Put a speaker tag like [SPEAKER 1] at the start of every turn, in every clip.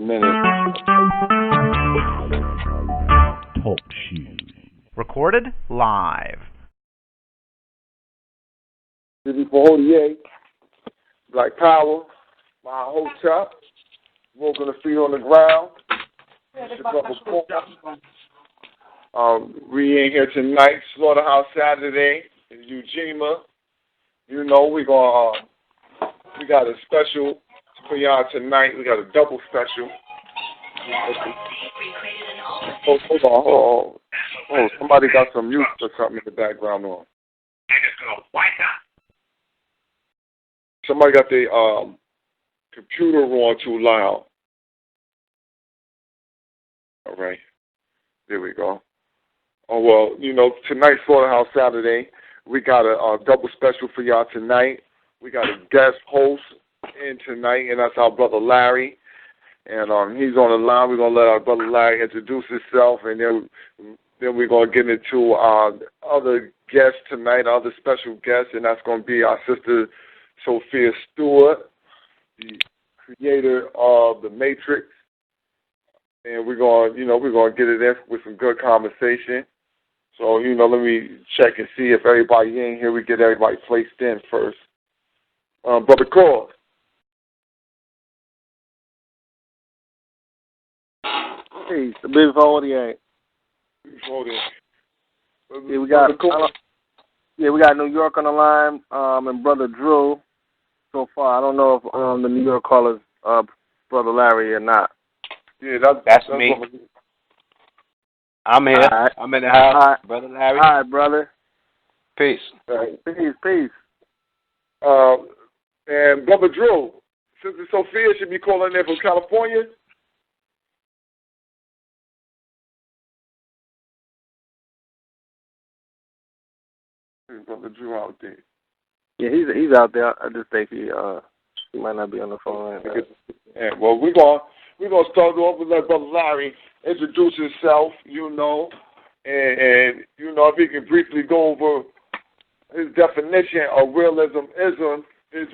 [SPEAKER 1] minute.
[SPEAKER 2] Talk shoes. Recorded live.
[SPEAKER 1] 5448, Black Power, my hotel, walking the feet on the ground. We in here tonight, Slaughterhouse Saturday in Eugenia. You know, we got a special for y'all tonight. We got a double special. Oh, hold on. Oh, somebody got some music or something in the background on. Somebody got the computer on too loud. All right. There we go. Oh, well, you know, tonight's Slaughterhouse Saturday. We got a double special for y'all tonight. We got a guest host in tonight, and that's our brother Larry. And he's on the line. We're going to let our brother Larry introduce himself, and then we're going to get into other guests tonight, other special guests, and that's going to be our sister Sophia Stewart, the creator of The Matrix. And we're going to get it in with some good conversation. So, let me check and see if everybody in here, we get everybody placed in first. Brother Cole.
[SPEAKER 3] Hey, the big 48. Yeah, we got New York on the line, and Brother Drew. So far, I don't know if the New York callers Brother Larry or not.
[SPEAKER 1] Yeah,
[SPEAKER 4] that's me. I'm here. Right. I'm in the house, right. Brother Larry.
[SPEAKER 3] All right, brother.
[SPEAKER 4] Peace.
[SPEAKER 1] Right.
[SPEAKER 3] Peace.
[SPEAKER 1] And Brother Drew, Sister Sophia should be calling in from California. Brother Drew out there.
[SPEAKER 3] Yeah, he's out there. I just think he might not be on the phone right now.
[SPEAKER 1] Yeah, well, we're gonna start off with let Brother Larry introduce himself, and if he can briefly go over his definition of realism-ism, his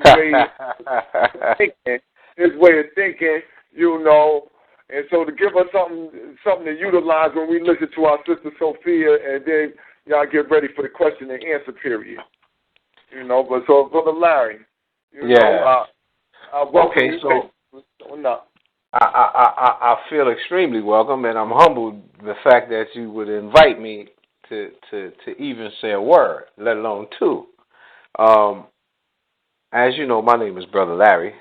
[SPEAKER 1] way of thinking, and so to give us something to utilize when we listen to our sister Sophia, and then y'all get ready for the question and answer period. But so Brother Larry,
[SPEAKER 4] okay, so I feel extremely welcome, and I'm humbled the fact that you would invite me to even say a word, let alone two. As you know, my name is Brother Larry.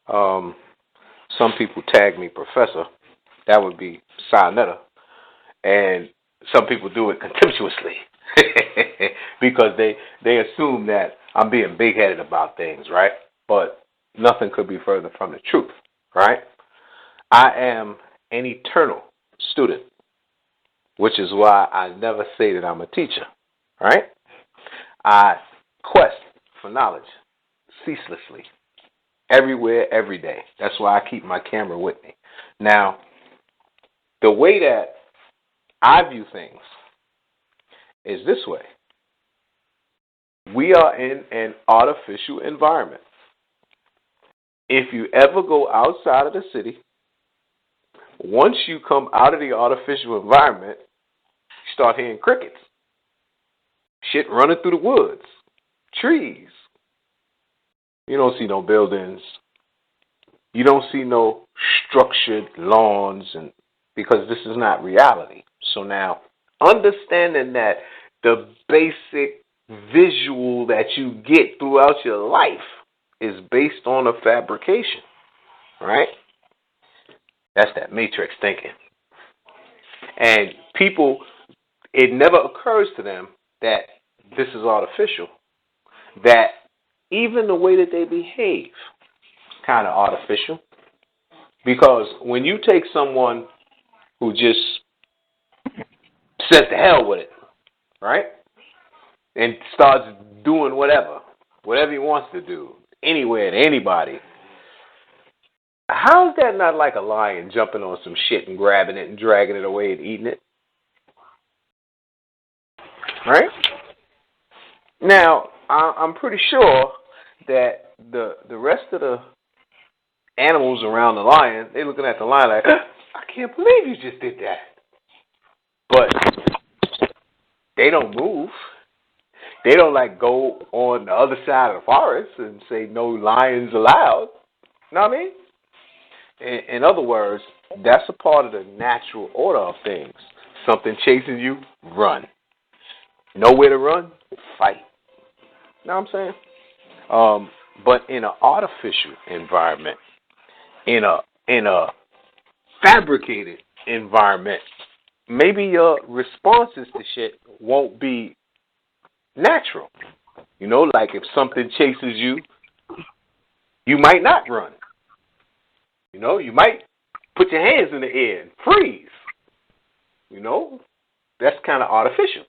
[SPEAKER 4] Some people tag me Professor. That would be Sayonetta. And some people do it contemptuously because they assume that I'm being big-headed about things, right? But nothing could be further from the truth, right? I am an eternal student, which is why I never say that I'm a teacher, right? I quest for knowledge ceaselessly, everywhere, every day. That's why I keep my camera with me. Now, the way that I view things is this way. We are in an artificial environment. If you ever go outside of the city, once you come out of the artificial environment, you start hearing crickets. Shit running through the woods. Trees. You don't see no buildings. You don't see no structured lawns, and because this is not reality. So now, understanding that the basic visual that you get throughout your life is based on a fabrication, right? That's that matrix thinking. And people, it never occurs to them that this is artificial, that even the way that they behave is kind of artificial. Because when you take someone who just says to hell with it, right? And starts doing whatever he wants to do, anywhere to anybody. How is that not like a lion jumping on some shit and grabbing it and dragging it away and eating it? Right? Now, I'm pretty sure that the rest of the animals around the lion, they looking at the lion like, I can't believe you just did that. But they don't move. They don't like go on the other side of the forest and say no lions allowed. You know what I mean? In other words, that's a part of the natural order of things. Something chasing you, run. Nowhere to run, fight. You know what I'm saying? But in an artificial environment, in a fabricated environment, maybe your responses to shit won't be natural. You know, like if something chases you, you might not run. You know, you might put your hands in the air and freeze. You know, that's kind of artificial.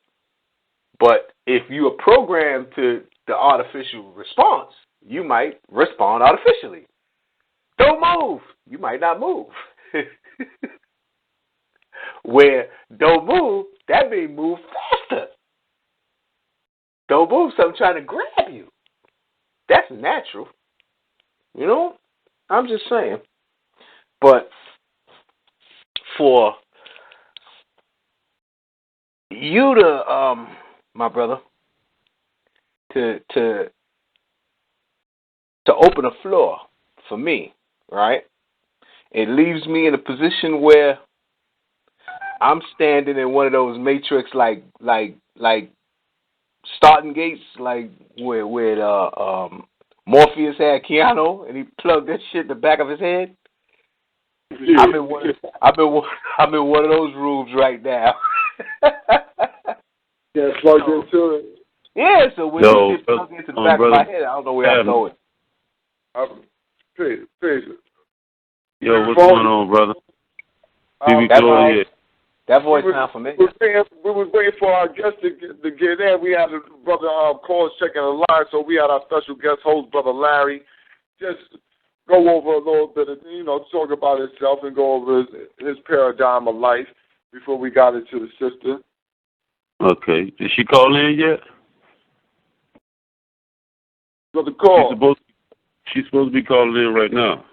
[SPEAKER 4] But if you are programmed to the artificial response, you might respond artificially. Don't move. You might not move. Where don't move, that may move faster. Don't move, something trying to grab you. That's natural. You know, I'm just saying. But for you to, my brother, to open a floor for me, right? It leaves me in a position where I'm standing in one of those matrix like starting gates, like where Morpheus had Keanu and he plugged that shit in the back of his head.
[SPEAKER 1] Yeah.
[SPEAKER 4] I'm in one of those rooms right now.
[SPEAKER 1] Yeah, plugged into it.
[SPEAKER 4] Yeah, so when you get plugged into the back of my head, I don't know where I'm going.
[SPEAKER 1] Please.
[SPEAKER 5] Yo, what's going on, brother?
[SPEAKER 4] That voice sounds familiar.
[SPEAKER 1] We was waiting for our guest to get in. We had a brother call checking the line, so we had our special guest host, Brother Larry, just go over a little bit of, talk about himself and go over his paradigm of life before we got into the sister.
[SPEAKER 5] Okay. Did she call in yet?
[SPEAKER 1] Brother call.
[SPEAKER 5] She's supposed to be calling in right now.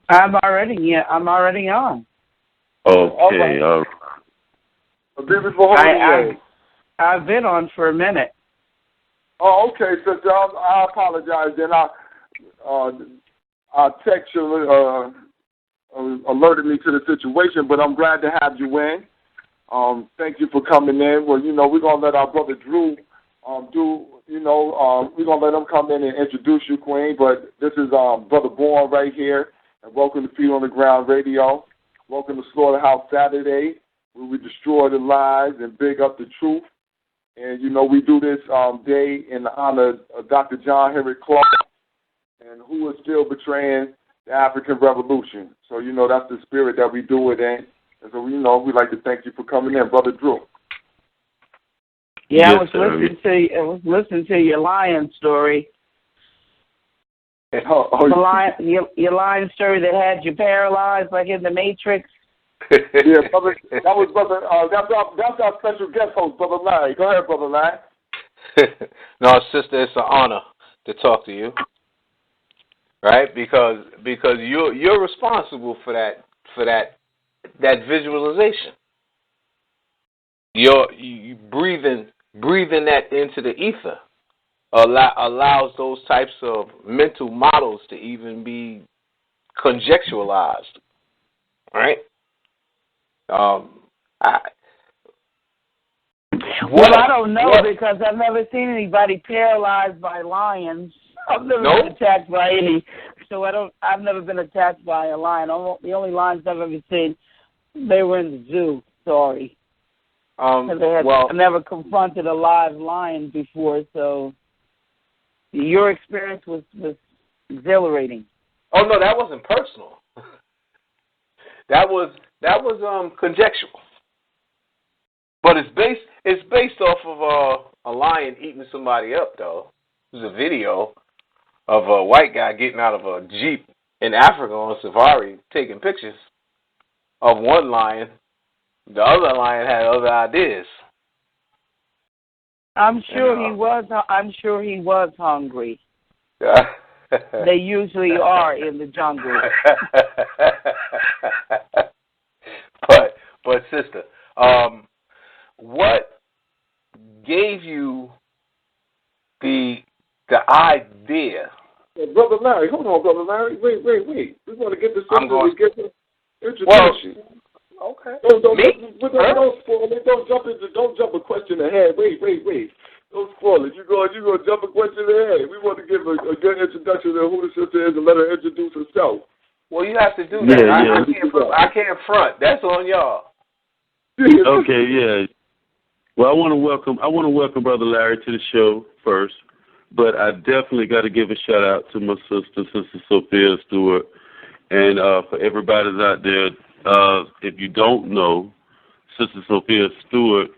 [SPEAKER 6] I'm already on.
[SPEAKER 5] Okay, all right.
[SPEAKER 6] I've been on for a minute.
[SPEAKER 1] Oh, okay, sister. I apologize. Then I text you alerted me to the situation, but I'm glad to have you in. Thank you for coming in. Well, we're gonna let our brother Drew we're gonna let him come in and introduce you, Queen. But this is Brother Bourne right here, and welcome to Feet on the Ground Radio. Welcome to Slaughterhouse Saturday, where we destroy the lies and big up the truth. And, we do this day in the honor of Dr. John Henry Clark, and who is still betraying the African Revolution. So, that's the spirit that we do it in. And so, we'd like to thank you for coming in, Brother Drew.
[SPEAKER 6] Yeah,
[SPEAKER 5] Yes,
[SPEAKER 6] I was listening to your lion story. Your lion story that had you paralyzed like in the Matrix.
[SPEAKER 1] Yeah, brother, that was Brother. That's our special guest host, Brother Larry. Go ahead, Brother Larry.
[SPEAKER 4] No, sister, it's an honor to talk to you, right? Because you're responsible for that visualization. You breathing that into the ether allows those types of mental models to even be conjecturalized, right?
[SPEAKER 6] I don't know because I've never seen anybody paralyzed by lions. I've never been attacked by any, so I've never been attacked by a lion. The only lions I've ever seen, they were in the zoo. Sorry. I've never confronted a live lion before, so your experience was exhilarating.
[SPEAKER 4] Oh no, that wasn't personal. That was conjectural. But it's based off of a lion eating somebody up, though. There's a video of a white guy getting out of a Jeep in Africa on safari taking pictures of one lion. The other lion had other ideas.
[SPEAKER 6] I'm sure he was hungry. They usually are in the jungle.
[SPEAKER 4] but sister, what gave you the idea?
[SPEAKER 1] Brother Larry, hold on, Brother Larry. Wait. We want to get this introduction.
[SPEAKER 4] Well, okay.
[SPEAKER 1] Don't spoil it. Don't jump a question ahead. Wait. Don't spoil it. You go jump a question ahead. We want to give a good introduction to who the sister is and let her introduce herself.
[SPEAKER 4] Well, you have to do that.
[SPEAKER 5] Yeah.
[SPEAKER 4] I can't front. That's on y'all.
[SPEAKER 5] Okay, yeah. Well, I want to welcome Brother Larry to the show first, but I definitely got to give a shout out to my sister Sophia Stewart, and for everybody that's out there. If you don't know, Sister Sophia Stewart,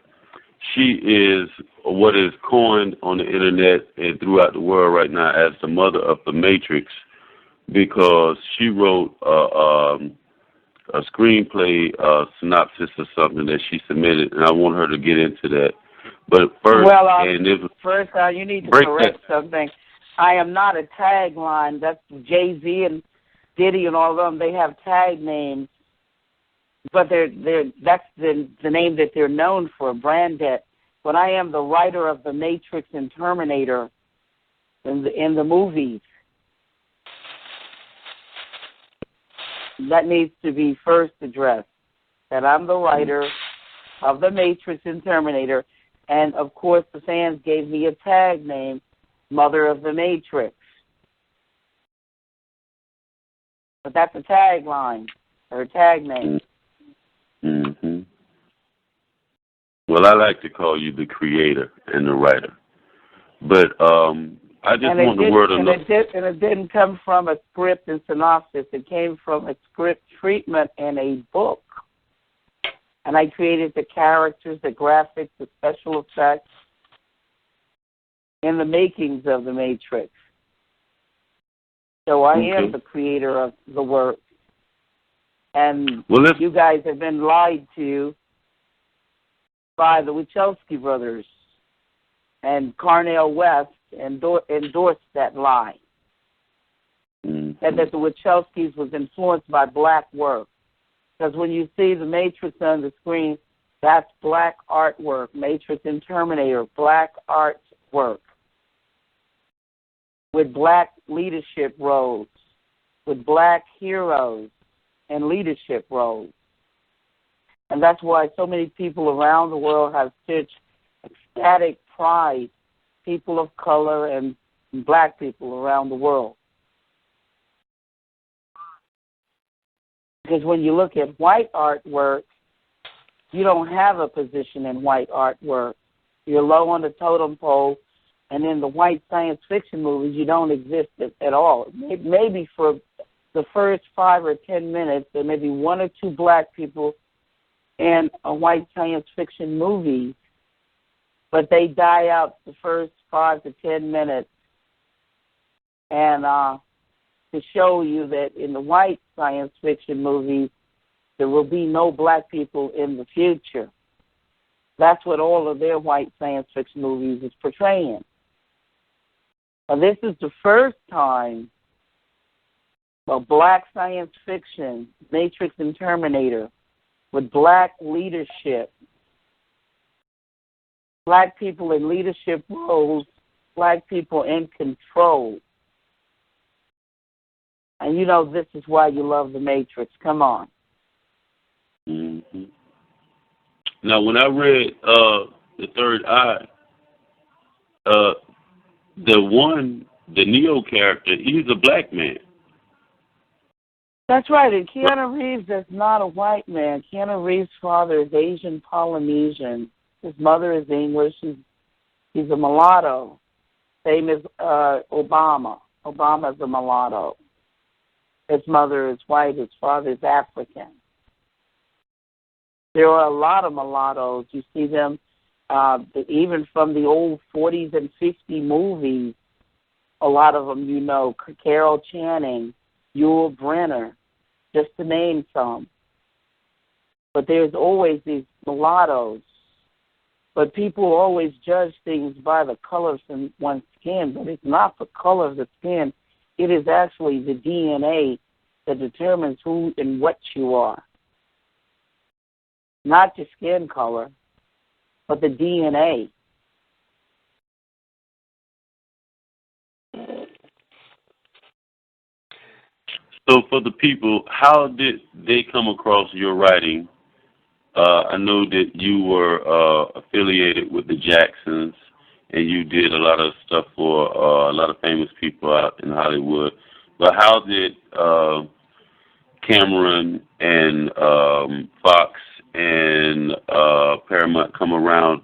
[SPEAKER 5] she is what is coined on the internet and throughout the world right now as the mother of the Matrix, because she wrote a screenplay synopsis or something that she submitted, and I want her to get into that. But first,
[SPEAKER 6] you need to correct something. I am not a tagline. That's Jay-Z and Diddy and all of them. They have tag names. But that's the name that they're known for, brand debt. But I am the writer of The Matrix and Terminator in the movies. That needs to be first addressed, that I'm the writer of The Matrix and Terminator. And, of course, the fans gave me a tag name, Mother of the Matrix. But that's a tagline, or a tag name.
[SPEAKER 5] Mm-hmm. Well, I like to call you the creator and the writer. But I just want the word on
[SPEAKER 6] it didn't come from a script and synopsis. It came from a script treatment and a book. And I created the characters, the graphics, the special effects in the makings of The Matrix. So I am the creator of the work. And you guys have been lied to by the Wachowski brothers. And Cornel West endorsed that lie. And that the Wachowskis was influenced by black work. Because when you see the Matrix on the screen, that's black artwork. Matrix and Terminator, black artwork. With black leadership roles. With black heroes and leadership roles. And that's why so many people around the world have such ecstatic pride, people of color and black people around the world. Because when you look at white artwork, you don't have a position in white artwork. You're low on the totem pole, and in the white science fiction movies, you don't exist at all. Maybe for the first 5 or 10 minutes, there may be 1 or 2 black people in a white science fiction movie, but they die out the first 5 to 10 minutes. And to show you that in the white science fiction movies, there will be no black people in the future. That's what all of their white science fiction movies is portraying. Now, this is the first time of black science fiction, Matrix and Terminator, with black leadership, black people in leadership roles, black people in control. And you know this is why you love The Matrix. Come on.
[SPEAKER 5] Mm-hmm. Now, when I read The Third Eye, the Neo character, he's a black man.
[SPEAKER 6] That's right. And Keanu Reeves is not a white man. Keanu Reeves' father is Asian Polynesian. His mother is English. He's a mulatto. Same as Obama. Obama's a mulatto. His mother is white. His father is African. There are a lot of mulattoes. You see them even from the old 40s and 50s movies. A lot of them, you know, Carol Channing, Yul Brynner, just to name some. But there's always these mulattoes. But people always judge things by the color of one's skin, but it's not the color of the skin. It is actually the DNA that determines who and what you are. Not your skin color, but the DNA.
[SPEAKER 5] So for the people, how did they come across your writing? I know that you were affiliated with the Jacksons, and you did a lot of stuff for a lot of famous people out in Hollywood. But how did Cameron and Fox and Paramount come around?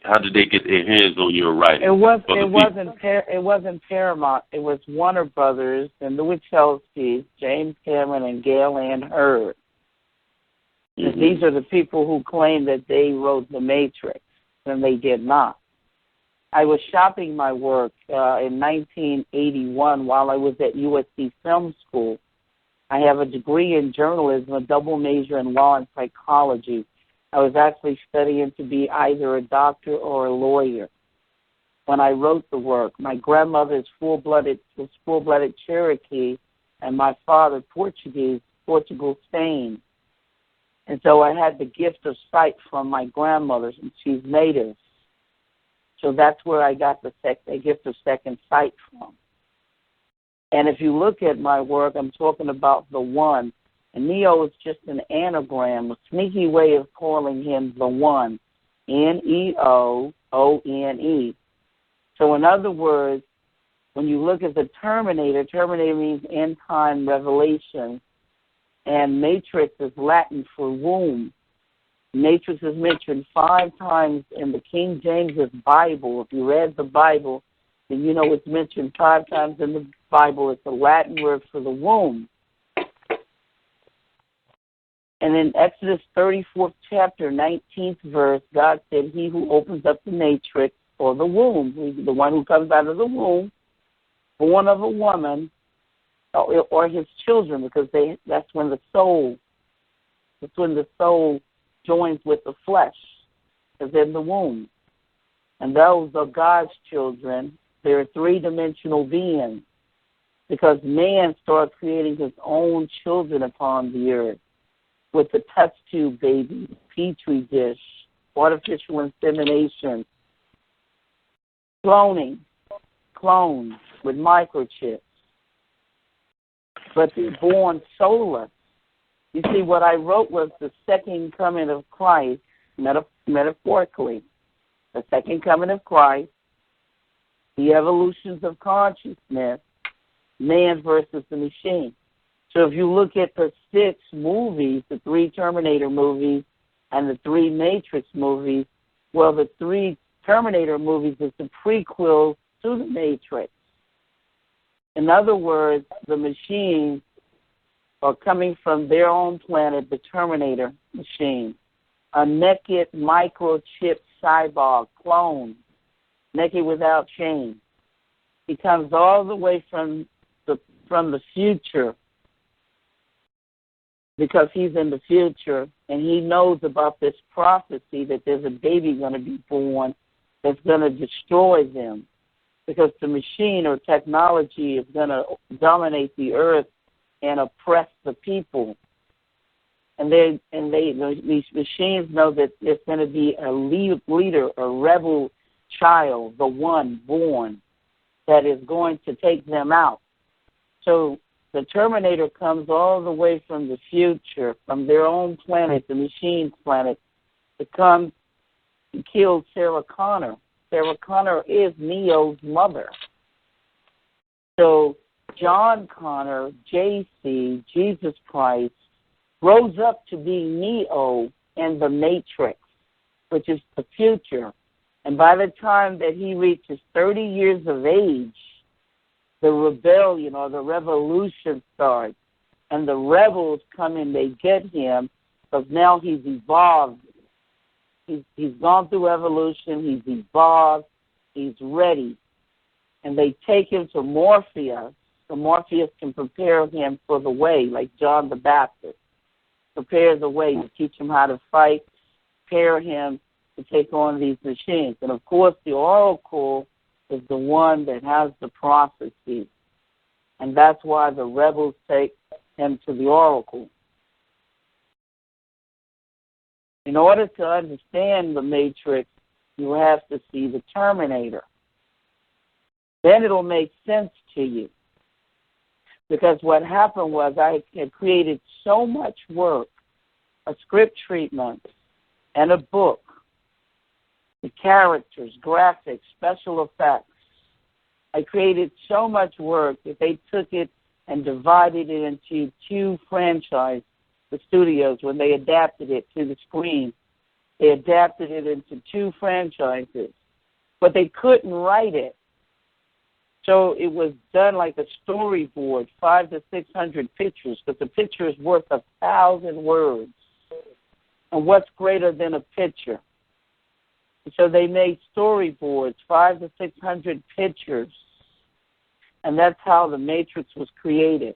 [SPEAKER 5] How did they get their hands on your writing?
[SPEAKER 6] It wasn't Paramount. It was Warner Brothers and the Wachowskis, James Cameron and Gail Ann Hurd. Mm-hmm. These are the people who claim that they wrote The Matrix, and they did not. I was shopping my work in 1981 while I was at USC Film School. I have a degree in journalism, a double major in law and psychology. I was actually studying to be either a doctor or a lawyer when I wrote the work. My grandmother was full-blooded Cherokee, and my father Portuguese, Portugal, Spain. And so I had the gift of sight from my grandmother, and she's native. So that's where I got the gift of second sight from. And if you look at my work, I'm talking about the One. And Neo is just an anagram, a sneaky way of calling him the One, Neoone. So in other words, when you look at the Terminator means end-time revelation, and matrix is Latin for womb. Matrix is mentioned 5 times in the King James Bible. If you read the Bible, then you know it's mentioned 5 times in the Bible. It's a Latin word for the womb. And in Exodus 34th chapter, 19th verse, God said, he who opens up the matrix, or the womb, the one who comes out of the womb, born of a woman, or his children, because that's when the soul joins with the flesh, is in the womb. And those are God's children. They're 3-dimensional beings, because man started creating his own children upon the earth with the test tube baby, petri dish, artificial insemination, clones with microchips. But they're born soulless. You see, what I wrote was the second coming of Christ, metaphorically. The second coming of Christ, the evolutions of consciousness, man versus the machine. So if you look at the 6 movies, the 3 Terminator movies and the 3 Matrix movies, well, the 3 Terminator movies is the prequel to the Matrix. In other words, the machines are coming from their own planet, the Terminator machine, a naked microchip cyborg clone, naked without chains. He comes all the way from the future, because he's in the future, and he knows about this prophecy that there's a baby going to be born that's going to destroy them, because the machine or technology is going to dominate the earth and oppress the people. And these machines know that there's going to be a leader, a rebel child, the one born, that is going to take them out. So the Terminator comes all the way from the future, from their own planet, the machine's planet, to come and kill Sarah Connor. Sarah Connor is Neo's mother. So John Connor, JC, Jesus Christ, grows up to be Neo in the Matrix, which is the future. And by the time that he reaches 30 years of age, the rebellion or the revolution starts. And the rebels come and they get him, because now he's evolved. He's gone through evolution. He's evolved. He's ready. And they take him to Morpheus. So Morpheus can prepare him for the way, like John the Baptist. Prepare the way to teach him how to fight, prepare him to take on these machines. And, of course, the Oracle is the one that has the prophecy. And that's why the rebels take him to the oracle. In order to understand the Matrix, you have to see the Terminator. Then it'll make sense to you. Because what happened was I had created so much work, a script treatment, and a book, the characters, graphics, special effects. I created so much work that they took it and divided it into 2 franchises, the studios, when they adapted it to the screen. They adapted it into 2 franchises, but they couldn't write it. So it was done like a storyboard, 500 to 600 pictures, but the picture is worth 1,000 words. And what's greater than a picture? So they made storyboards, 500 to 600 pictures, and that's how the Matrix was created.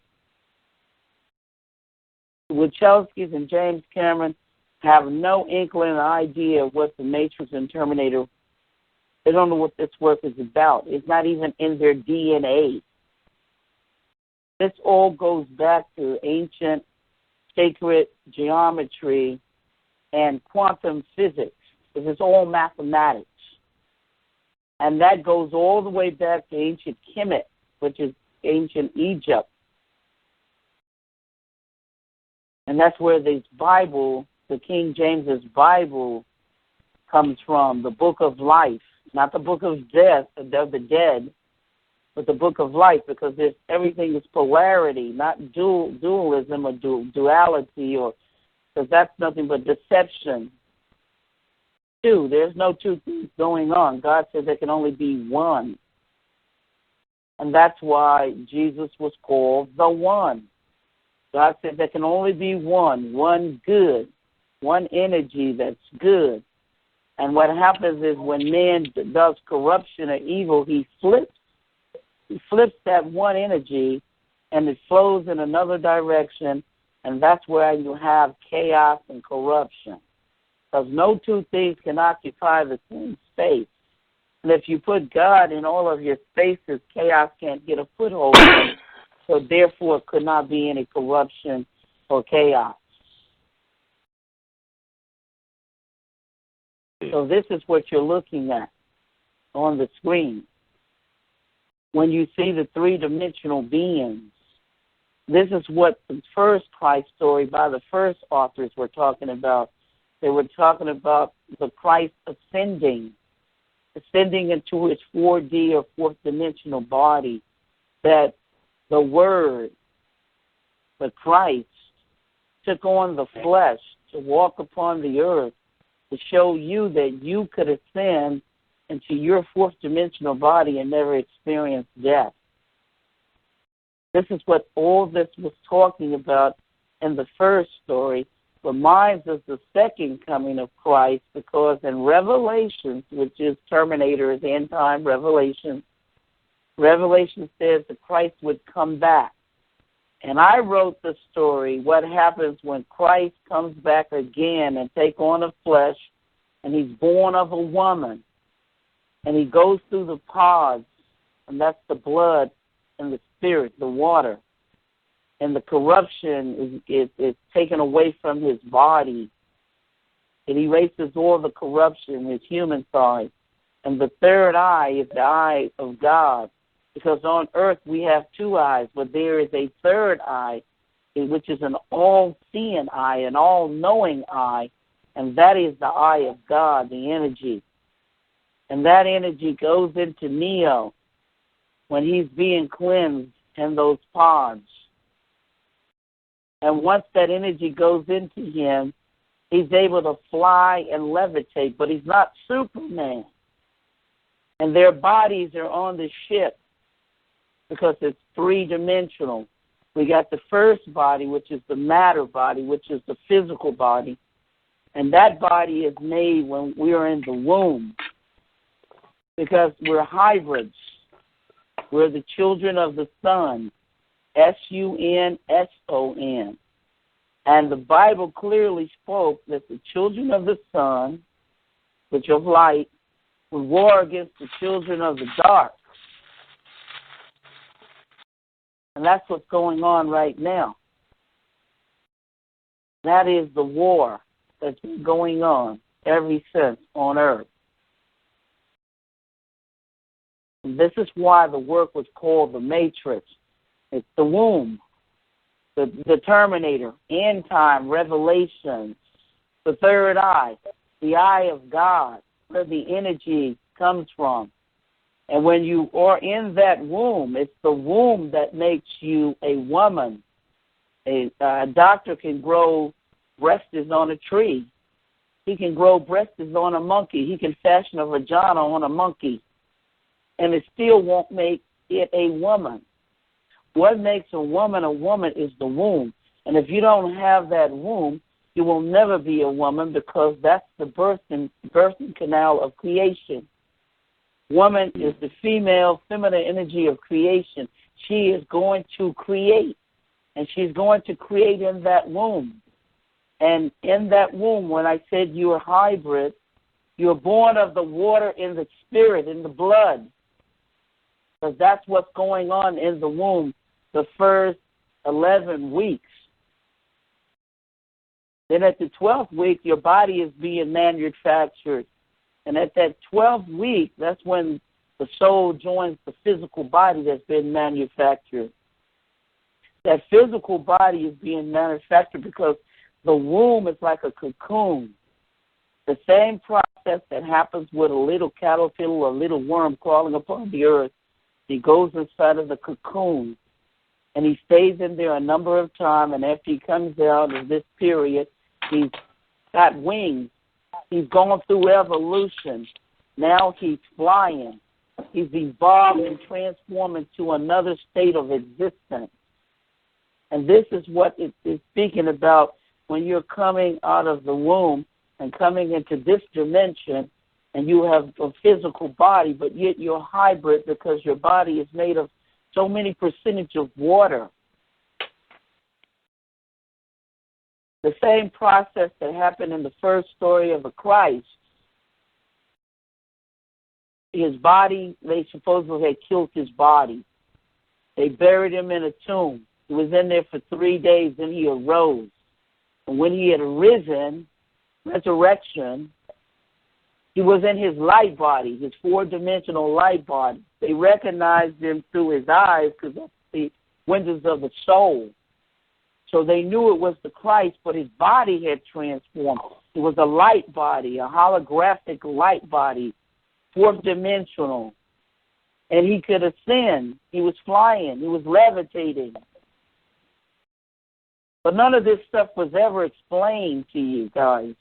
[SPEAKER 6] The Wachowskis and James Cameron have no inkling or idea what the Matrix and Terminator. They don't know what this work is about. It's not even in their DNA. This all goes back to ancient sacred geometry and quantum physics. It's all mathematics. And that goes all the way back to ancient Kemet, which is ancient Egypt. And that's where this Bible, the King James's Bible, comes from, the book of life. Not the book of death, of the dead, but the book of life, because everything is polarity, not dualism or duality, or because that's nothing but deception. 2, there's no 2 things going on. God said there can only be one. And that's why Jesus was called the One. God said there can only be one good, one energy that's good. And what happens is when man does corruption or evil, he flips that one energy and it flows in another direction, and that's where you have chaos and corruption. Because no 2 things can occupy the same space. And if you put God in all of your spaces, chaos can't get a foothold in it, so therefore it could not be any corruption or chaos. So this is what you're looking at on the screen. When you see the 3-dimensional beings, this is what the first Christ story by the first authors were talking about. They were talking about the Christ ascending into his 4D or 4th-dimensional body, that the Word, the Christ, took on the flesh to walk upon the earth, to show you that you could ascend into your 4th-dimensional body and never experience death. This is what all this was talking about in the first story. Reminds us the second coming of Christ, because in Revelation, which is Terminator's end-time Revelation, Revelation says that Christ would come back. And I wrote the story, what happens when Christ comes back again and take on a flesh, and he's born of a woman, and he goes through the pods, and that's the blood and the spirit, the water, and the corruption is taken away from his body. It erases all the corruption, his human side. And the third eye is the eye of God. Because on earth we have 2 eyes, but there is a third eye, which is an all-seeing eye, an all-knowing eye, and that is the eye of God, the energy. And that energy goes into Neo when he's being cleansed in those pods. And once that energy goes into him, he's able to fly and levitate, but he's not Superman. And their bodies are on the ship, because it's 3-dimensional. We got the first body, which is the matter body, which is the physical body. And that body is made when we are in the womb, because we're hybrids. We're the children of the sun, SUNSON. And the Bible clearly spoke that the children of the sun, which of light, would war against the children of the dark. And that's what's going on right now. That is the war that's been going on ever since on Earth. And this is why the work was called the Matrix. It's the womb, the Terminator, end time, Revelation, the third eye, the eye of God, where the energy comes from. And when you are in that womb, it's the womb that makes you a woman. A doctor can grow breasts on a tree. He can grow breasts on a monkey. He can fashion a vagina on a monkey. And it still won't make it a woman. What makes a woman is the womb. And if you don't have that womb, you will never be a woman, because that's the birthing canal of creation. Woman is the female, feminine energy of creation. She is going to create, and she's going to create in that womb. And in that womb, when I said you are hybrid, you're born of the water in the spirit, in the blood, because that's what's going on in the womb the first 11 weeks. Then at the 12th week, your body is being manufactured. And at that 12th week, that's when the soul joins the physical body that's been manufactured. That physical body is being manufactured because the womb is like a cocoon. The same process that happens with a little caterpillar or a little worm crawling upon the earth. He goes inside of the cocoon, and he stays in there a number of times, and after he comes out of this period, he's got wings. He's gone through evolution. Now he's flying. He's evolved and transformed into another state of existence. And this is what it is speaking about when you're coming out of the womb and coming into this dimension, and you have a physical body, but yet you're hybrid because your body is made of so many percentage of water. The same process that happened in the first story of the Christ. His body, they supposedly had killed his body. They buried him in a tomb. He was in there for 3 days, then he arose. And when he had arisen, resurrection, he was in his light body, his four-dimensional light body. They recognized him through his eyes because that's the windows of the soul. So they knew it was the Christ, but his body had transformed. It was a light body, a holographic light body, fourth-dimensional. And he could ascend. He was flying. He was levitating. But none of this stuff was ever explained to you guys.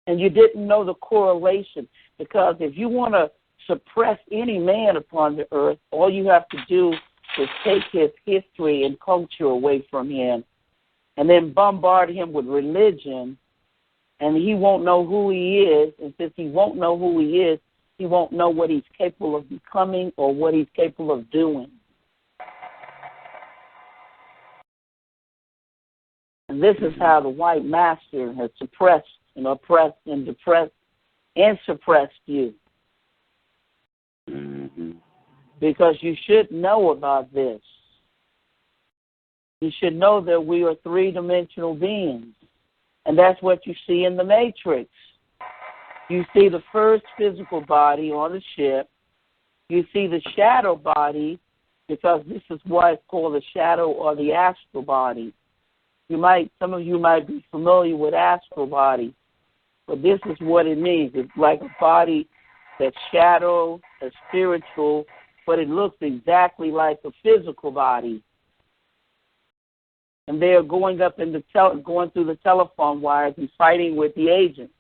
[SPEAKER 6] And you didn't know the correlation, because if you want to suppress any man upon the earth, all you have to do is take his history and culture away from him and then bombard him with religion, and he won't know who he is. And since he won't know who he is, he won't know what he's capable of becoming or what he's capable of doing. And this is how the white master has suppressed and oppressed and depressed and suppressed you.
[SPEAKER 5] Mm-hmm.
[SPEAKER 6] Because you should know about this. You should know that we are three-dimensional beings. And that's what you see in the Matrix. You see the first physical body on the ship. You see the shadow body, because this is why it's called the shadow or the astral body. Some of you might be familiar with astral body, but this is what it means. It's like a body that's shadow, that's spiritual, but it looks exactly like a physical body. And they are going up in going through the telephone wires and fighting with the agent.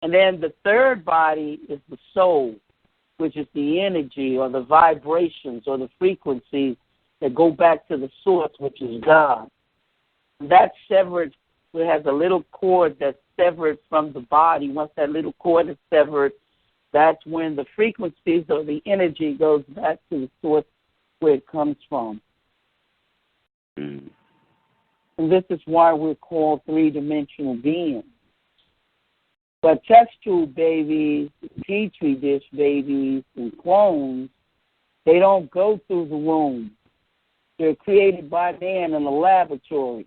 [SPEAKER 6] And then the third body is the soul, which is the energy or the vibrations or the frequencies that go back to the source, which is God. That's severed. It has a little cord that's severed from the body. Once that little cord is severed, that's when the frequencies or the energy goes back to the source where it comes from.
[SPEAKER 5] Mm.
[SPEAKER 6] And this is why we're called three-dimensional beings. But test tube babies, petri dish babies, and clones, They don't go through the womb. They're created by man in a laboratory.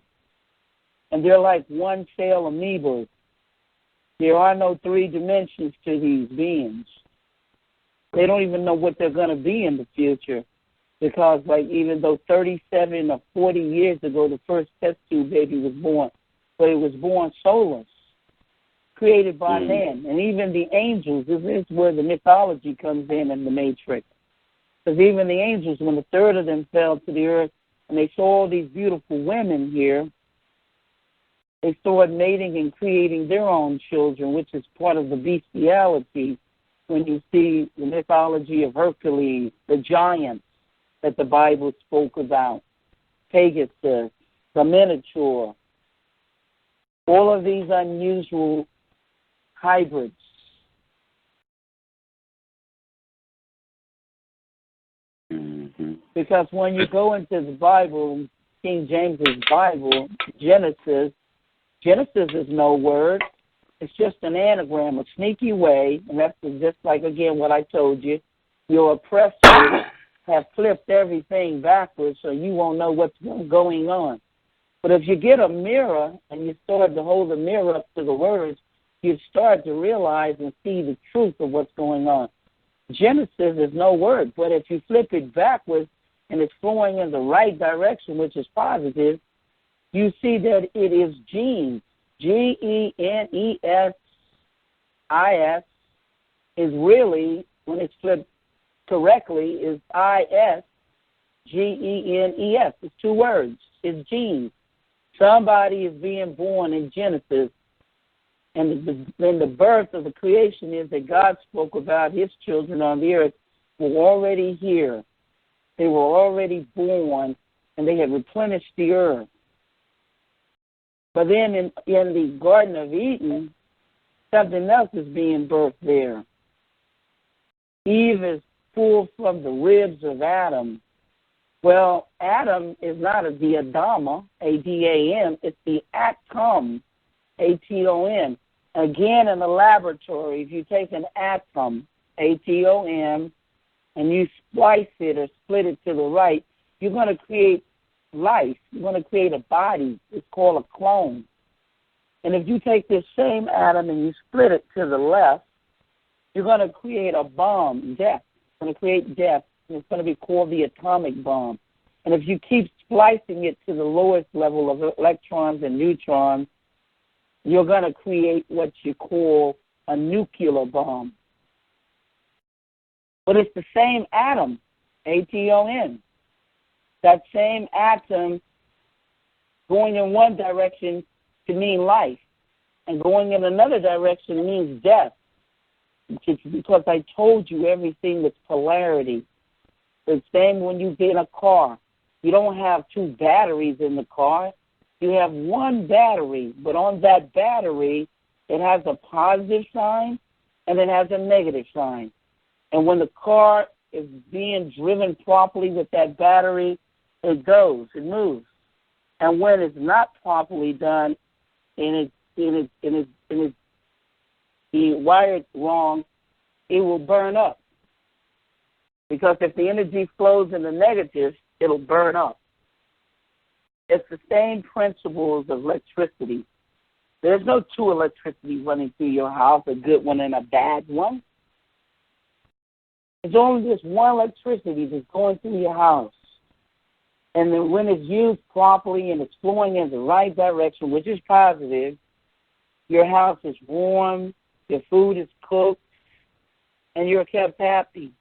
[SPEAKER 6] And they're like one-cell amoebas. There are no 3 dimensions to these beings. They don't even know what they're going to be in the future. Because, like, even though 37 or 40 years ago the first test tube baby was born, but it was born soulless, created by man. And even the angels, this is where the mythology comes in the Matrix. Because even the angels, when a third of them fell to the earth and they saw all these beautiful women here, they started mating and creating their own children, which is part of the bestiality when you see the mythology of Hercules, the giants that the Bible spoke about, Pegasus, the Minotaur, all of these unusual hybrids. Because when you go into the Bible, King James's Bible, Genesis is no word. It's just an anagram, a sneaky way, and that's just like, again, what I told you. Your oppressors have flipped everything backwards so you won't know what's going on. But if you get a mirror and you start to hold the mirror up to the words, you start to realize and see the truth of what's going on. Genesis is no word, but if you flip it backwards and it's flowing in the right direction, which is positive, you see that it is genes. Genesis is really, when it's flipped correctly, is ISGENES. It's 2 words. It's genes. Somebody is being born in Genesis. And the birth of the creation is that God spoke about his children on the earth were already here. They were already born, and they had replenished the earth. But then in the Garden of Eden, something else is being birthed there. Eve is pulled from the ribs of Adam. Well, Adam is not the Adama, A-D-A-M. It's the Atom, A-T-O-M. Again, in the laboratory, if you take an atom, A-T-O-M, and you splice it or split it to the right, you're going to create life. You're going to create a body. It's called a clone. And if you take this same atom and you split it to the left, you're going to create a bomb, death. It's going to create death, and it's going to be called the atomic bomb. And if you keep splicing it to the lowest level of electrons and neutrons, you're going to create what you call a nuclear bomb. But it's the same atom, A-T-O-M. That same atom going in one direction to mean life, and going in another direction means death. It's because I told you everything with polarity. The same when you get in a car. You don't have 2 batteries in the car. You have 1 battery, but on that battery, it has a positive sign and it has a negative sign. And when the car is being driven properly with that battery, it goes, it moves. And when it's not properly done and it's wired wrong, it will burn up. Because if the energy flows in the negative, it'll burn up. It's the same principles of electricity. There's no 2 electricity running through your house, a good one and a bad one. There's only just 1 electricity that's going through your house. And then when it's used properly and it's flowing in the right direction, which is positive, your house is warm, your food is cooked, and you're kept happy.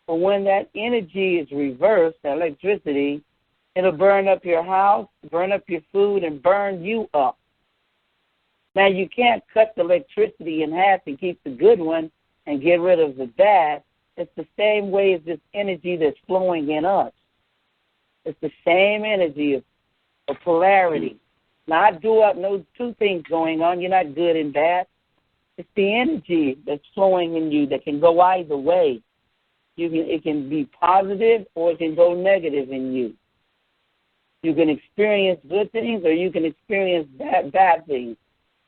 [SPEAKER 6] But when that energy is reversed, that electricity, it'll burn up your house, burn up your food, and burn you up. Now, you can't cut the electricity in half and keep the good one and get rid of the bad. It's the same way as this energy that's flowing in us. It's the same energy of polarity. Not no 2 things going on. You're not good and bad. It's the energy that's flowing in you that can go either way. It can be positive or it can go negative in you. You can experience good things or you can experience bad things.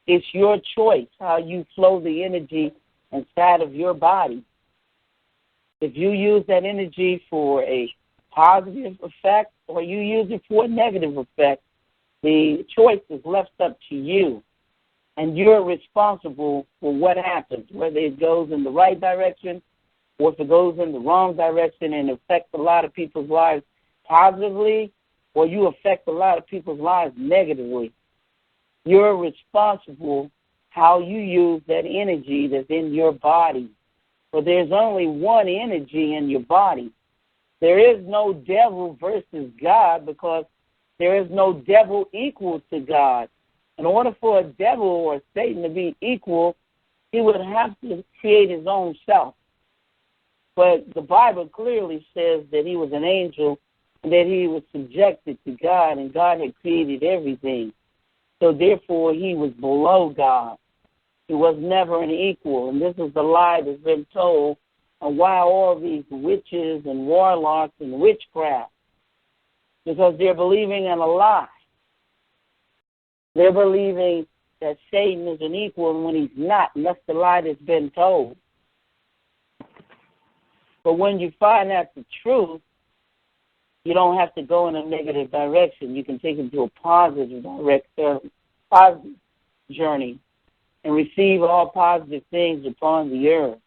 [SPEAKER 6] It's your choice how you flow the energy inside of your body. If you use that energy for a positive effect or you use it for a negative effect, the choice is left up to you. And you're responsible for what happens, whether it goes in the right direction or if it goes in the wrong direction and affects a lot of people's lives positively, or you affect a lot of people's lives negatively. You're responsible how you use that energy that's in your body. But there's only one energy in your body. There is no devil versus God because there is no devil equal to God. In order for a devil or Satan to be equal, he would have to create his own self. But the Bible clearly says that he was an angel and that he was subjected to God, and God had created everything. So therefore, he was below God. He was never an equal. And this is the lie that's been told on why all these witches and warlocks and witchcraft, because they're believing in a lie. They're believing that Satan is an equal when he's not, and that's the lie that's been told. But when you find out the truth, you don't have to go in a negative direction. You can take it to a positive positive journey and receive all positive things upon the earth.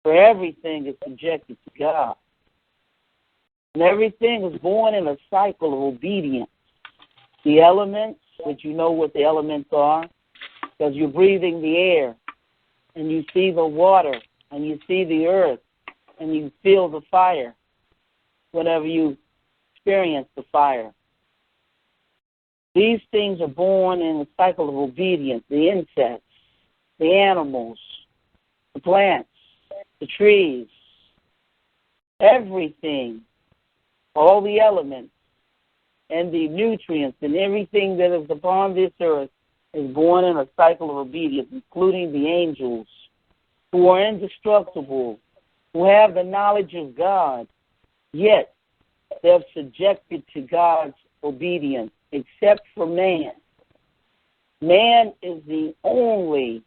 [SPEAKER 6] For everything is subjected to God. And everything is born in a cycle of obedience. The elements, which you know what the elements are, because you're breathing the air, and you see the water, and you see the earth, and you feel the fire whenever you experience the fire. These things are born in a cycle of obedience. The insects, the animals, the plants, the trees, everything, all the elements, and the nutrients and everything that is upon this earth is born in a cycle of obedience, including the angels, who are indestructible, who have the knowledge of God, yet they're subjected to God's obedience, except for man. Man is the only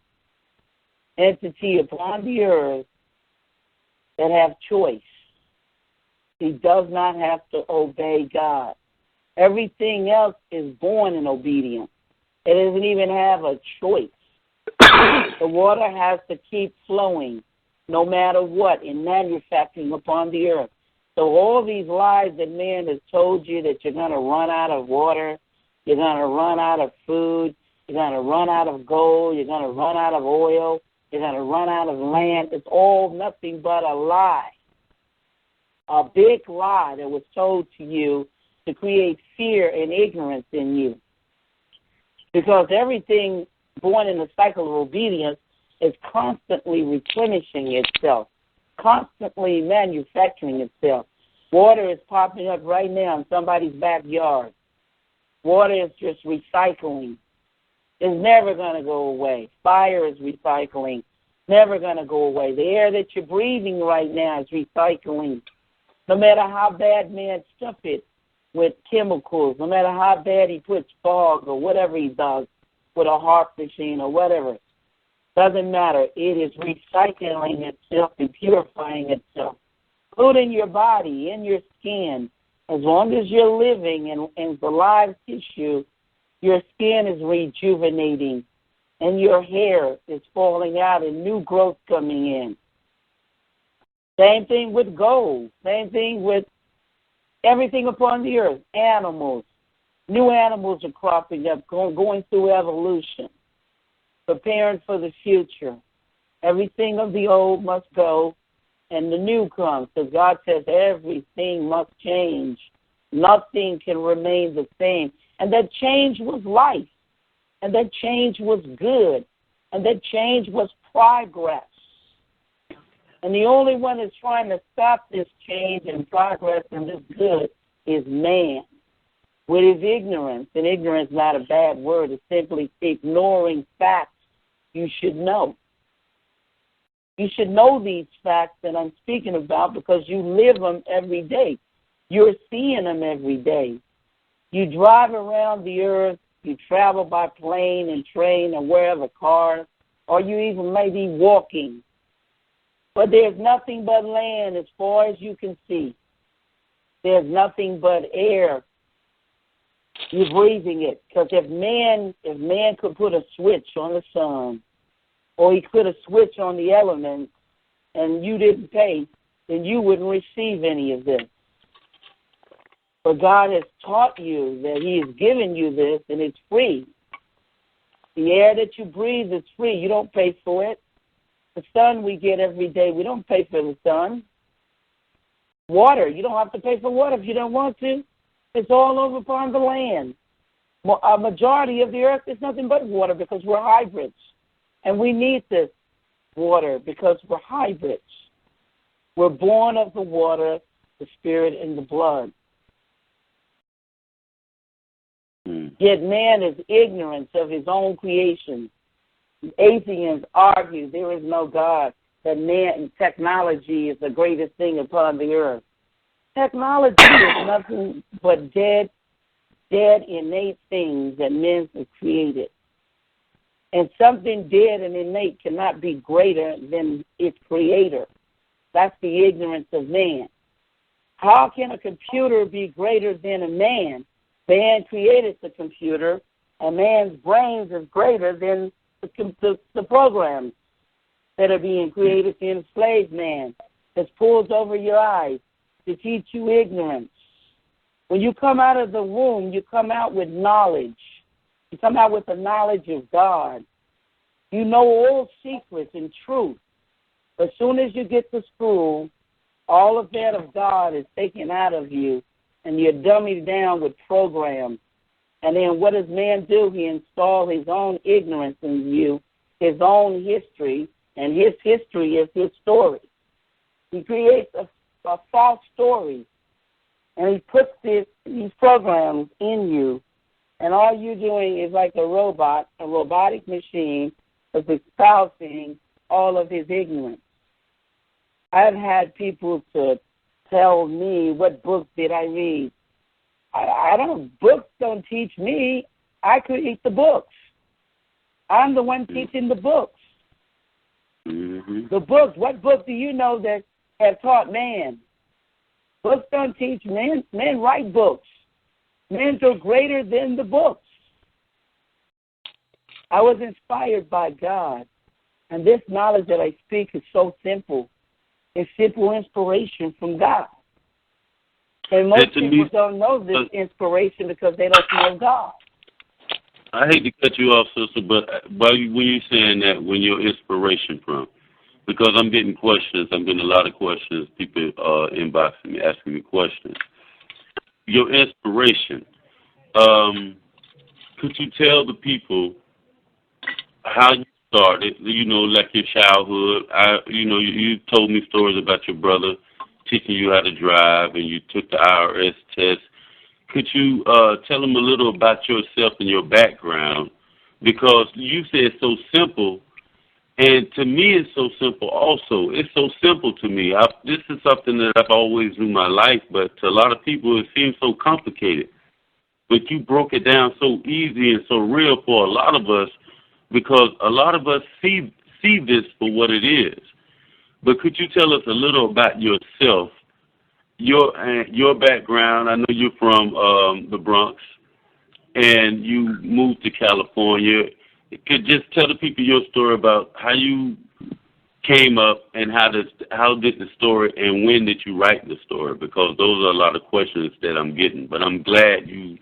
[SPEAKER 6] entity upon the earth that have choice. He does not have to obey God. Everything else is born in obedience. It doesn't even have a choice. The water has to keep flowing no matter what in manufacturing upon the earth. So all these lies that man has told you that you're going to run out of water, you're going to run out of food, you're going to run out of gold, you're going to run out of oil, you're going to run out of land, it's all nothing but a lie. A big lie that was told to you to create fear and ignorance in you. Because everything born in the cycle of obedience is constantly replenishing itself, constantly manufacturing itself. Water is popping up right now in somebody's backyard. Water is just recycling. It's never going to go away. Fire is recycling. Never going to go away. The air that you're breathing right now is recycling. No matter how bad man stuff it with chemicals, no matter how bad he puts fog or whatever he does with a harp machine or whatever, doesn't matter. It is recycling itself and purifying itself. Including your body, in your skin. As long as you're living in the live tissue, your skin is rejuvenating and your hair is falling out and new growth coming in. Same thing with gold. Same thing with everything upon the earth. Animals. New animals are cropping up, going through evolution, preparing for the future. Everything of the old must go, and the new comes. Because God says everything must change. Nothing can remain the same. And that change was life. And that change was good. And that change was progress. And the only one that's trying to stop this change and progress and this good is man. With his ignorance, and ignorance is not a bad word, it's simply ignoring facts you should know. You should know these facts that I'm speaking about because you live them every day. You're seeing them every day. You drive around the earth, you travel by plane and train or wherever, cars, or you even may be walking. But there's nothing but land as far as you can see. There's nothing but air. You're breathing it. Because if man could put a switch on the sun, or he put a switch on the elements, and you didn't pay, then you wouldn't receive any of this. But God has taught you that he has given you this, and it's free. The air that you breathe is free. You don't pay for it. The sun we get every day, we don't pay for the sun. Water, you don't have to pay for water if you don't want to. It's all over upon the land. A majority of the earth is nothing but water because we're hybrids. And we need this water because we're hybrids. We're born of the water, the spirit, and the blood. Yet man is ignorant of his own creation. Atheists argue there is no God, that man technology is the greatest thing upon the earth. Technology is nothing but dead, innate things that men have created. And something dead and innate cannot be greater than its creator. That's the ignorance of man. How can a computer be greater than a man? Man created the computer, and man's brains is greater than the programs that are being created to enslave man, that pulls over your eyes to teach you ignorance. When you come out of the womb, you come out with knowledge. You come out with the knowledge of God. You know all secrets and truth. As soon as you get to school, all of that of God is taken out of you, and you're dummied down with programs. And then what does man do? He installs his own ignorance in you, his own history, and his history is his story. He creates a false story, and he puts these programs in you, and all you're doing is like a robotic machine that's espousing all of his ignorance. I've had people to tell me, what book did I read? Books don't teach me. I create the books. I'm the one teaching the books. Mm-hmm. The books, what book do you know that have taught man? Books don't teach men. Men write books. Men are greater than the books. I was inspired by God. And this knowledge that I speak is so simple. It's simple inspiration from God. And most people don't know this inspiration because they don't know God.
[SPEAKER 5] I hate to cut you off, sister, but when you're saying that, when your inspiration from? Because I'm getting questions. I'm getting a lot of questions. People inboxing me, asking me questions. Your inspiration. Could you tell the people how you started? You know, like your childhood. You told me stories about your brother teaching you how to drive, and you took the IRS test. Could you tell them a little about yourself and your background? Because you said it's so simple, and to me it's so simple also. It's so simple to me. This is something that I've always knew my life, but to a lot of people it seems so complicated. But you broke it down so easy and so real for a lot of us, because a lot of us see this for what it is. But could you tell us a little about yourself, your background? I know you're from the Bronx, and you moved to California. Could just tell the people your story about how you came up and how did the story and when did you write the story? Because those are a lot of questions that I'm getting. But I'm glad you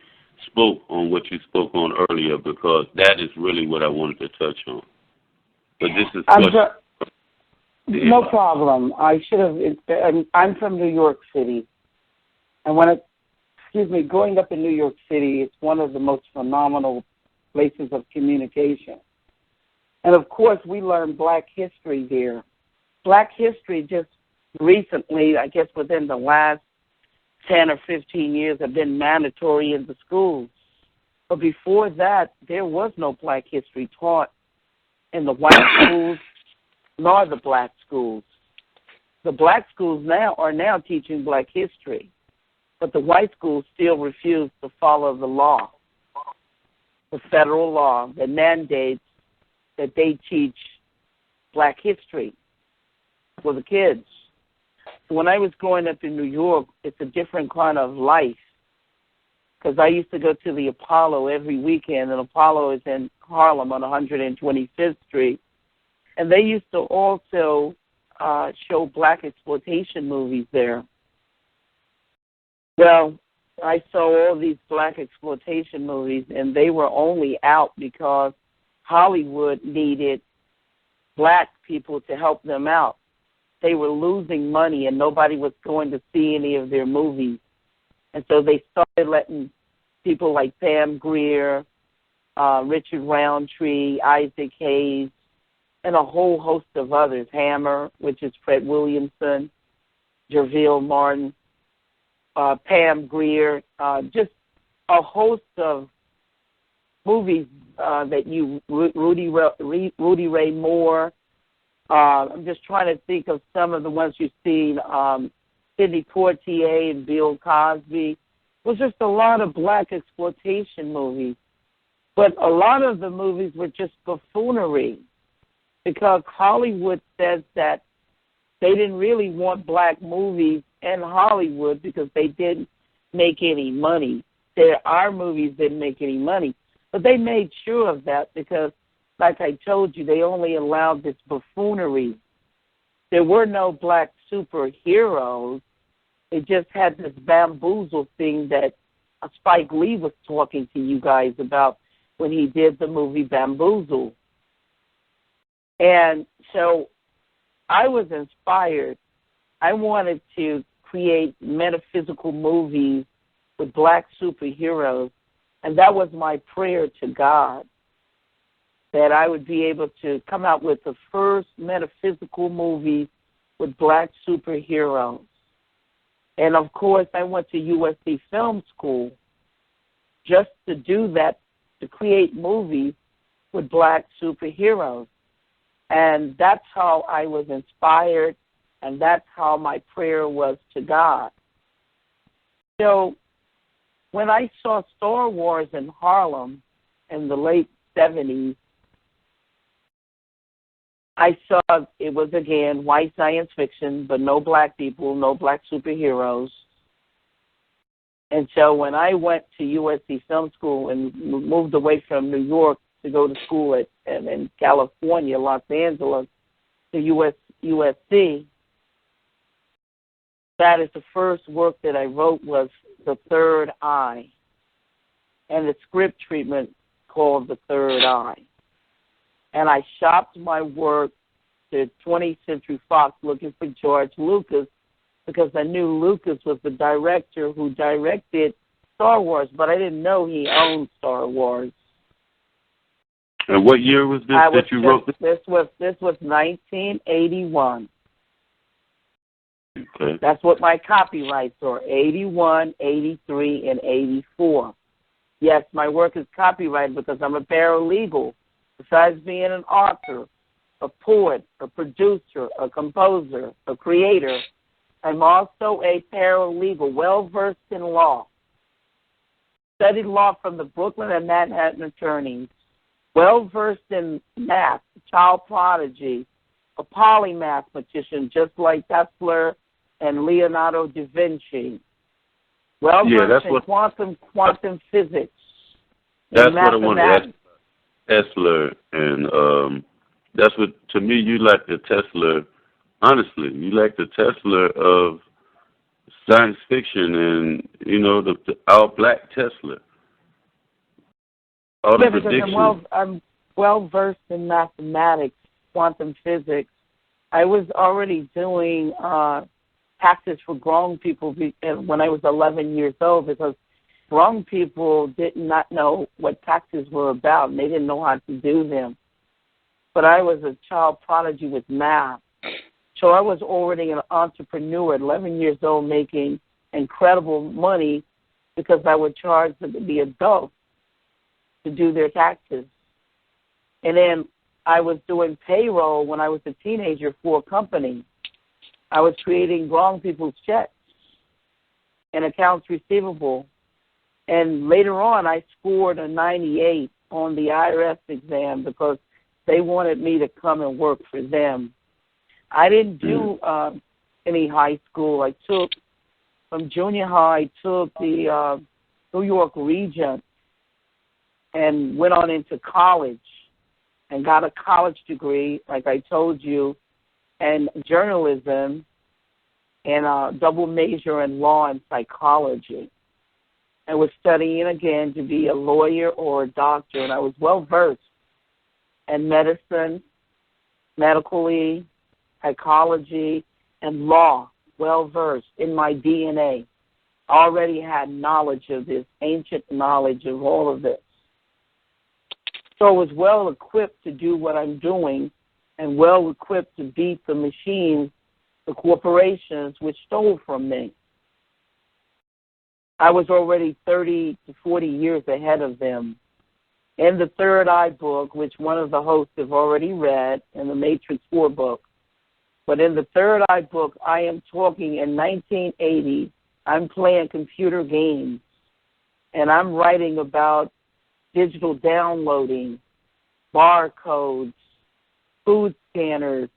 [SPEAKER 5] spoke on what you spoke on earlier, because that is really what I wanted to touch on. But this is
[SPEAKER 6] no problem. I should have. I'm from New York City, and growing up in New York City, it's one of the most phenomenal places of communication. And of course, we learned Black history there. Black history just recently, I guess within the last 10 or 15 years, have been mandatory in the schools. But before that, there was no Black history taught in the white schools nor the Black schools. The Black schools are now teaching Black history, but the white schools still refuse to follow the law, the federal law that mandates that they teach Black history. for the kids. So when I was growing up in New York, it's a different kind of life. Because I used to go to the Apollo every weekend, and Apollo is in Harlem on 125th Street. And they used to also show black exploitation movies there. Well, I saw all these black exploitation movies, and they were only out because Hollywood needed black people to help them out. They were losing money, and nobody was going to see any of their movies. And so they started letting people like Pam Grier, Richard Roundtree, Isaac Hayes, and a whole host of others, Hammer, which is Fred Williamson, Jerville Martin, Pam Grier, just a host of movies that Rudy Ray Moore. I'm just trying to think of some of the ones you've seen, Sidney Poitier and Bill Cosby. It was just a lot of black exploitation movies. But a lot of the movies were just buffoonery because Hollywood says that they didn't really want black movies in Hollywood because they didn't make any money. Our movies didn't make any money. But they made sure of that because, like I told you, they only allowed this buffoonery. There were no black superheroes. They just had this bamboozle thing that Spike Lee was talking to you guys about when he did the movie Bamboozle. And so I was inspired. I wanted to create metaphysical movies with black superheroes, and that was my prayer to God, that I would be able to come out with the first metaphysical movie with black superheroes. And, of course, I went to USC Film School just to do that, to create movies with black superheroes. And that's how I was inspired, and that's how my prayer was to God. So when I saw Star Wars in Harlem in the late 70s, I saw it was, again, white science fiction, but no black people, no black superheroes. And so when I went to USC Film School and moved away from New York to go to school in California, Los Angeles, to USC, that is the first work that I wrote was The Third Eye, and the script treatment called The Third Eye. And I shopped my work to 20th Century Fox looking for George Lucas because I knew Lucas was the director who directed Star Wars, but I didn't know he owned Star Wars.
[SPEAKER 5] And what year was this that you wrote this?
[SPEAKER 6] This was 1981.
[SPEAKER 5] Okay.
[SPEAKER 6] That's what my copyrights are, 81, 83, and 84. Yes, my work is copyrighted because I'm a paralegal. Besides being an author, a poet, a producer, a composer, a creator, I'm also a paralegal, well-versed in law. Studied law from the Brooklyn and Manhattan attorneys. Well-versed in math, child prodigy, a polymathematician just like Tesla and Leonardo da Vinci. Well-versed in quantum physics.
[SPEAKER 5] That's what I wanted to ask. Tesla, and that's what, to me, you like the Tesla, honestly, you like the Tesla of science fiction and, you know, our black Tesla. All the predictions.
[SPEAKER 6] I'm well-versed in mathematics, quantum physics. I was already doing taxes for grown people when I was 11 years old because grown people did not know what taxes were about, and they didn't know how to do them. But I was a child prodigy with math. So I was already an entrepreneur at 11 years old making incredible money because I would charge the adults to do their taxes. And then I was doing payroll when I was a teenager for a company. I was creating grown people's checks and accounts receivable. And later on, I scored a 98 on the IRS exam because they wanted me to come and work for them. I didn't do any high school. I took, from junior high, I took the New York Regent and went on into college and got a college degree, like I told you, and journalism and a double major in law and psychology. I was studying again to be a lawyer or a doctor, and I was well-versed in medicine, medically, psychology, and law, well-versed in my DNA. I already had knowledge of this, ancient knowledge of all of this. So I was well-equipped to do what I'm doing and well-equipped to beat the machines, the corporations, which stole from me. I was already 30 to 40 years ahead of them. In the Third Eye book, which one of the hosts have already read, in the Matrix 4 book, but in the Third Eye book, I am talking in 1980, I'm playing computer games, and I'm writing about digital downloading, barcodes, food scanners,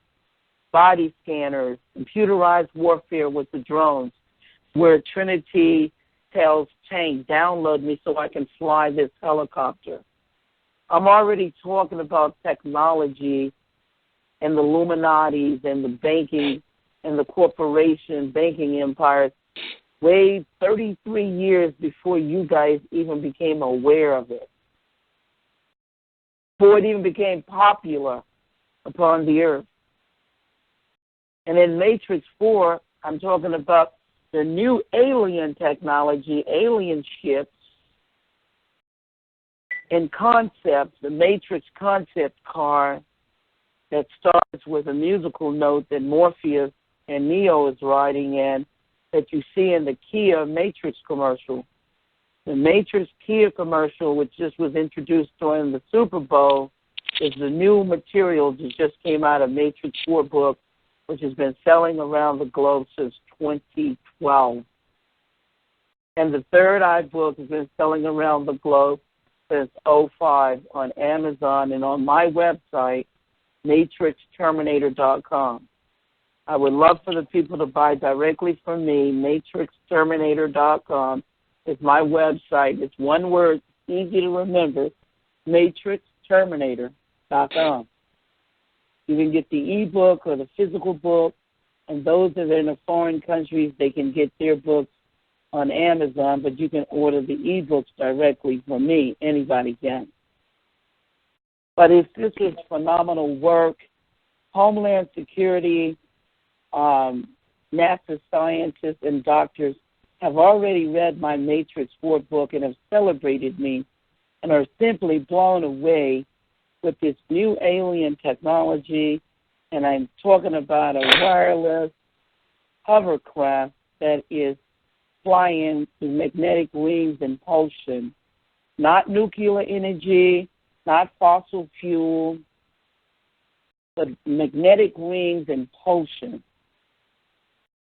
[SPEAKER 6] body scanners, computerized warfare with the drones, where Trinity tells Tank, download me so I can fly this helicopter. I'm already talking about technology and the Illuminatis and the banking and the corporation banking empires way 33 years before you guys even became aware of it. Before it even became popular upon the earth. And in Matrix 4, I'm talking about the new alien technology, alien ships, and concepts, the Matrix concept car that starts with a musical note that Morpheus and Neo is riding in, that you see in the Kia Matrix commercial. The Matrix Kia commercial, which just was introduced during the Super Bowl, is the new material that just came out of Matrix 4 book, which has been selling around the globe since 2012. And the Third Eye book has been selling around the globe since 2005 on Amazon and on my website, matrixterminator.com. I would love for the people to buy directly from me. matrixterminator.com is my website. It's one word, easy to remember, matrixterminator.com. You can get the ebook or the physical book, and those that are in the foreign countries, they can get their books on Amazon, but you can order the ebooks directly from me. Anybody can. But this is phenomenal work. Homeland Security, NASA scientists and doctors have already read my Matrix 4 book and have celebrated me and are simply blown away with this new alien technology. And I'm talking about a wireless hovercraft that is flying through magnetic rings and pulsion, not nuclear energy, not fossil fuel, but magnetic rings and pulsion.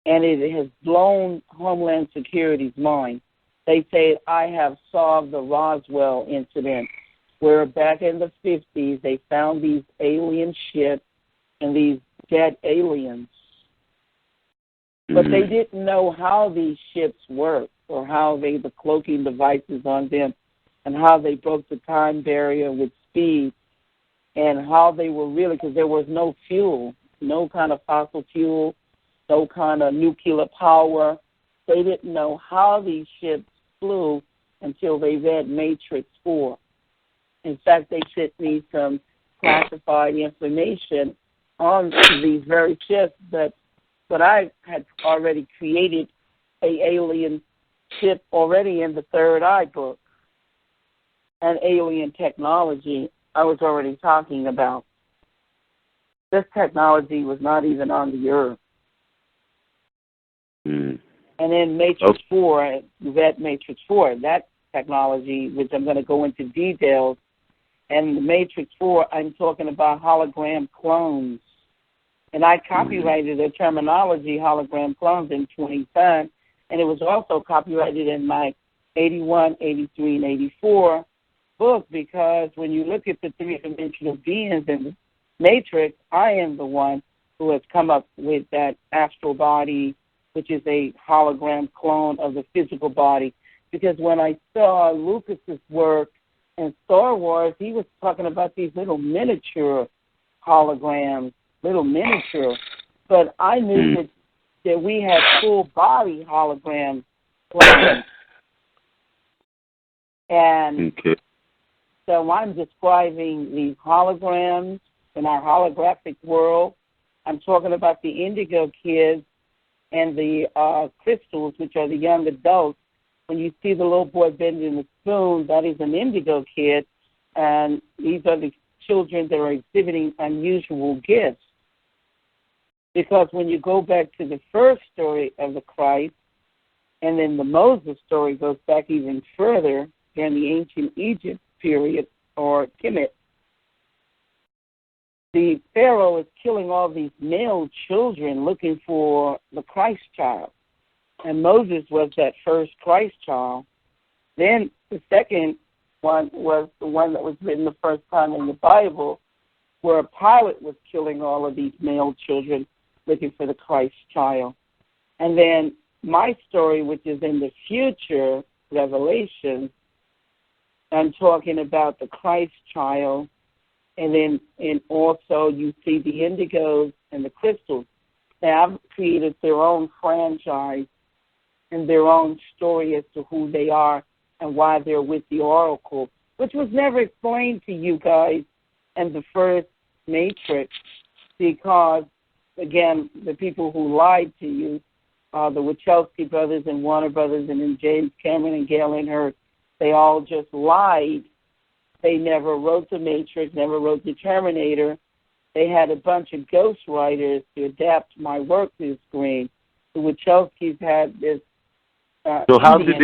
[SPEAKER 6] And it has blown Homeland Security's mind. They say, I have solved the Roswell incident, where back in the 50s they found these alien ships and these dead aliens. But they didn't know how these ships worked or how the cloaking devices on them and how they broke the time barrier with speed and how they were really, because there was no fuel, no kind of fossil fuel, no kind of nuclear power. They didn't know how these ships flew until they read Matrix 4. In fact, they sent me some classified information on these very ships, but I had already created an alien ship already in the Third Eye book. And alien technology I was already talking about. This technology was not even on the earth. And in Matrix 4, that Matrix 4, that technology, which I'm going to go into details, and the Matrix 4, I'm talking about hologram clones. And I copyrighted the terminology hologram clones in 2010, and it was also copyrighted in my 81, 83, and 84 book, because when you look at the three-dimensional beings in the Matrix, I am the one who has come up with that astral body, which is a hologram clone of the physical body. Because when I saw Lucas's work in Star Wars, he was talking about these little miniature holograms, little miniature. But I knew that we had full body hologram clones. And so I'm describing these holograms in our holographic world. I'm talking about the indigo kids and the crystals, which are the young adults. When you see the little boy bending the spoon, that is an indigo kid, and these are the children that are exhibiting unusual gifts. Because when you go back to the first story of the Christ, and then the Moses story goes back even further during the ancient Egypt period, or Kemet, the Pharaoh is killing all these male children looking for the Christ child. And Moses was that first Christ child. Then the second one was the one that was written the first time in the Bible, where Pilate was killing all of these male children looking for the Christ child. And then my story, which is in the future, Revelation, I'm talking about the Christ child. And then also you see the indigos and the crystals. They have created their own franchise and their own story as to who they are and why they're with the Oracle, which was never explained to you guys in the first Matrix, because, again, the people who lied to you, the Wachowski brothers and Warner brothers and then James Cameron and Gail Hurd, they all just lied. They never wrote The Matrix, never wrote The Terminator. They had a bunch of ghostwriters to adapt my work to the screen. The Wachowskis had this
[SPEAKER 5] so how did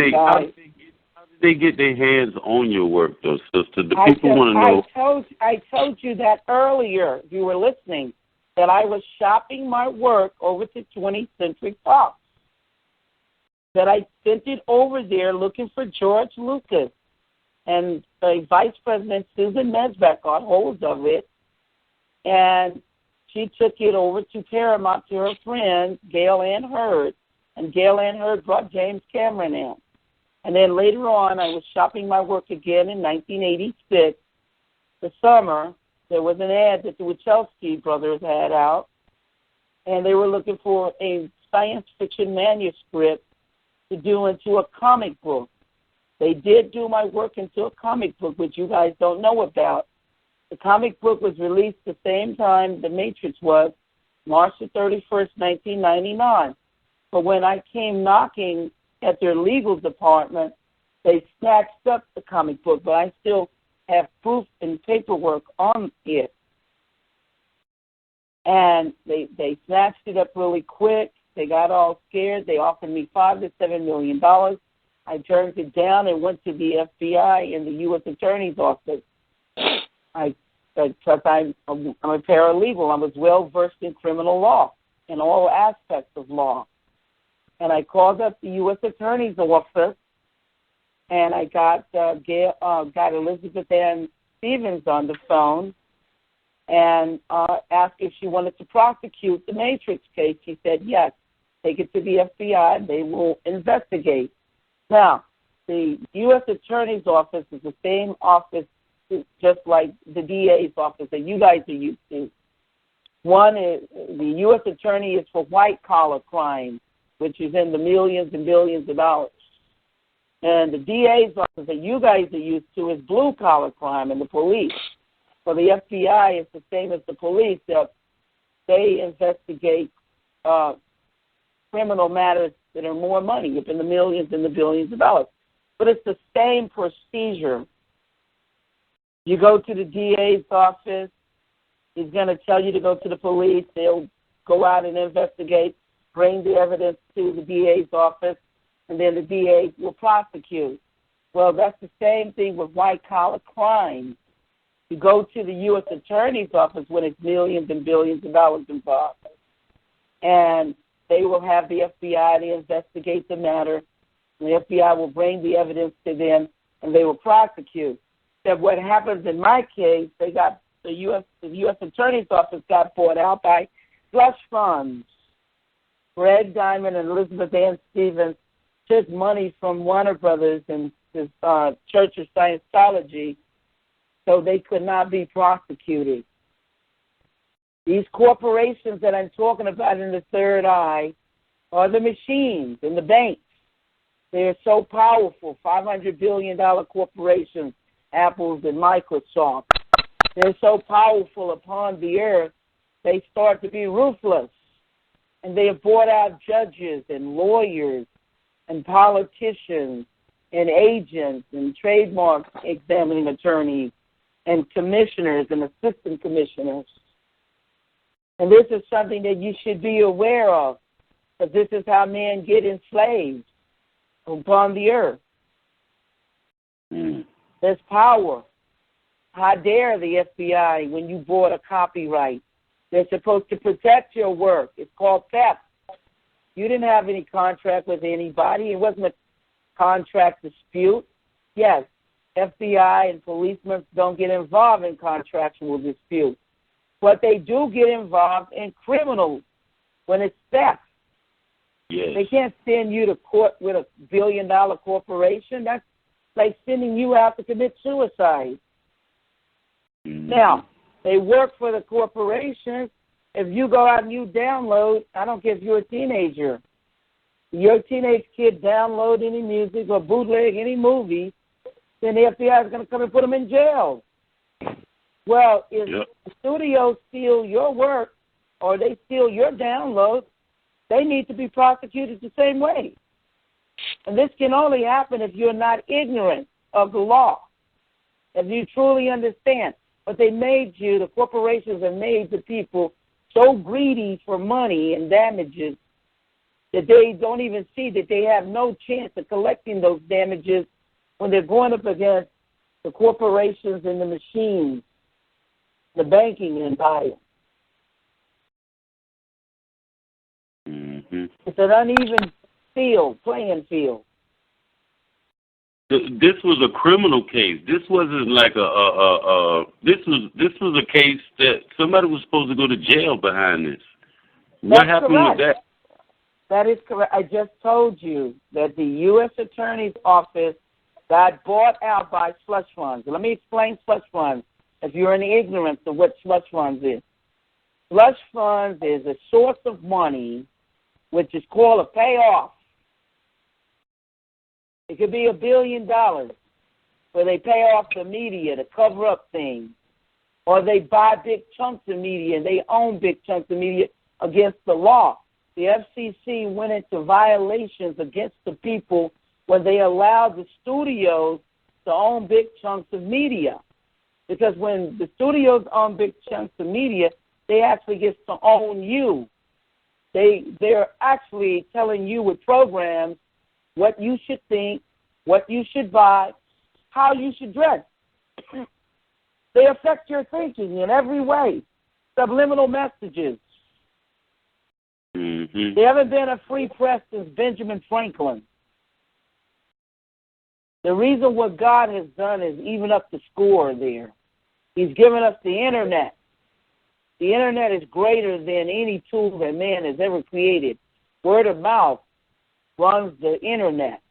[SPEAKER 5] they get their hands on your work, though, sister? The people want to know.
[SPEAKER 6] I told you that earlier, if you were listening, that I was shopping my work over to 20th Century Fox. That I sent it over there looking for George Lucas. And the Vice President, Susan Mesbach, got hold of it. And she took it over to Paramount to her friend, Gail Hurd. And Gail Hurd brought James Cameron in. And then later on, I was shopping my work again in 1986. The summer, there was an ad that the Wachowski brothers had out, and they were looking for a science fiction manuscript to do into a comic book. They did do my work into a comic book, which you guys don't know about. The comic book was released the same time The Matrix was, March the 31st, 1999. But when I came knocking at their legal department, they snatched up the comic book, but I still have proof and paperwork on it. And they snatched it up really quick. They got all scared. They offered me $5 to $7 million. I turned it down and went to the FBI and the U.S. Attorney's Office. Because I'm a paralegal. I was well-versed in criminal law, in all aspects of law. And I called up the U.S. Attorney's Office, and I got Elizabeth Ann Stevens on the phone and asked if she wanted to prosecute the Matrix case. She said yes. Take it to the FBI. They will investigate. Now, the U.S. Attorney's Office is the same office just like the DA's office that you guys are used to. One is the U.S. Attorney is for white-collar crime, which is in the millions and billions of dollars. And the DA's office that you guys are used to is blue-collar crime and the police. So the FBI is the same as the police. They investigate criminal matters that are more money, up in the millions and the billions of dollars. But it's the same procedure. You go to the DA's office, he's going to tell you to go to the police. They'll go out and investigate, bring the evidence to the DA's office, and then the DA will prosecute. Well, that's the same thing with white-collar crime. You go to the U.S. Attorney's Office when it's millions and billions of dollars involved, and they will have the FBI to investigate the matter. The FBI will bring the evidence to them, and they will prosecute. That what happens in my case, the U.S. Attorney's Office got bought out by slush funds. Greg Diamond and Elizabeth Ann Stevens took money from Warner Brothers and the Church of Scientology so they could not be prosecuted. These corporations that I'm talking about in the third eye are the machines and the banks. They're so powerful, $500 billion corporations, Apple's and Microsoft. They're so powerful upon the earth, they start to be ruthless. And they have bought out judges and lawyers and politicians and agents and trademark examining attorneys and commissioners and assistant commissioners. And this is something that you should be aware of, because this is how men get enslaved upon the earth. There's power. How dare the FBI when you bought a copyright? They're supposed to protect your work. It's called theft. You didn't have any contract with anybody. It wasn't a contract dispute. Yes, FBI and policemen don't get involved in contractual disputes. But they do get involved in criminals when it's theft.
[SPEAKER 5] Yes.
[SPEAKER 6] They can't send you to court with a billion-dollar corporation. That's like sending you out to commit suicide. Now, they work for the corporation. If you go out and you download, I don't care if you're a teenager, your teenage kid download any music or bootleg any movie, then the FBI is going to come and put them in jail. Well, if the studios steal your work or they steal your download, they need to be prosecuted the same way. And this can only happen if you're not ignorant of the law, if you truly understand. But they made you, the corporations have made the people so greedy for money and damages that they don't even see that they have no chance of collecting those damages when they're going up against the corporations and the machines, the banking empire. It's an uneven playing field.
[SPEAKER 5] This was a criminal case. This wasn't like this was a case that somebody was supposed to go to jail behind this. What happened with that?
[SPEAKER 6] That is correct. I just told you that the U.S. Attorney's Office got bought out by slush funds. Let me explain slush funds if you're in ignorance of what slush funds is. Slush funds is a source of money which is called a payoff. It could be $1 billion where they pay off the media to cover up things, or they buy big chunks of media and they own big chunks of media against the law. The FCC went into violations against the people when they allowed the studios to own big chunks of media. Because when the studios own big chunks of media, they actually get to own you. They're actually telling you with programs what you should think, what you should buy, how you should dress. They affect your thinking in every way. Subliminal messages. There haven't been a free press since Benjamin Franklin. The reason what God has done is even up the score there. He's given us the Internet. The Internet is greater than any tool that man has ever created. Word of mouth runs the Internet.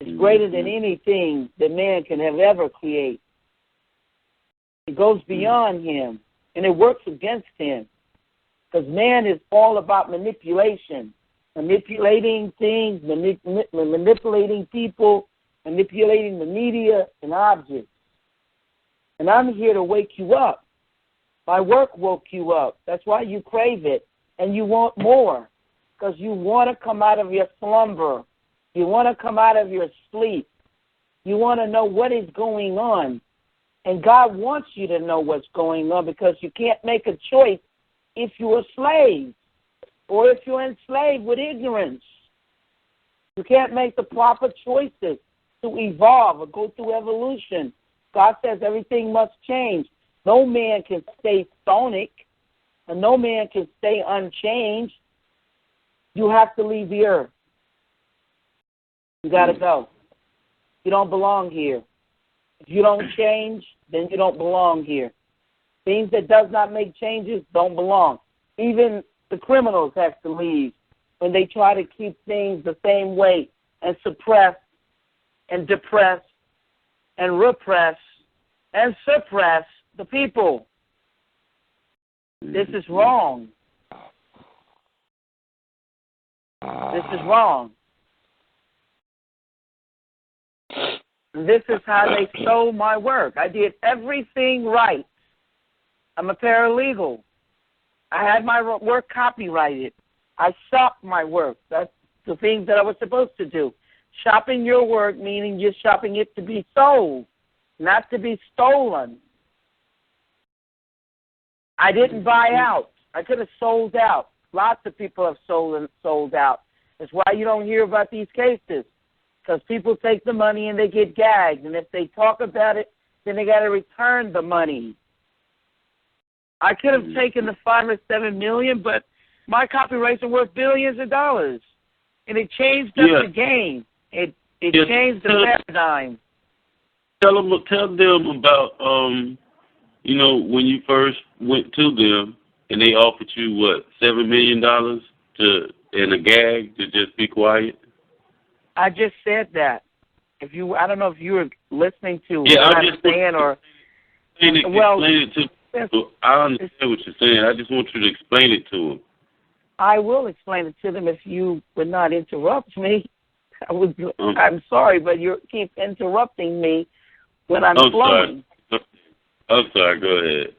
[SPEAKER 6] It's greater than anything that man can have ever created. It goes beyond him, and it works against him. Because man is all about manipulation, manipulating things, manipulating people, manipulating the media and objects. And I'm here to wake you up. My work woke you up. That's why you crave it, and you want more, because you want to come out of your slumber. You want to come out of your sleep. You want to know what is going on. And God wants you to know what's going on, because you can't make a choice if you're a slave or if you're enslaved with ignorance. You can't make the proper choices to evolve or go through evolution. God says everything must change. No man can stay stonic, and no man can stay unchanged. You have to leave the earth. You got to go. You don't belong here. If you don't change, then you don't belong here. Things that does not make changes don't belong. Even the criminals have to leave when they try to keep things the same way and suppress and depress and repress and suppress the people. This is wrong. This is wrong. This is how they stole my work. I did everything right. I'm a paralegal. I had my work copyrighted. I shopped my work. That's the things that I was supposed to do. Shopping your work, meaning you're shopping it to be sold, not to be stolen. I didn't buy out. I could have sold out. Lots of people have sold out. That's why you don't hear about these cases, because people take the money and they get gagged. And if they talk about it, then they got to return the money. I could have taken the $5 or $7 million, but my copyrights are worth billions of dollars, and it changed up the game. It changed the paradigm.
[SPEAKER 5] Tell them about when you first went to them and they offered you what, $7 million and a gag to just be quiet.
[SPEAKER 6] I just said that. I don't know if you were listening to what I'm saying or.
[SPEAKER 5] Explain it to. I understand what you're saying. I just want you to explain it to them.
[SPEAKER 6] I will explain it to them if you would not interrupt me. I'm sorry, but you keep interrupting me when I'm flowing.
[SPEAKER 5] I'm sorry. Go ahead.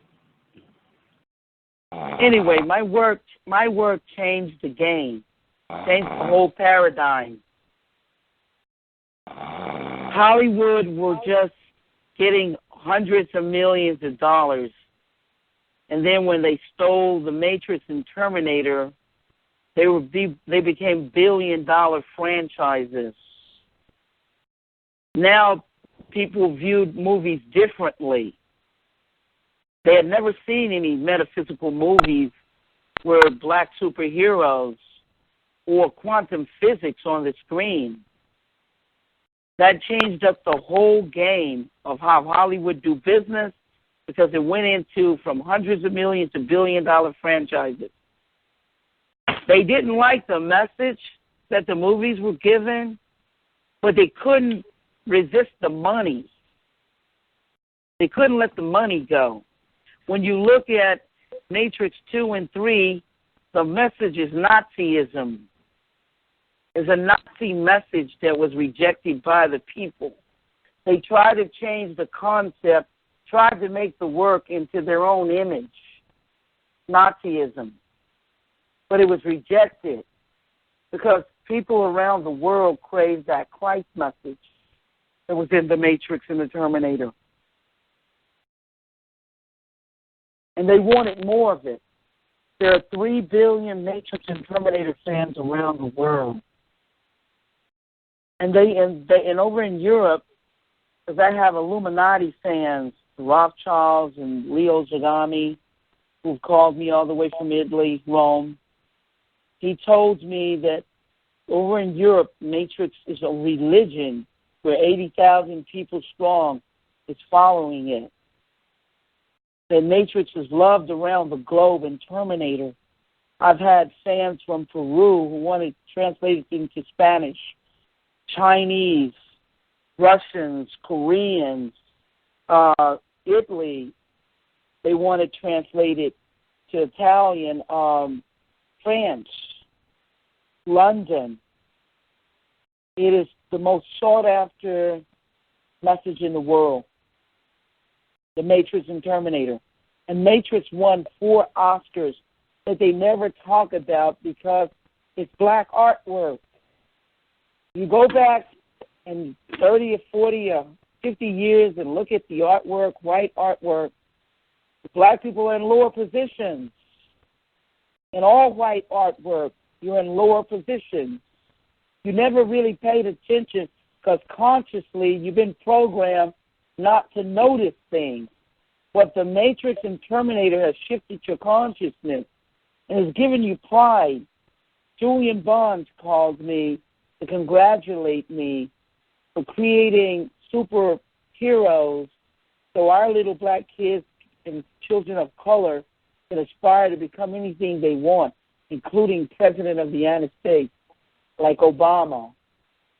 [SPEAKER 6] Anyway, my work changed the game, changed the whole paradigm. Hollywood were just getting hundreds of millions of dollars. And then when they stole The Matrix and Terminator, they became billion-dollar franchises. Now people viewed movies differently. They had never seen any metaphysical movies where black superheroes or quantum physics on the screen. That changed up the whole game of how Hollywood do business, because it went into from hundreds of millions to billion-dollar franchises. They didn't like the message that the movies were given, but they couldn't resist the money. They couldn't let the money go. When you look at Matrix 2 and 3, the message is Nazism. It's a Nazi message that was rejected by the people. They tried to change the concept, tried to make the work into their own image, Nazism. But it was rejected because people around the world craved that Christ message that was in The Matrix and the Terminator. And they wanted more of it. There are 3 billion Matrix and Terminator fans around the world. And over in Europe, because I have Illuminati fans, the Rothschilds and Leo Zagami, who've called me all the way from Italy, Rome. He told me that over in Europe, Matrix is a religion where 80,000 people strong is following it. The Matrix is loved around the globe in Terminator. I've had fans from Peru who want to translate it into Spanish, Chinese, Russians, Koreans, Italy. They want to translate it to Italian, France, London. It is the most sought-after message in the world. The Matrix and Terminator. And Matrix won 4 Oscars that they never talk about because it's black artwork. You go back in 30 or 40 or 50 years and look at the artwork, white artwork, black people are in lower positions. In all white artwork, you're in lower positions. You never really paid attention because consciously you've been programmed not to notice things. But the Matrix and Terminator has shifted your consciousness and has given you pride. Julian Bonds called me to congratulate me for creating superheroes so our little black kids and children of color can aspire to become anything they want, including President of the United States, like Obama.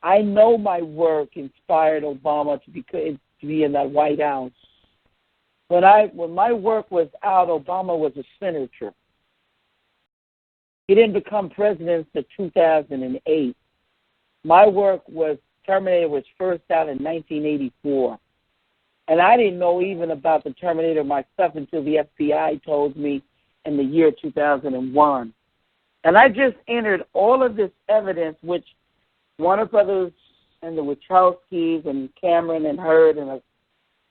[SPEAKER 6] I know my work inspired Obama to be in that White House. When my work was out, Obama was a senator. He didn't become president until 2008. My work Terminator was first out in 1984. And I didn't know even about the Terminator myself until the FBI told me in the year 2001. And I just entered all of this evidence, which Warner Brothers and the Wachowskis and Cameron and Hurd and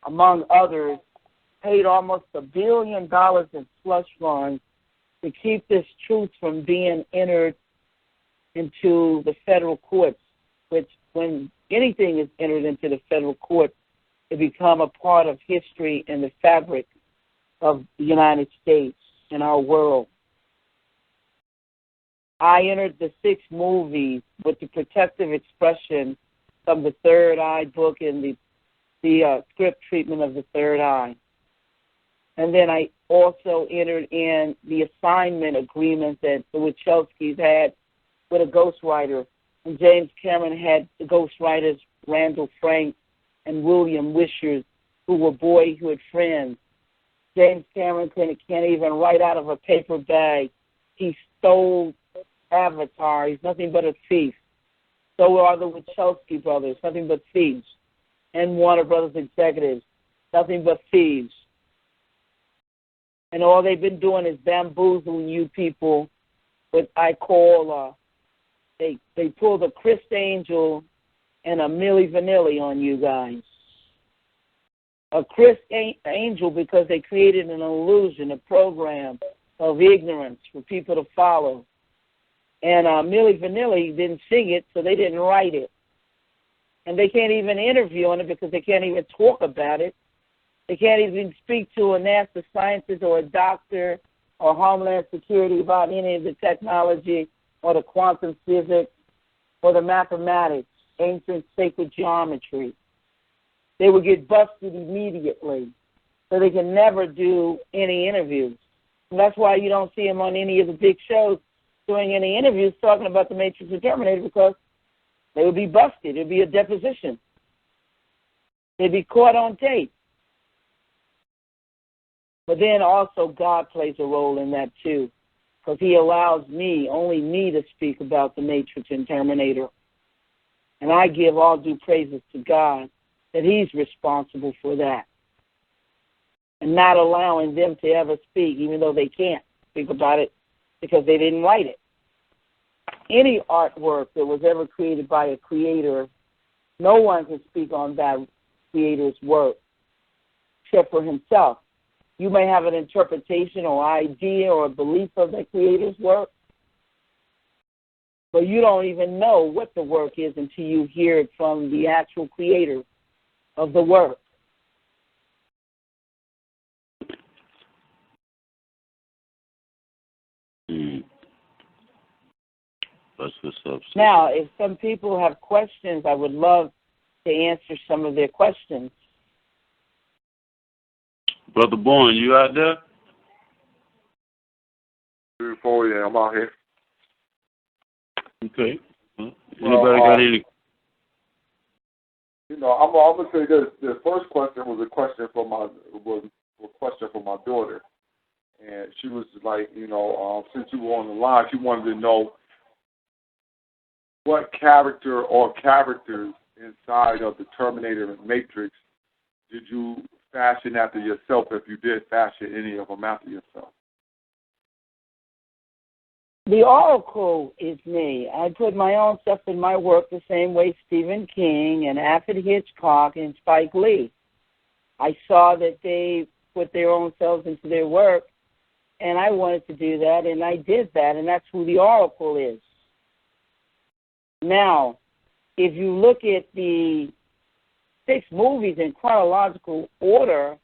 [SPEAKER 6] among others paid almost $1 billion in slush funds to keep this truth from being entered into the federal courts, which when anything is entered into the federal court, it become a part of history and the fabric of the United States and our world. I entered the 6 movies with the protective expression from the Third Eye book and the script treatment of the Third Eye. And then I also entered in the assignment agreement that the Wachowskis had with a ghostwriter. And James Cameron had the ghostwriters Randall Frank and William Wishers, who were boyhood friends. James Cameron can't even write out of a paper bag. He stole Avatar. He's nothing but a thief. So are the Wachowski brothers, nothing but thieves. And Warner Brothers executives, nothing but thieves. And all they've been doing is bamboozling you people what I call, they pulled a Chris Angel and a Milli Vanilli on you guys. A Chris Angel because they created an illusion, a program of ignorance for people to follow. And Milli Vanilli didn't sing it, so they didn't write it. And they can't even interview on it because they can't even talk about it. They can't even speak to a NASA scientist or a doctor or Homeland Security about any of the technology or the quantum physics or the mathematics, ancient sacred geometry. They would get busted immediately, so they can never do any interviews. And that's why you don't see them on any of the big shows doing any interviews talking about the Matrix and Terminator, because they would be busted. It would be a deposition. They'd be caught on tape. But then also God plays a role in that too, because he allows only me to speak about the Matrix and Terminator. And I give all due praises to God that he's responsible for that. And not allowing them to ever speak, even though they can't speak about it because they didn't write it. Any artwork that was ever created by a creator, no one can speak on that creator's work except for himself. You may have an interpretation or idea or belief of the creator's work, but you don't even know what the work is until you hear it from the actual creator of the work.
[SPEAKER 5] That's what's up.
[SPEAKER 6] Now, if some people have questions, I would love to answer some of their questions.
[SPEAKER 5] Brother Bourne, you out there?
[SPEAKER 1] 3 or 4, yeah, I'm out here.
[SPEAKER 5] Okay. Anybody got any?
[SPEAKER 1] You know, I'm gonna say this. The first question was a question for my daughter, and she was like, you know, since you were on the line, she wanted to know what character or characters inside of the Terminator and Matrix did you fashion after yourself, if you did fashion any of them after yourself?
[SPEAKER 6] The Oracle is me. I put my own stuff in my work the same way Stephen King and Alfred Hitchcock and Spike Lee. I saw that they put their own selves into their work, and I wanted to do that, and I did that, and that's who the Oracle is. Now, if you look at the 6 movies in chronological order,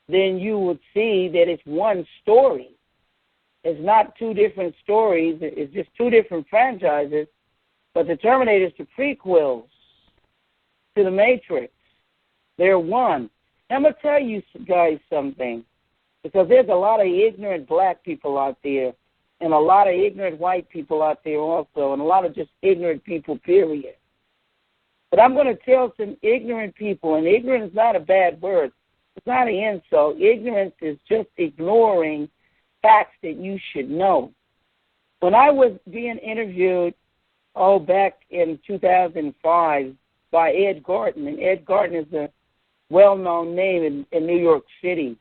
[SPEAKER 6] then you would see that it's one story. It's not 2 different stories. It's just 2 different franchises. But the Terminator's the prequels to the Matrix. They're one. I'm going to tell you guys something. because there's a lot of ignorant black people out there and a lot of ignorant white people out there also, and a lot of just ignorant people, period. But I'm going to tell some ignorant people, and ignorance is not a bad word. It's not an insult. Ignorance is just ignoring facts that you should know. When I was being interviewed, back in 2005 by Ed Garten, and Ed Garten is a well-known name in New York City,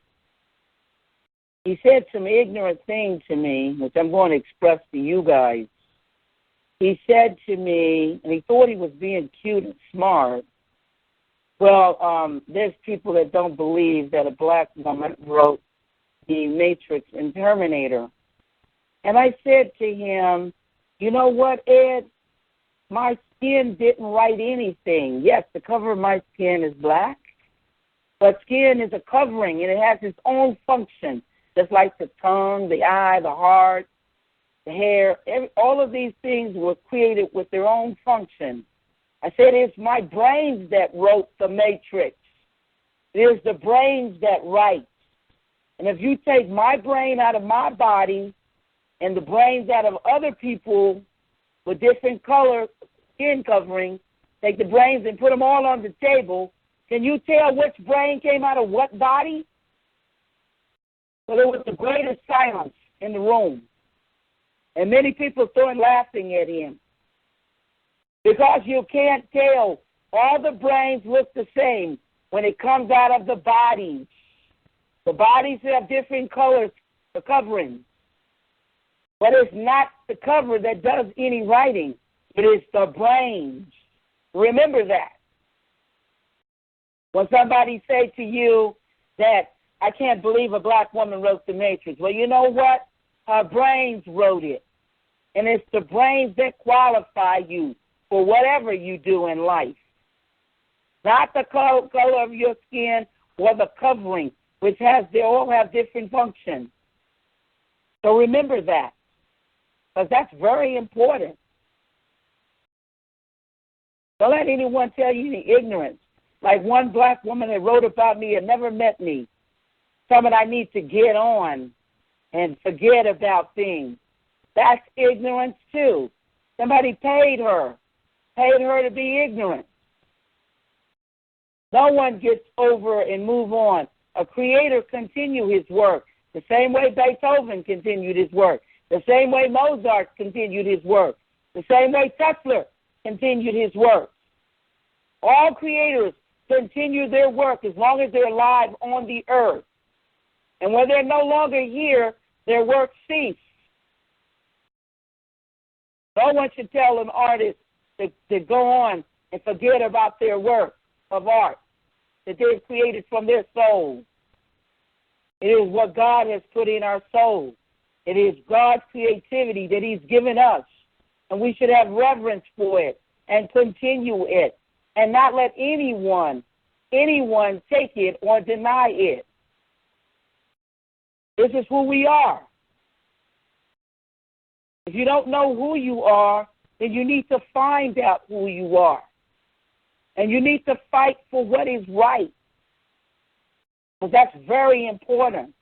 [SPEAKER 6] he said some ignorant thing to me, which I'm going to express to you guys. He said to me, and he thought he was being cute and smart, well, there's people that don't believe that a black woman wrote The Matrix and Terminator. And I said to him, you know what, Ed? My skin didn't write anything. Yes, the cover of my skin is black, but skin is a covering, and it has its own function, just like the tongue, the eye, the heart, the hair. All of these things were created with their own function. I said, it's my brains that wrote the Matrix. It is the brains that write. And if you take my brain out of my body and the brains out of other people with different color skin covering, take the brains and put them all on the table, can you tell which brain came out of what body? Well, there was the greatest silence in the room. And many people started laughing at him. Because you can't tell. All the brains look the same when it comes out of the bodies. The bodies have different colors, the covering. But it's not the cover that does any writing. It is the brains. Remember that. When somebody say to you that, I can't believe a black woman wrote The Matrix. Well, you know what? Her brains wrote it. And it's the brains that qualify you for whatever you do in life. Not the color of your skin or the covering, which they all have different functions. So remember that, because that's very important. Don't let anyone tell you the ignorance. Like one black woman that wrote about me and never met me. Someone I need to get on and forget about things. That's ignorance too. Somebody paid her to be ignorant. No one gets over and move on. A creator continue his work the same way Beethoven continued his work, the same way Mozart continued his work, the same way Tesla continued his work. All creators continue their work as long as they're alive on the earth. And when they're no longer here, their work ceases. No one should tell an artist to go on and forget about their work of art that they've created from their soul. It is what God has put in our soul. It is God's creativity that He's given us, and we should have reverence for it and continue it and not let anyone take it or deny it. This is who we are. If you don't know who you are, then you need to find out who you are. And you need to fight for what is right. Because that's very important.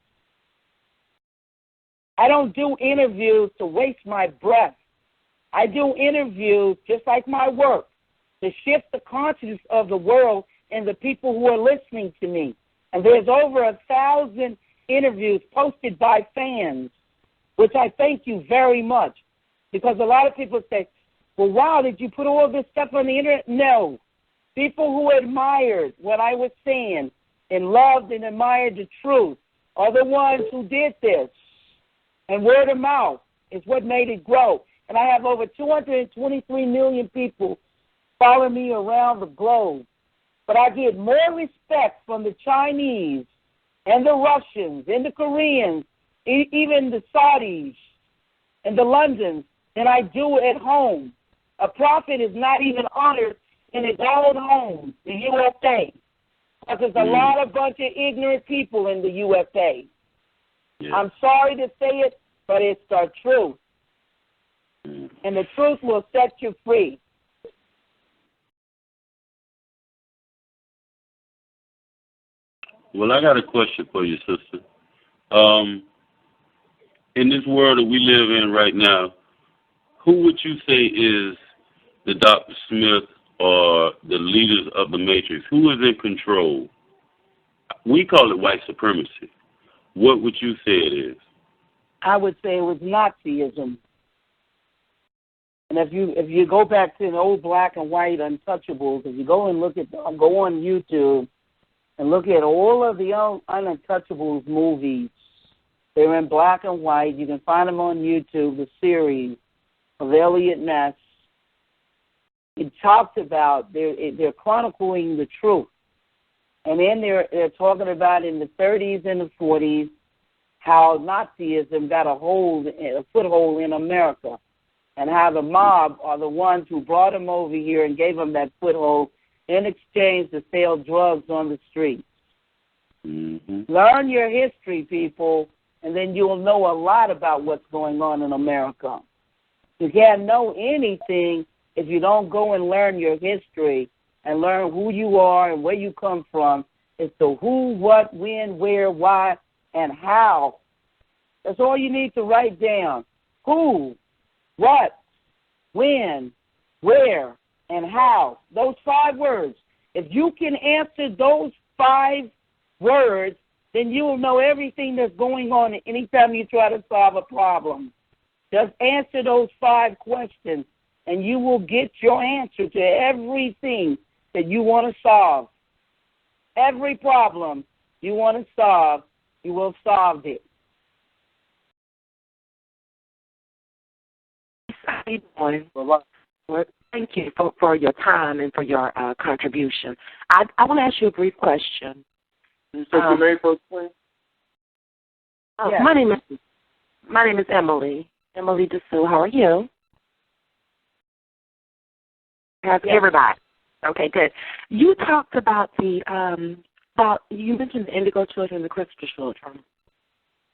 [SPEAKER 6] I don't do interviews to waste my breath. I do interviews just like my work, to shift the consciousness of the world and the people who are listening to me. And there's over 1,000 interviews posted by fans, which I thank you very much. Because a lot of people say, well, wow, did you put all this stuff on the internet? No. People who admired what I was saying and loved and admired the truth are the ones who did this. And word of mouth is what made it grow. And I have over 223 million people following me around the globe. But I get more respect from the Chinese and the Russians and the Koreans, even the Saudis and the Londons, than I do at home. A prophet is not even honored in his own home, the USA, because there's a lot of bunch of ignorant people in the USA. Yeah. I'm sorry to say it, but it's the truth. And the truth will set you free.
[SPEAKER 5] Well, I got a question for you, sister. In this world that we live in right now, who would you say is the Dr. Smith or the leaders of the Matrix? Who is in control? We call it white supremacy. What would you say it is?
[SPEAKER 6] I would say it was Nazism. And if you go back to the old black and white Untouchables, if you go and go on YouTube and look at all of the old Untouchables movies, they're in black and white. You can find them on YouTube, the series of Elliot Ness. It talks about, they're chronicling the truth. And then they're talking about in the 30s and the 40s how Nazism got a foothold in America, and how the mob are the ones who brought them over here and gave them that foothold in exchange to sell drugs on the streets.
[SPEAKER 5] Mm-hmm.
[SPEAKER 6] Learn your history, people, and then you'll know a lot about what's going on in America. You can't know anything if you don't go and learn your history and learn who you are and where you come from as to who, what, when, where, why, and how. That's all you need to write down. Who, what, when, where, and how. Those 5 words. If you can answer those 5 words, then you will know everything that's going on anytime you try to solve a problem. Just answer those 5 questions, and you will get your answer to everything that you want to solve. Every problem you want to solve, you will solve it.
[SPEAKER 7] How you doing? Well, thank you for your time and for your contribution. I want to ask you a brief question.
[SPEAKER 3] You said your name first, please?
[SPEAKER 7] Yes. My name is Emily DeSue. How are you? How's everybody? Okay, good. You talked about you mentioned the indigo children and the crystal children.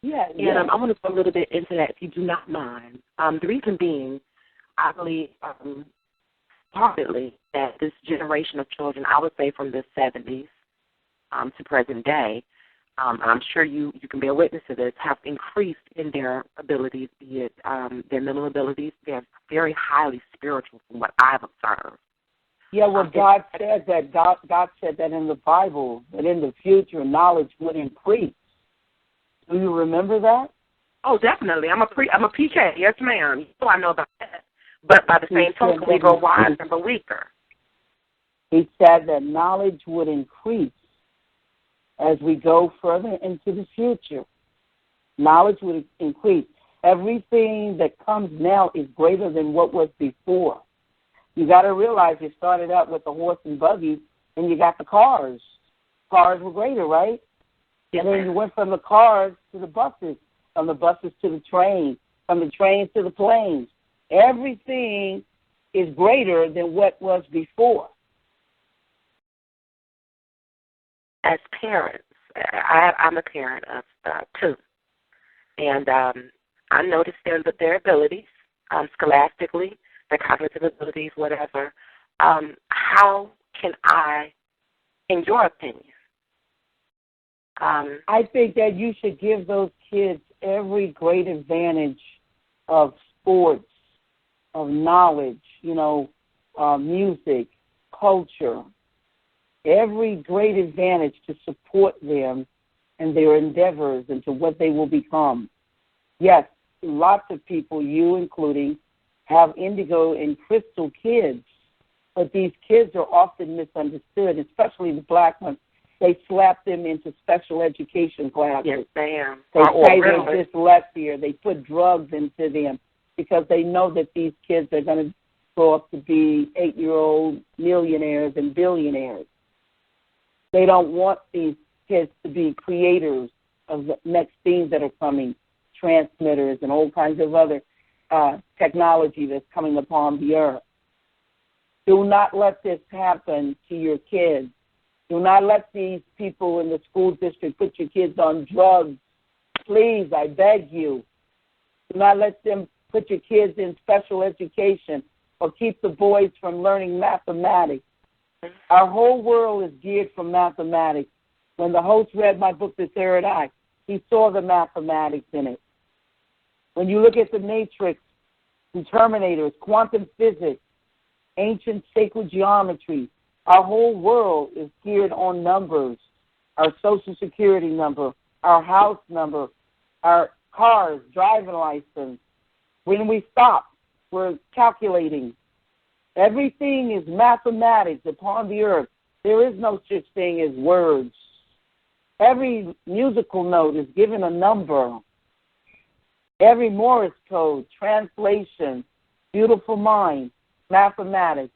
[SPEAKER 6] Yeah.
[SPEAKER 7] And I want to go a little bit into that, if you do not mind. The reason being, I believe partly that this generation of children, I would say from the 70s to present day, I'm sure you can be a witness to this, have increased in their abilities, be it their mental abilities. They're very highly spiritual from what I've observed.
[SPEAKER 6] Yeah, well, God said that. God said that in the Bible, that in the future knowledge would increase. Do you remember that?
[SPEAKER 7] Oh, definitely. I'm a PK. Yes, ma'am. I know about that. But by the same token, we grow wiser but weaker.
[SPEAKER 6] He said that knowledge would increase as we go further into the future. Knowledge would increase. Everything that comes now is greater than what was before. You got to realize you started out with the horse and buggy, and you got the cars. Cars were greater, right?
[SPEAKER 7] Yes,
[SPEAKER 6] and then you went from the cars to the buses, from the buses to the trains, from the trains to the planes. Everything is greater than what was before.
[SPEAKER 7] As parents, I'm a parent of 2, and I noticed their abilities scholastically, their cognitive abilities, whatever. How can I, in your opinion?
[SPEAKER 6] I think that you should give those kids every great advantage of sports, of knowledge, music, culture, every great advantage to support them in their endeavors and to what they will become. Yes, lots of people, you including, have indigo and crystal kids, but these kids are often misunderstood, especially the black ones. They slap them into special education classes.
[SPEAKER 7] Yes, ma'am.
[SPEAKER 6] They say they're dyslexia. They put drugs into them because they know that these kids are going to grow up to be 8-year-old millionaires and billionaires. They don't want these kids to be creators of the next things that are coming, transmitters and all kinds of other technology that's coming upon the earth. Do not let this happen to your kids. Do not let these people in the school district put your kids on drugs. Please, I beg you. Do not let them put your kids in special education or keep the boys from learning mathematics. Our whole world is geared for mathematics. When the host read my book, The Third Eye, he saw the mathematics in it. When you look at the Matrix, the Terminators, quantum physics, ancient sacred geometry, our whole world is geared on numbers. Our social security number, our house number, our cars, driving license. When we stop, we're calculating. Everything is mathematics upon the earth. There is no such thing as words. Every musical note is given a number. Every Morse code, translation, beautiful mind, mathematics.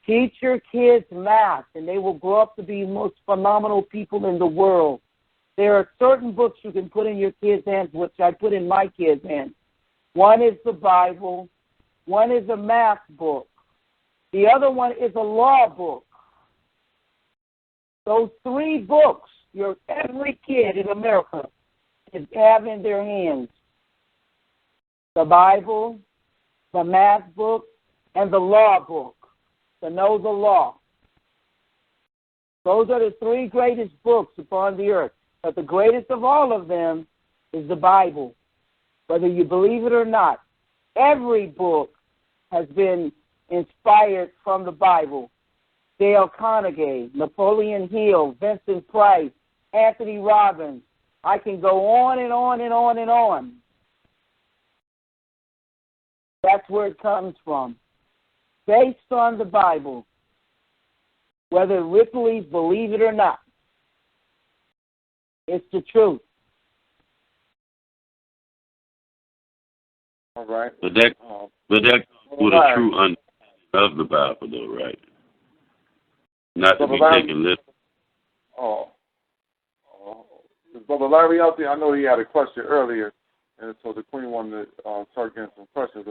[SPEAKER 6] Teach your kids math, and they will grow up to be the most phenomenal people in the world. There are certain books you can put in your kids' hands, which I put in my kids' hands. One is the Bible. One is a math book. The other one is a law book. Those 3 books, every kid in America is have in their hands. The Bible, the math book, and the law book. To know the law. Those are the 3 greatest books upon the earth. But the greatest of all of them is the Bible. Whether you believe it or not, every book has been inspired from the Bible. Dale Carnegie, Napoleon Hill, Vincent Price, Anthony Robbins. I can go on and on and on and on. That's where it comes from. Based on the Bible, whether Ripley's believe it or not. It's the truth.
[SPEAKER 1] All right.
[SPEAKER 5] But that comes with a true understanding of the Bible, though, right? Not to be taken literally.
[SPEAKER 1] Is Brother Larry out there? I know he had a question earlier, and so the Queen wanted to start getting some questions.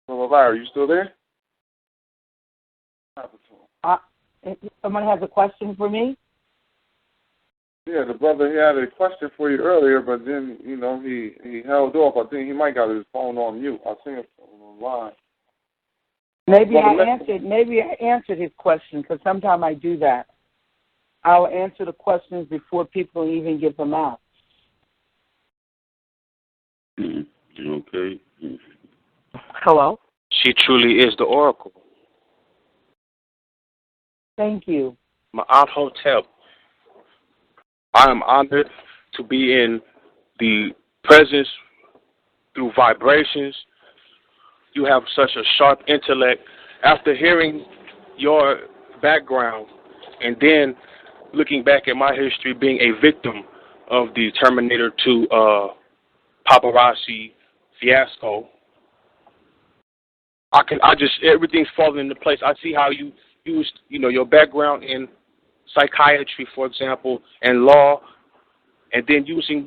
[SPEAKER 1] Brother Larry, you still there?
[SPEAKER 6] Someone has a question for me?
[SPEAKER 1] Yeah, the brother, he had a question for you earlier, but then, he held off. I think he might got his phone on mute. I see him on the line.
[SPEAKER 6] Maybe I answered his question, because sometimes I do that. I'll answer the questions before people even get them out.
[SPEAKER 5] Okay.
[SPEAKER 8] Hello? She truly is the oracle.
[SPEAKER 6] Thank you.
[SPEAKER 8] Ma'at Hotep. I am honored to be in the presence through vibrations. You have such a sharp intellect. After hearing your background and then looking back at my history being a victim of the Terminator 2 paparazzi fiasco, everything's falling into place. I see how you used, your background in psychiatry, for example, and law, and then using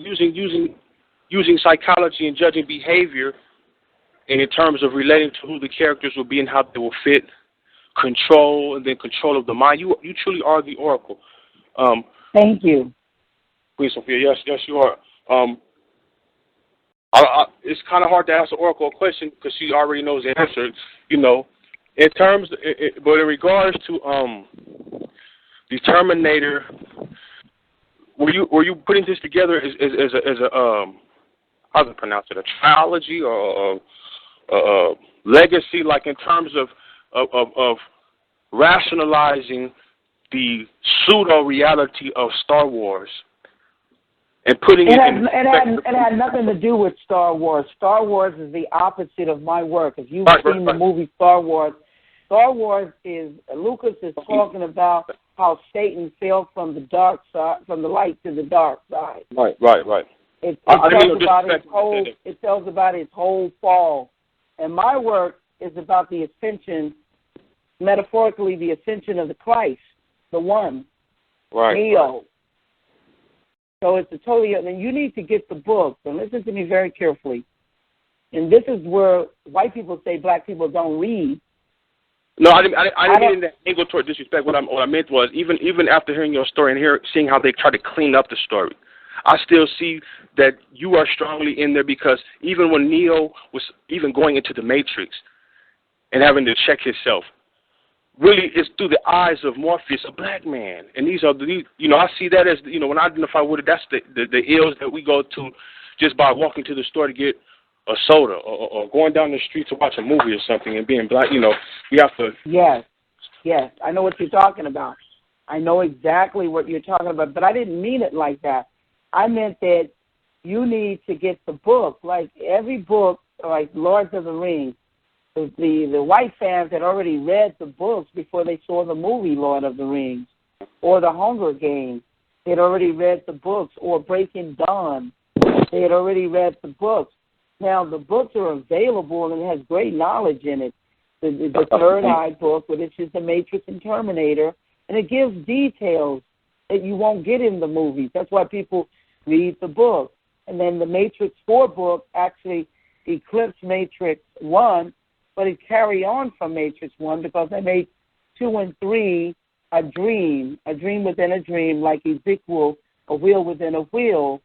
[SPEAKER 8] psychology and judging behavior, and in terms of relating to who the characters will be and how they will fit, control, and then control of the mind. You truly are the oracle.
[SPEAKER 6] Thank you.
[SPEAKER 8] Queen Sophia, yes, you are. It's kind of hard to ask the oracle a question because she already knows the answer, In terms, but in regards to the Terminator, were you putting this together as a how's it pronounced? A trilogy or a legacy, like in terms of rationalizing the pseudo reality of Star Wars? And putting it
[SPEAKER 6] had nothing to do with Star Wars. Star Wars is the opposite of my work. If you've seen the movie Star Wars is Lucas is talking about how Satan fell from the dark side, from the light to the dark side.
[SPEAKER 8] Right.
[SPEAKER 6] It tells about his whole fall, and my work is about the ascension, metaphorically the ascension of the Christ, the one, Neo. So it's a totally, and you need to get the book, and listen to me very carefully. And this is where white people say black people don't read.
[SPEAKER 8] No, I didn't mean that angle toward disrespect. What I meant was, even after hearing your story and seeing how they try to clean up the story, I still see that you are strongly in there, because even when Neo was even going into the Matrix and having to check himself, really is through the eyes of Morpheus, a black man. And these are I see that as, when I identify with it, that's the ills that we go to just by walking to the store to get a soda or going down the street to watch a movie or something and being black. We have to.
[SPEAKER 6] Yes, I know what you're talking about. I know exactly what you're talking about, but I didn't mean it like that. I meant that you need to get the book, like every book, like Lords of the Rings. The white fans had already read the books before they saw the movie Lord of the Rings, or the Hunger Games. They had already read the books, or Breaking Dawn. They had already read the books. Now, the books are available, and it has great knowledge in it. The Third Eye book, which is The Matrix and Terminator, and it gives details that you won't get in the movies. That's why people read the book. And then the Matrix 4 book actually eclipsed Matrix 1, but it carried on from Matrix 1 because they made 2 and 3 a dream within a dream, like Ezekiel, a wheel within a wheel,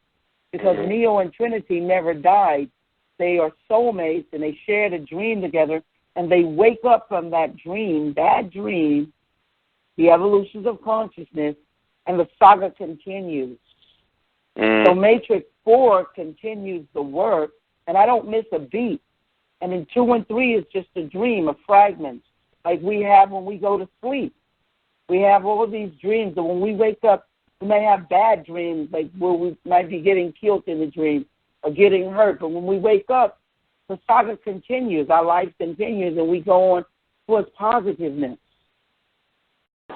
[SPEAKER 6] because Neo and Trinity never died. They are soulmates, and they shared a dream together, and they wake up from that dream, the evolutions of consciousness, and the saga continues. So Matrix 4 continues the work, and I don't miss a beat. And then 2 and 3 is just a dream, a fragment, like we have when we go to sleep. We have all of these dreams, and when we wake up, we may have bad dreams, like where we might be getting killed in the dream or getting hurt. But when we wake up, the saga continues, our life continues, and we go on towards positiveness.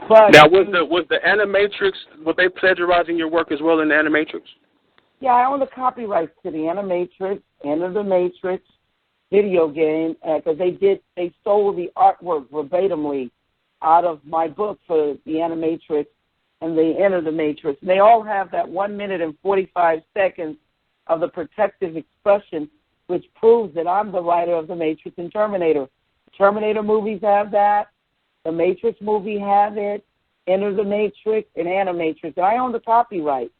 [SPEAKER 6] But
[SPEAKER 8] now, was the Animatrix, were they plagiarizing your work as well in the Animatrix?
[SPEAKER 6] Yeah, I own the copyrights to the Animatrix, Enter the Matrix video game, because they stole the artwork verbatimly out of my book for the Animatrix and the Enter the Matrix. And they all have that 1 minute and 45 seconds of the protective expression, which proves that I'm the writer of The Matrix and Terminator. Terminator movies have that. The Matrix movie have it. Enter the Matrix and Animatrix. And I own the copyright.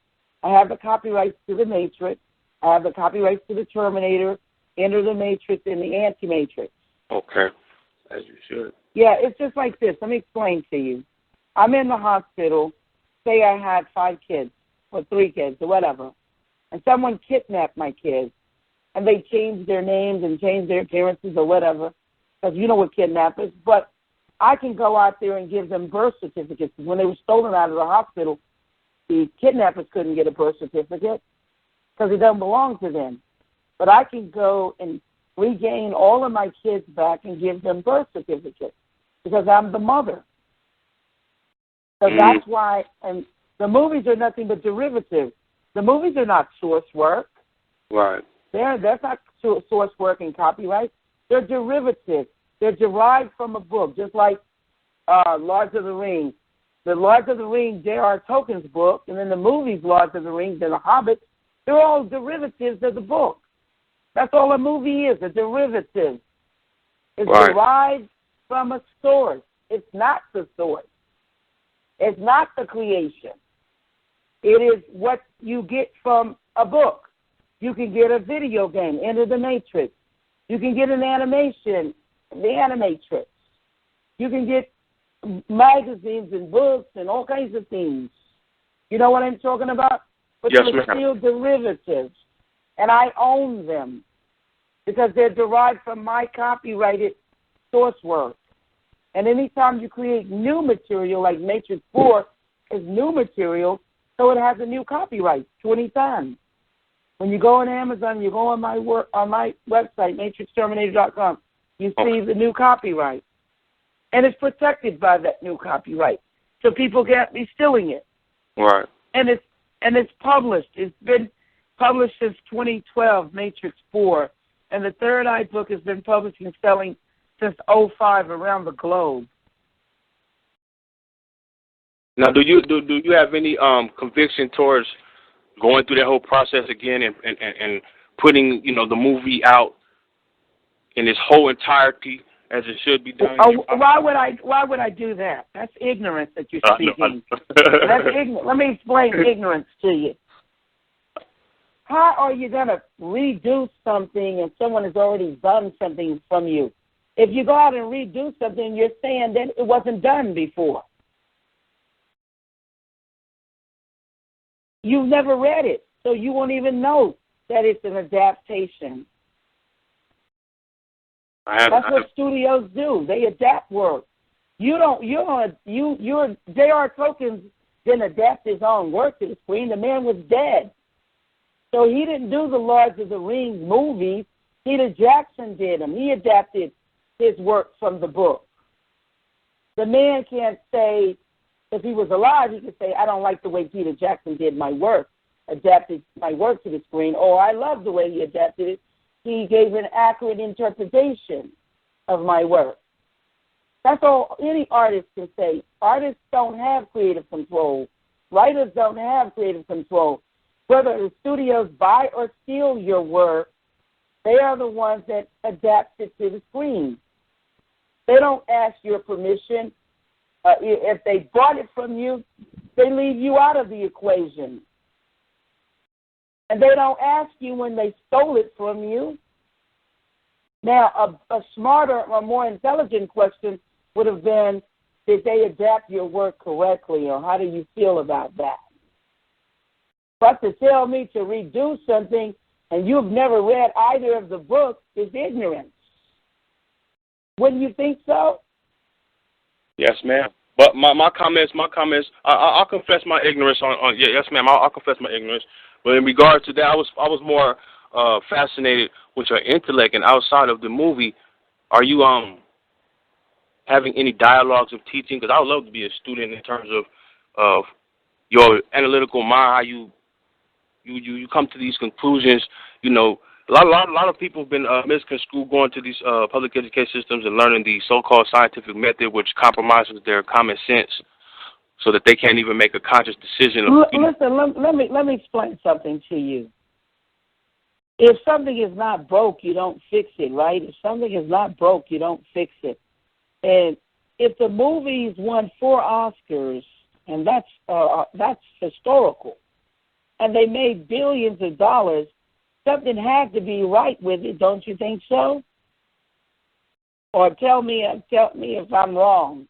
[SPEAKER 6] I have the copyrights to The Matrix. I have the copyrights to the Terminator, Enter the Matrix, and the Anti-Matrix.
[SPEAKER 8] Okay. As you should.
[SPEAKER 6] Yeah, it's just like this. Let me explain to you. I'm in the hospital. Say I had 5 kids or 3 kids or whatever, and someone kidnapped my kids, and they changed their names and changed their appearances or whatever, because you know what kidnappers. But I can go out there and give them birth certificates. When they were stolen out of the hospital, the kidnappers couldn't get a birth certificate because it doesn't belong to them. But I can go and regain all of my kids back and give them birth certificates because I'm the mother. So that's why, and the movies are nothing but derivatives. The movies are not source work.
[SPEAKER 8] Right.
[SPEAKER 6] That's not source work and copyright. They're derivatives. They're derived from a book, just like Lords of the Rings. The Lords of the Rings, J.R. Tolkien's book, and then the movies Lords of the Rings and The Hobbit, they're all derivatives of the book. That's all a movie is, a derivative. It's derived from a source. It's not the source. It's not the creation. It is what you get from a book. You can get a video game, Enter the Matrix. You can get an animation, The Animatrix. You can get magazines and books and all kinds of things. You know what I'm talking about? But they're still derivatives, and I own them because they're derived from my copyrighted source work. And anytime you create new material, like Matrix 4 is new material, so it has a new copyright 20 times. When you go on Amazon, you go on my website, matrixterminator.com, you see the new copyright. And it's protected by that new copyright. So people can't be stealing it.
[SPEAKER 8] Right.
[SPEAKER 6] And it's published. It's been published since 2012, Matrix 4. And the Third Eye book has been published and selling since 2005 around the globe.
[SPEAKER 8] Now, do you have any conviction towards going through that whole process again and putting the movie out in its whole entirety as it should be done?
[SPEAKER 6] Why would I do that? That's ignorance that you're speaking. That's ignorant. Let me explain ignorance to you. How are you going to redo something and someone has already done something from you? If you go out and redo something, you're saying that it wasn't done before. You've never read it, so you won't even know that it's an adaptation. That's what studios do. They adapt work. J.R. Tolkien didn't adapt his own work to the screen. The man was dead. So he didn't do the Lord of the Rings movies. Peter Jackson did them. He adapted his work from the book. The man can't say, if he was alive, he could say, I don't like the way Peter Jackson did my work, adapted my work to the screen, or I love the way he adapted it. He gave an accurate interpretation of my work. That's all any artist can say. Artists don't have creative control. Writers don't have creative control. Whether the studios buy or steal your work, they are the ones that adapt it to the screen. They don't ask your permission. If they bought it from you, they leave you out of the equation. And they don't ask you when they stole it from you. Now, a smarter or more intelligent question would have been, did they adapt your work correctly, or how do you feel about that? But to tell me to redo something and you've never read either of the books is ignorance. Wouldn't you think so?
[SPEAKER 8] Yes, ma'am. But my comments, I'll confess my ignorance on yes, ma'am, I'll confess my ignorance. But in regard to that, I was more fascinated with your intellect, and outside of the movie, are you having any dialogues of teaching? Because I would love to be a student in terms of your analytical mind, how you come to these conclusions. You know, a lot of people have been misconstrued going to these public education systems and learning the so-called scientific method, which compromises their common sense, so that they can't even make a conscious decision.
[SPEAKER 6] Listen, let me explain something to you. If something is not broke, you don't fix it, right? If something is not broke, you don't fix it. And if the movies won 4 Oscars, and that's historical, and they made billions of dollars, something had to be right with it, don't you think so? Or tell me if I'm wrong.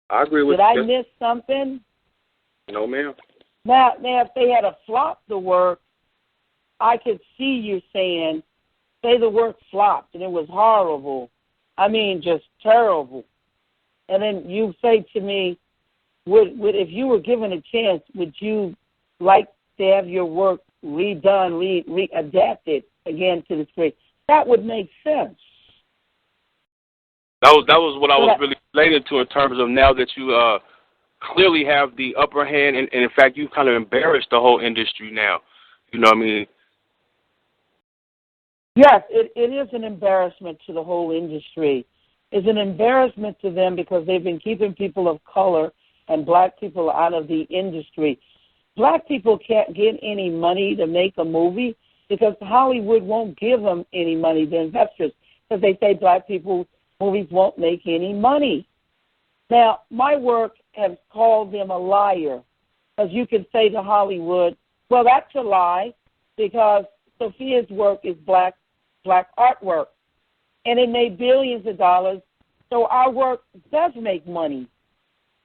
[SPEAKER 8] I agree with
[SPEAKER 6] you. Did
[SPEAKER 8] you.
[SPEAKER 6] I miss something?
[SPEAKER 8] No, ma'am.
[SPEAKER 6] Now, if they had flopped the work, I could see you saying, say the work flopped and it was horrible. I mean, just terrible. And then you say to me, would if you were given a chance, would you like to have your work redone, adapted again to the screen? That would make sense.
[SPEAKER 8] That was what I was really related to, in terms of now that you clearly have the upper hand, and in fact, you've kind of embarrassed the whole industry now. You know what I mean?
[SPEAKER 6] Yes, it is an embarrassment to the whole industry. It's an embarrassment to them because they've been keeping people of color and black people out of the industry. Black people can't get any money to make a movie because Hollywood won't give them any money, the investors, because they say black people movies won't make any money. Now, my work has called them a liar, because you can say to Hollywood, well, that's a lie, because Sophia's work is black artwork, and it made billions of dollars, so our work does make money.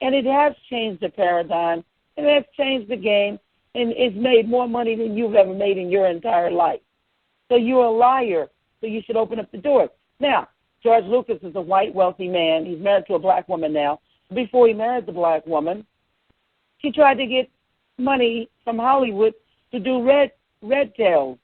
[SPEAKER 6] And it has changed the paradigm, and it has changed the game, and it's made more money than you've ever made in your entire life. So you're a liar, so you should open up the doors. Now, George Lucas is a white, wealthy man. He's married to a black woman now. Before he married the black woman, he tried to get money from Hollywood to do Red Tail,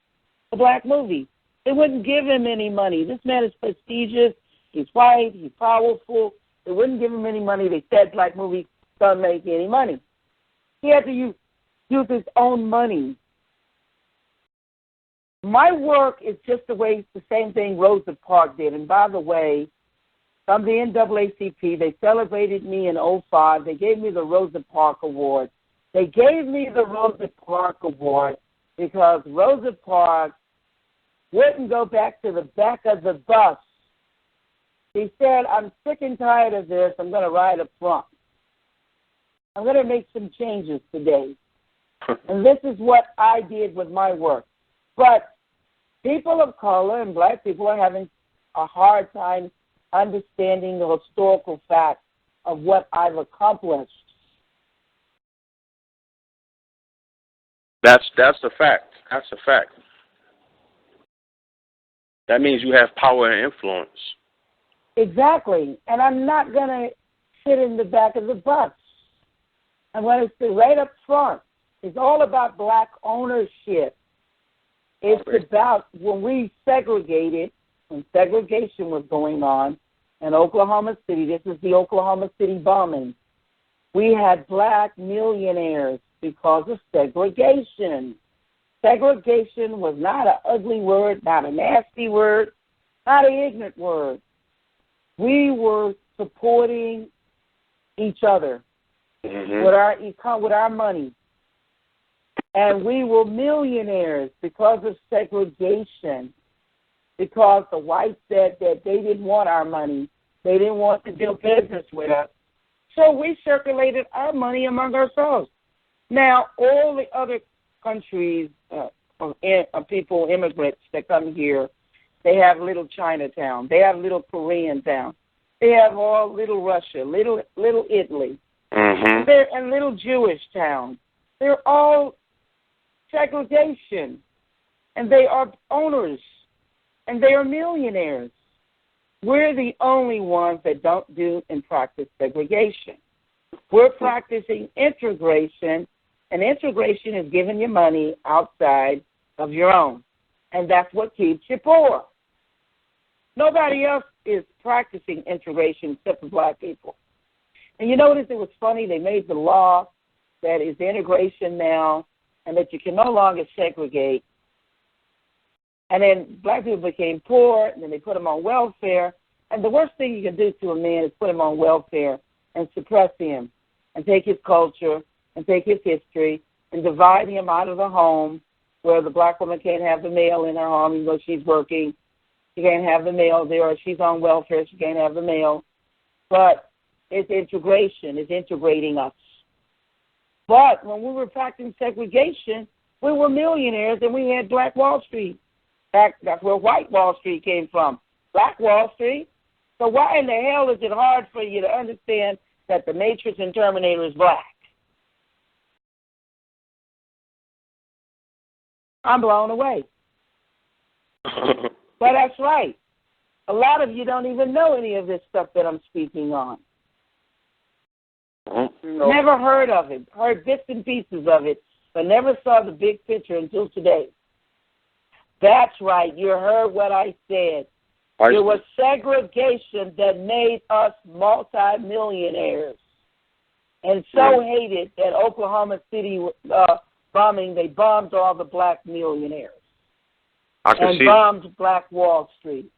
[SPEAKER 6] a black movie. They wouldn't give him any money. This man is prestigious. He's white. He's powerful. They wouldn't give him any money. They said black movies don't make any money. He had to use his own money. My work is just the same thing Rosa Parks did. And by the way, from the NAACP, they celebrated me in 2005. They gave me the Rosa Parks Award. They gave me the Rosa Parks Award because Rosa Parks wouldn't go back to the back of the bus. He said, I'm sick and tired of this. I'm going to ride up front. I'm going to make some changes today. And this is what I did with my work. But people of color and black people are having a hard time understanding the historical facts of what I've accomplished.
[SPEAKER 8] That's a fact. That's a fact. That means you have power and influence.
[SPEAKER 6] Exactly. And I'm not going to sit in the back of the bus. I'm going to sit right up front. It's all about black ownership. It's about when we segregated, when segregation was going on in Oklahoma City, this is the Oklahoma City bombing, we had black millionaires because of segregation. Segregation was not an ugly word, not a nasty word, not an ignorant word. We were supporting each other with our money. And we were millionaires because of segregation, because the whites said that they didn't want our money. They didn't want to do business with us. So we circulated our money among ourselves. Now, all the other countries, people, immigrants that come here, they have little Chinatown. They have little Korean town. They have all little Russia, little Italy, and little Jewish towns. They're all segregation, and they are owners, and they are millionaires. We're the only ones that don't do and practice segregation. We're practicing integration, and integration is giving you money outside of your own, and that's what keeps you poor. Nobody else is practicing integration except for black people. And you notice it was funny, they made the law that is integration now, and that you can no longer segregate. And then black people became poor, and then they put them on welfare. And the worst thing you can do to a man is put him on welfare and suppress him and take his culture and take his history and divide him out of the home where the black woman can't have the mail in her home even though she's working. She can't have the mail there, or she's on welfare, she can't have the mail. But it's integration. It's integrating us. But when we were practicing segregation, we were millionaires and we had Black Wall Street. That's where white Wall Street came from, Black Wall Street. So why in the hell is it hard for you to understand that the Matrix and Terminator is black? I'm blown away. But that's right. A lot of you don't even know any of this stuff that I'm speaking on. Never heard of it. Heard bits and pieces of it, but never saw the big picture until today. That's right. You heard what I said. It was segregation that made us multimillionaires. And so hated that Oklahoma City bombing, they bombed all the black millionaires. And bombed Black Wall Street.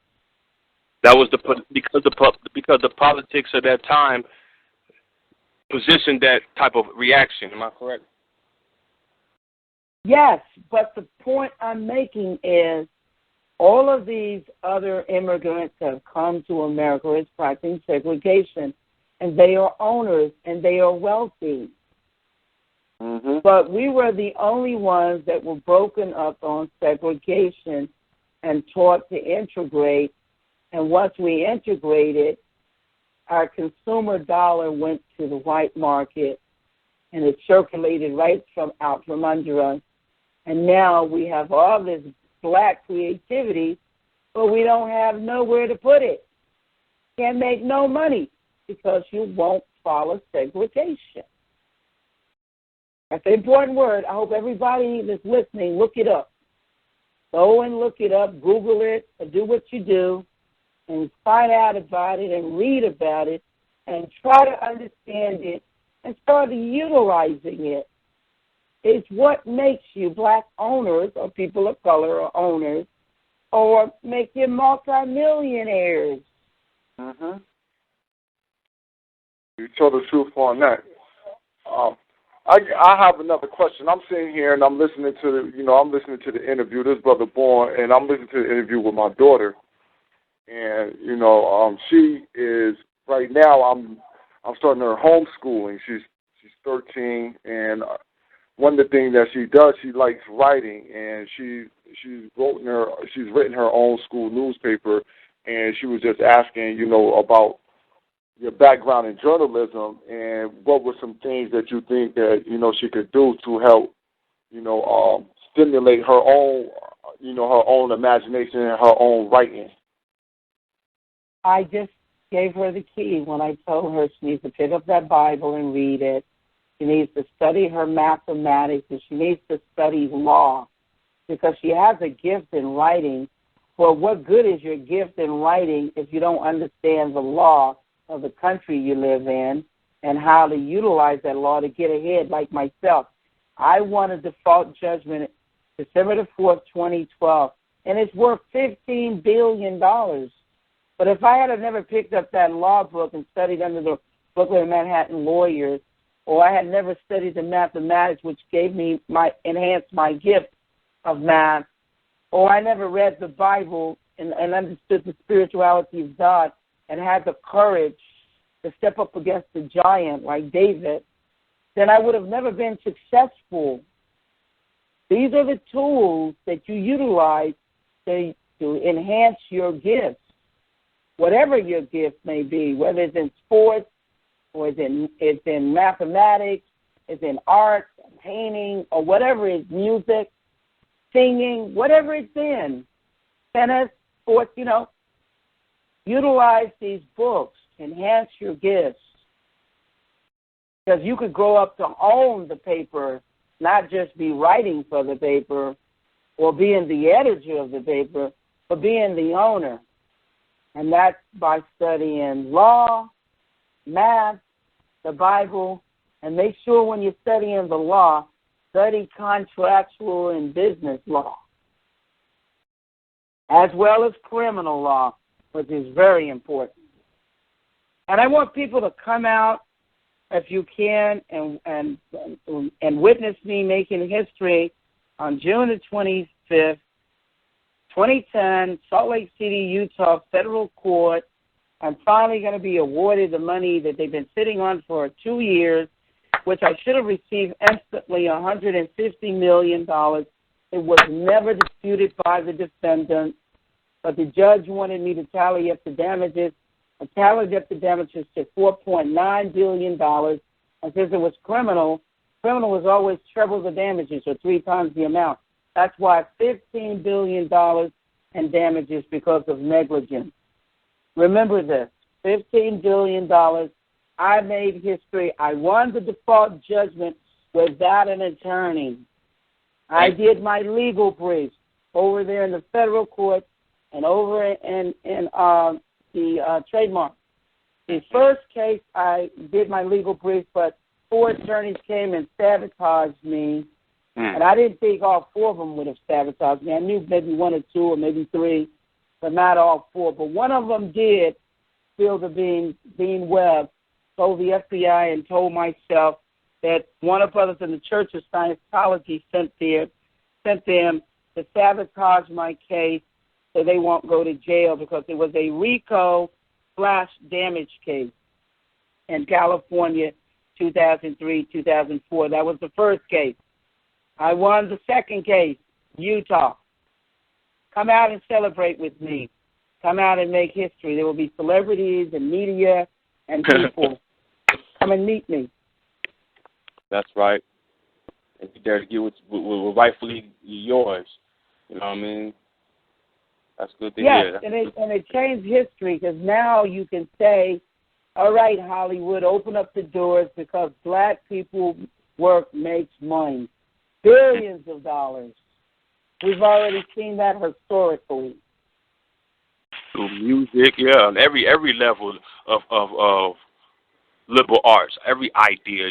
[SPEAKER 8] That was because the politics of that time positioned that type of reaction. Am I correct?
[SPEAKER 6] Yes, but the point I'm making is all of these other immigrants that have come to America is practicing segregation, and they are owners and they are wealthy. But we were the only ones that were broken up on segregation and taught to integrate. And once we integrated, our consumer dollar went to the white market, and it circulated right out from under us. And now we have all this black creativity, but we don't have nowhere to put it. Can't make no money because you won't follow segregation. That's an important word. I hope everybody that's listening, look it up. Go and look it up, Google it, or do what you do, and find out about it and read about it and try to understand it and start utilizing it. It's what makes you black owners or people of color or owners or make you multimillionaires.
[SPEAKER 1] You told the truth on that. I have another question. I'm sitting here and I'm listening to the interview. This brother Bourne, and I'm listening to the interview with my daughter. And she is right now. I'm starting her homeschooling. She's 13, and one of the things that she does, she likes writing, and she's written her own school newspaper and she was just asking, about your background in journalism and what were some things that you think that, she could do to help, stimulate her own, her own imagination and her own writing.
[SPEAKER 6] I just gave her the key when I told her she needs to pick up that Bible and read it. She needs to study her mathematics, and she needs to study law because she has a gift in writing. Well, what good is your gift in writing if you don't understand the law of the country you live in and how to utilize that law to get ahead, like myself? I won a default judgment December the 4th, 2012, and it's worth $15 billion. But if I had never picked up that law book and studied under the Brooklyn and Manhattan lawyers, or I had never studied the mathematics, which enhanced my gift of math, or I never read the Bible and understood the spirituality of God and had the courage to step up against the giant like David, then I would have never been successful. These are the tools that you utilize to enhance your gifts, whatever your gift may be, whether it's in sports or it's in mathematics, it's in art, painting, or whatever it is, music, singing, whatever it's in, tennis, sports, utilize these books, enhance your gifts. Because you could grow up to own the paper, not just be writing for the paper or being the editor of the paper, but being the owner. And that's by studying law, math, the Bible, and make sure when you're studying the law, study contractual and business law, as well as criminal law, which is very important. And I want people to come out, if you can, and witness me making history on June the 25th, 2010, Salt Lake City, Utah, federal court. I'm finally going to be awarded the money that they've been sitting on for 2 years, which I should have received instantly, $150 million. It was never disputed by the defendant, but the judge wanted me to tally up the damages. I tallied up the damages to $4.9 billion, and since it was criminal was always treble the damages, or 3 times the amount. That's why $15 billion in damages because of negligence. Remember this, $15 billion. I made history. I won the default judgment without an attorney. I did my legal briefs over there in the federal court and over in the trademark. The first case, I did my legal brief, but 4 attorneys came and sabotaged me. And I didn't think all 4 of them would have sabotaged me. I knew maybe 1 or 2 or maybe 3, but not all 4. But one of them did spill the bean web, told the FBI and told myself that Warner Brothers and the Church of Scientology sent them to sabotage my case so they won't go to jail, because it was a RICO/damage case in California, 2003, 2004. That was the first case. I won the second case, Utah. Come out and celebrate with me. Come out and make history. There will be celebrities and media and people. Come and meet me.
[SPEAKER 8] That's right. And you dare to get what rightfully yours. You know what I mean? That's good to hear.
[SPEAKER 6] Yes, and it changed history, because now you can say, all right, Hollywood, open up the doors, because black people work makes money. Billions of dollars. We've already seen that historically.
[SPEAKER 8] Through music, yeah, and every level of liberal arts, every idea.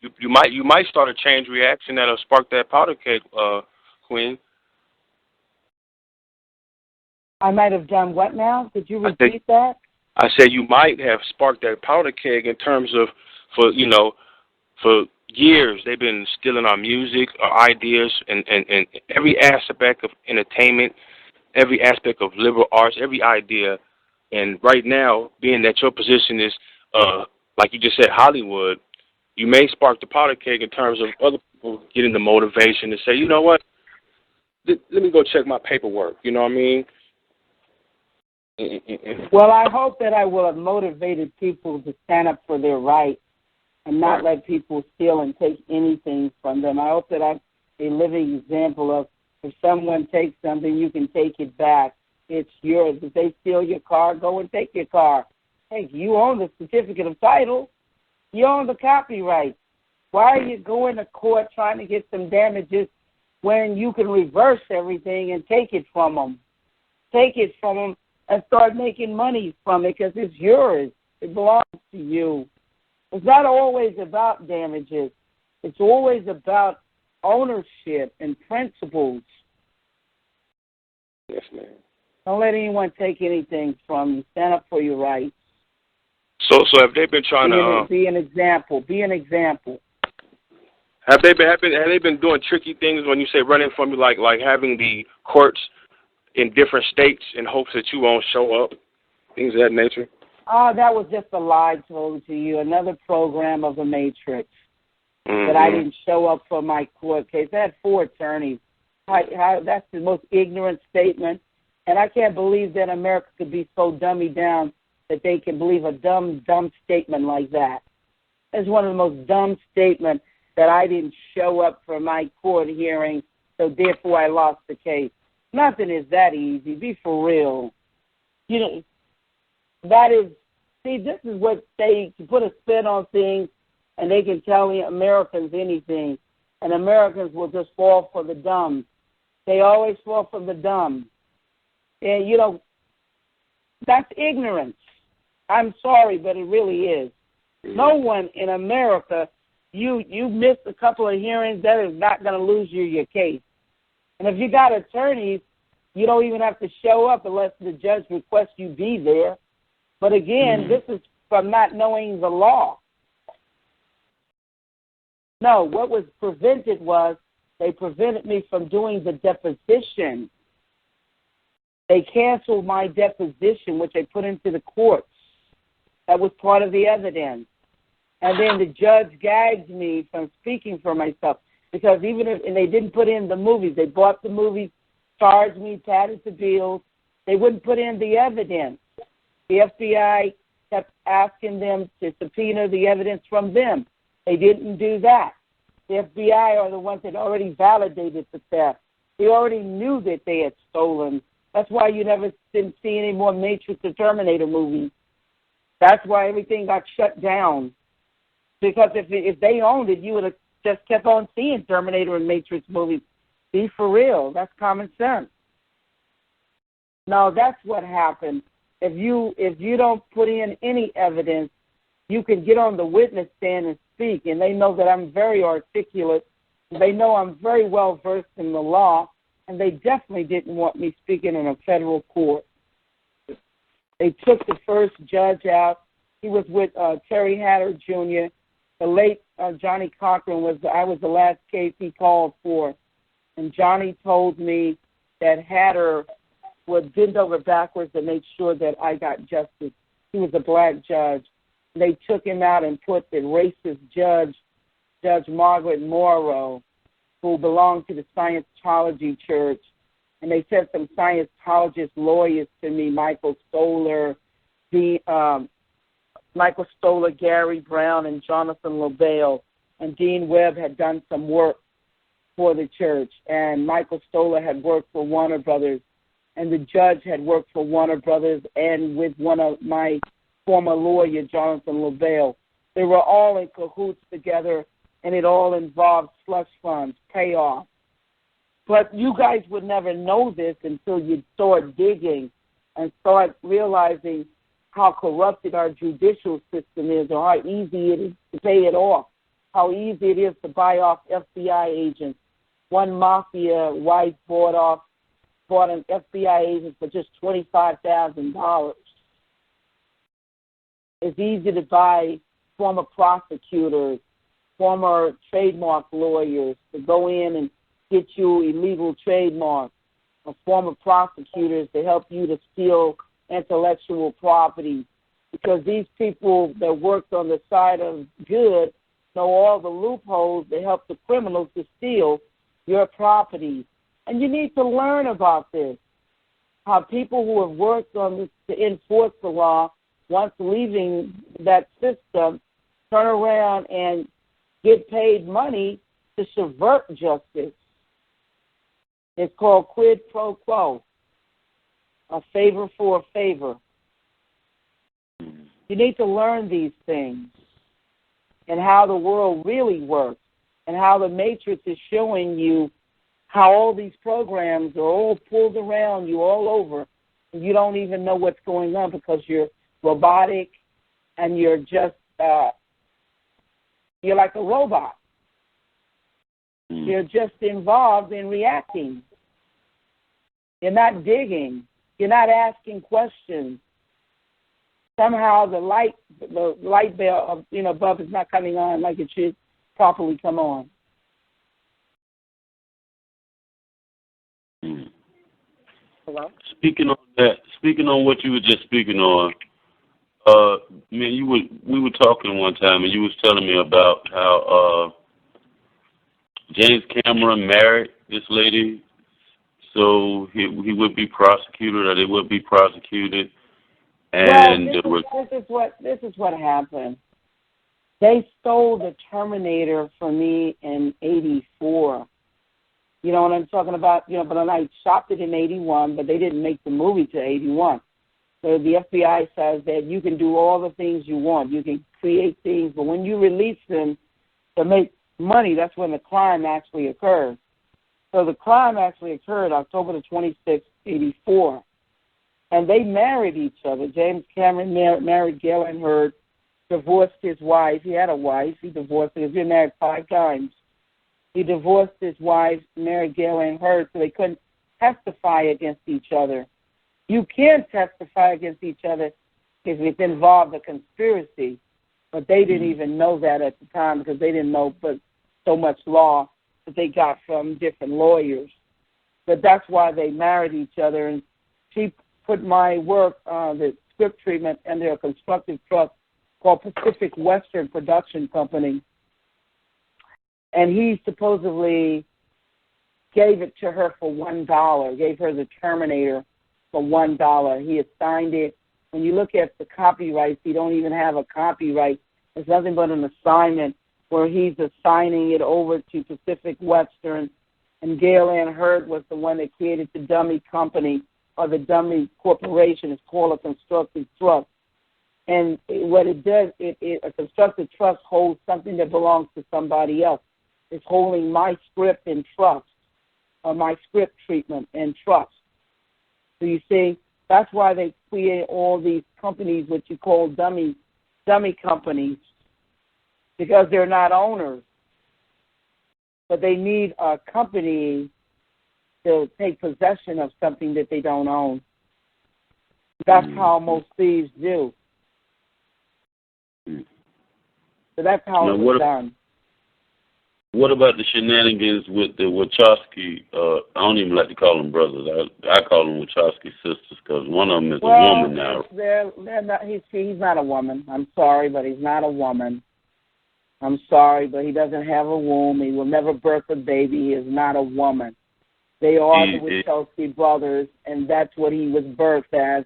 [SPEAKER 8] You might start a chain reaction that'll spark that powder keg, Queen.
[SPEAKER 6] I might have done what now? Could you repeat that?
[SPEAKER 8] I said you might have sparked that powder keg in terms of, for years they've been stealing our music, our ideas, and every aspect of entertainment, every aspect of liberal arts, every idea. And right now, being that your position is, like you just said, Hollywood, you may spark the powder keg in terms of other people getting the motivation to say, you know what, let me go check my paperwork. You know what I mean?
[SPEAKER 6] Well, I hope that I will have motivated people to stand up for their rights and not let people steal and take anything from them. I hope that I'm a living example of if someone takes something, you can take it back. It's yours. If they steal your car, go and take your car. Hey, you own the certificate of title. You own the copyright. Why are you going to court trying to get some damages when you can reverse everything and take it from them? Take it from them and start making money from it because it's yours. It belongs to you. It's not always about damages. It's always about ownership and principles.
[SPEAKER 8] Yes, ma'am.
[SPEAKER 6] Don't let anyone take anything from you. Stand up for your rights.
[SPEAKER 8] So have they been trying to
[SPEAKER 6] be an example? Be an example.
[SPEAKER 8] Have they been doing tricky things when you say running from you, like having the courts in different states in hopes that you won't show up, things of that nature?
[SPEAKER 6] That was just a lie told to you, another program of the Matrix. That I didn't show up for my court case. I had 4 attorneys. That's the most ignorant statement, and I can't believe that America could be so dummied down that they can believe a dumb statement like that. It's one of the most dumb statements that I didn't show up for my court hearing, so therefore I lost the case. Nothing is that easy. Be for real. You know, this is what they put a spin on things, and they can tell Americans anything, and Americans will just fall for the dumb. They always fall for the dumb. And, you know, that's ignorance. I'm sorry, but it really is. No one in America, you missed a couple of hearings, that is not going to lose you your case. And if you got attorneys, you don't even have to show up unless the judge requests you be there. But again, this is from not knowing the law. No, what was prevented was they prevented me from doing the deposition. They canceled my deposition, which they put into the courts. That was part of the evidence. And then the judge gagged me from speaking for myself because and they didn't put in the movies. They bought the movies, charged me, padded the bills. They wouldn't put in the evidence. The FBI kept asking them to subpoena the evidence from them. They didn't do that. The FBI are the ones that already validated the theft. They already knew that they had stolen. That's why you never didn't see any more Matrix or Terminator movies. That's why everything got shut down. Because if they owned it, you would have just kept on seeing Terminator and Matrix movies. Be for real. That's common sense. No, that's what happened. If you don't put in any evidence, you can get on the witness stand and speak, and they know that I'm very articulate. They know I'm very well versed in the law, and they definitely didn't want me speaking in a federal court. They took the first judge out. He was with Terry Hatter Jr. The late Johnny Cochran I was the last case he called for, and Johnny told me that Hatter would bend over backwards to make sure that I got justice. He was a black judge. They took him out and put the racist judge, Judge Margaret Morrow, who belonged to the Scientology Church, and they sent some Scientologist lawyers to me, Michael Stoller, Gary Brown, and Jonathan LaBelle. And Dean Webb had done some work for the church, and Michael Stoller had worked for Warner Brothers, and the judge had worked for Warner Brothers and with one of my former lawyer, Jonathan LaBelle. They were all in cahoots together, and it all involved slush funds, payoff. But you guys would never know this until you start digging and start realizing how corrupted our judicial system is, or how easy it is to pay it off, how easy it is to buy off FBI agents. One mafia wife bought an FBI agent for just $25,000. It's easy to buy former prosecutors, former trademark lawyers to go in and get you illegal trademarks, or former prosecutors to help you to steal intellectual property, because these people that worked on the side of good know all the loopholes that help the criminals to steal your property. And you need to learn about this. how people who have worked on this to enforce the law, once leaving that system, turn around and get paid money to subvert justice. It's called quid pro quo, a favor for a favor. You need to learn these things and how the world really works and how the Matrix is showing you how all these programs are all pulled around you all over, and you don't even know what's going on because you're robotic and you're just, you're like a robot. You're just involved in reacting. You're not digging. You're not asking questions. Somehow the light bulb, bulb is not coming on like it should properly come on. Hello?
[SPEAKER 5] Speaking on what you were just speaking on, man, we were talking one time and you was telling me about how James Cameron married this lady, so he would be prosecuted, or they would be prosecuted. And
[SPEAKER 6] this is what happened. They stole the Terminator from me in '84. You know what I'm talking about? But I shopped it in '81, but they didn't make the movie till '81. So the FBI says that you can do all the things you want. You can create things, but when you release them to make money, that's when the crime actually occurs. So the crime actually occurred October the 26th, '84. And they married each other. James Cameron married Galen Hurd, divorced his wife. He had a wife. He divorced her. He's been married 5 times. He divorced his wife, married Galen Hurd, so they couldn't testify against each other. You can testify against each other if it's involved a conspiracy, but they didn't even know that at the time because they didn't know but so much law that they got from different lawyers. But that's why they married each other, and she put my work, the script treatment, under a constructive trust called Pacific Western Production Company. And he supposedly gave it to her for $1, gave her the Terminator for $1. He assigned it. When you look at the copyrights, he don't even have a copyright. It's nothing but an assignment where he's assigning it over to Pacific Western. And Galen Hurd was the one that created the dummy company, or the dummy corporation. Is called a constructive trust. And what it does, a constructive trust holds something that belongs to somebody else. It's holding my script in trust, or my script treatment in trust. So you see, that's why they create all these companies, what you call dummy companies, because they're not owners. But they need a company to take possession of something that they don't own. That's how most thieves do. So that's how it was done.
[SPEAKER 5] What about the shenanigans with the Wachowski? I don't even like to call them brothers. I call them Wachowski sisters because one of them is a woman now.
[SPEAKER 6] They're not, he's not a woman. I'm sorry, but he's not a woman. I'm sorry, but he doesn't have a womb. He will never birth a baby. He is not a woman. They are the Wachowski brothers, and that's what he was birthed as.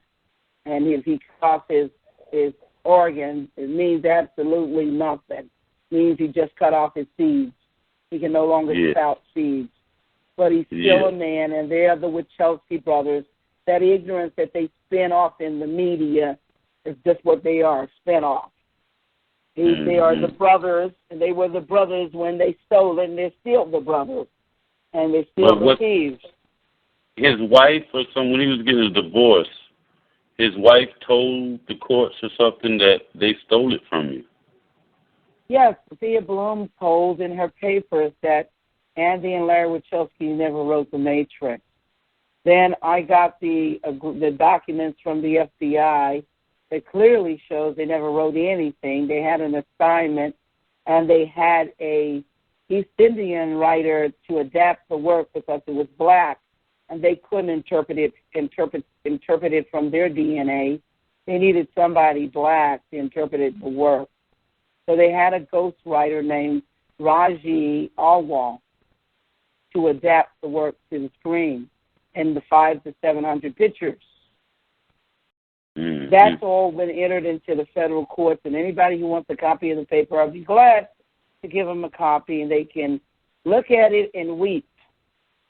[SPEAKER 6] And if he cut off his organs, it means absolutely nothing. It means he just cut off his seeds. He can no longer spout seeds. But he's still a man, and they are the Wachowski brothers. That ignorance that they spin off in the media is just what they are, spin off. They are the brothers, and they were the brothers when they stole, and they're still the brothers. And they're still the thieves.
[SPEAKER 5] His wife, when he was getting a divorce, his wife told the courts or something that they stole it from you.
[SPEAKER 6] Yes, Sophia Bloom told in her papers that Andy and Larry Wachowski never wrote The Matrix. Then I got the documents from the FBI that clearly shows they never wrote anything. They had an assignment, and they had a East Indian writer to adapt the work because it was black, and they couldn't interpret it from their DNA. They needed somebody black to interpret the work. So they had a ghostwriter named Raji Alwal to adapt the work to the screen. and the 500 to 700 pictures.
[SPEAKER 5] Mm-hmm.
[SPEAKER 6] That's all been entered into the federal courts, and anybody who wants a copy of the paper, I'll be glad to give them a copy, and they can look at it and weep,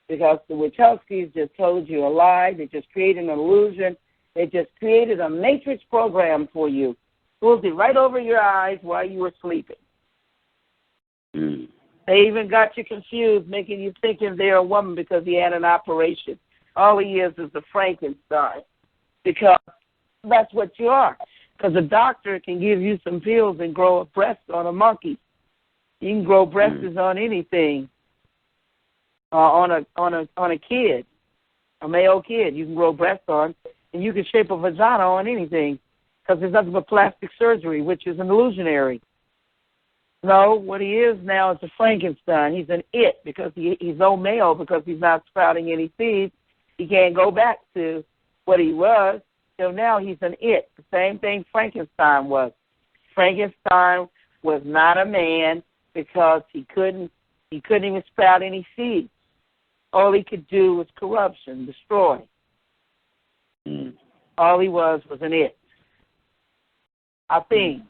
[SPEAKER 6] because the Wachowskis just told you a lie. They just created an illusion. They just created a matrix program for you. Pulled it right over your eyes while you were sleeping.
[SPEAKER 5] Mm-hmm.
[SPEAKER 6] They even got you confused, making you thinking they're a woman because he had an operation. All he is a Frankenstein, because that's what you are. Because a doctor can give you some pills and grow a breast on a monkey. You can grow breasts on anything. On a kid, a male kid, you can grow breasts on, and you can shape a vagina on anything, because there's nothing but plastic surgery, which is an illusionary. No, what he is now is a Frankenstein. He's an it, because he's no male, because he's not sprouting any seeds. He can't go back to what he was, so now he's an it. The same thing Frankenstein was. Frankenstein was not a man because he couldn't even sprout any seeds. All he could do was corruption, destroy. All he was an it. A thing.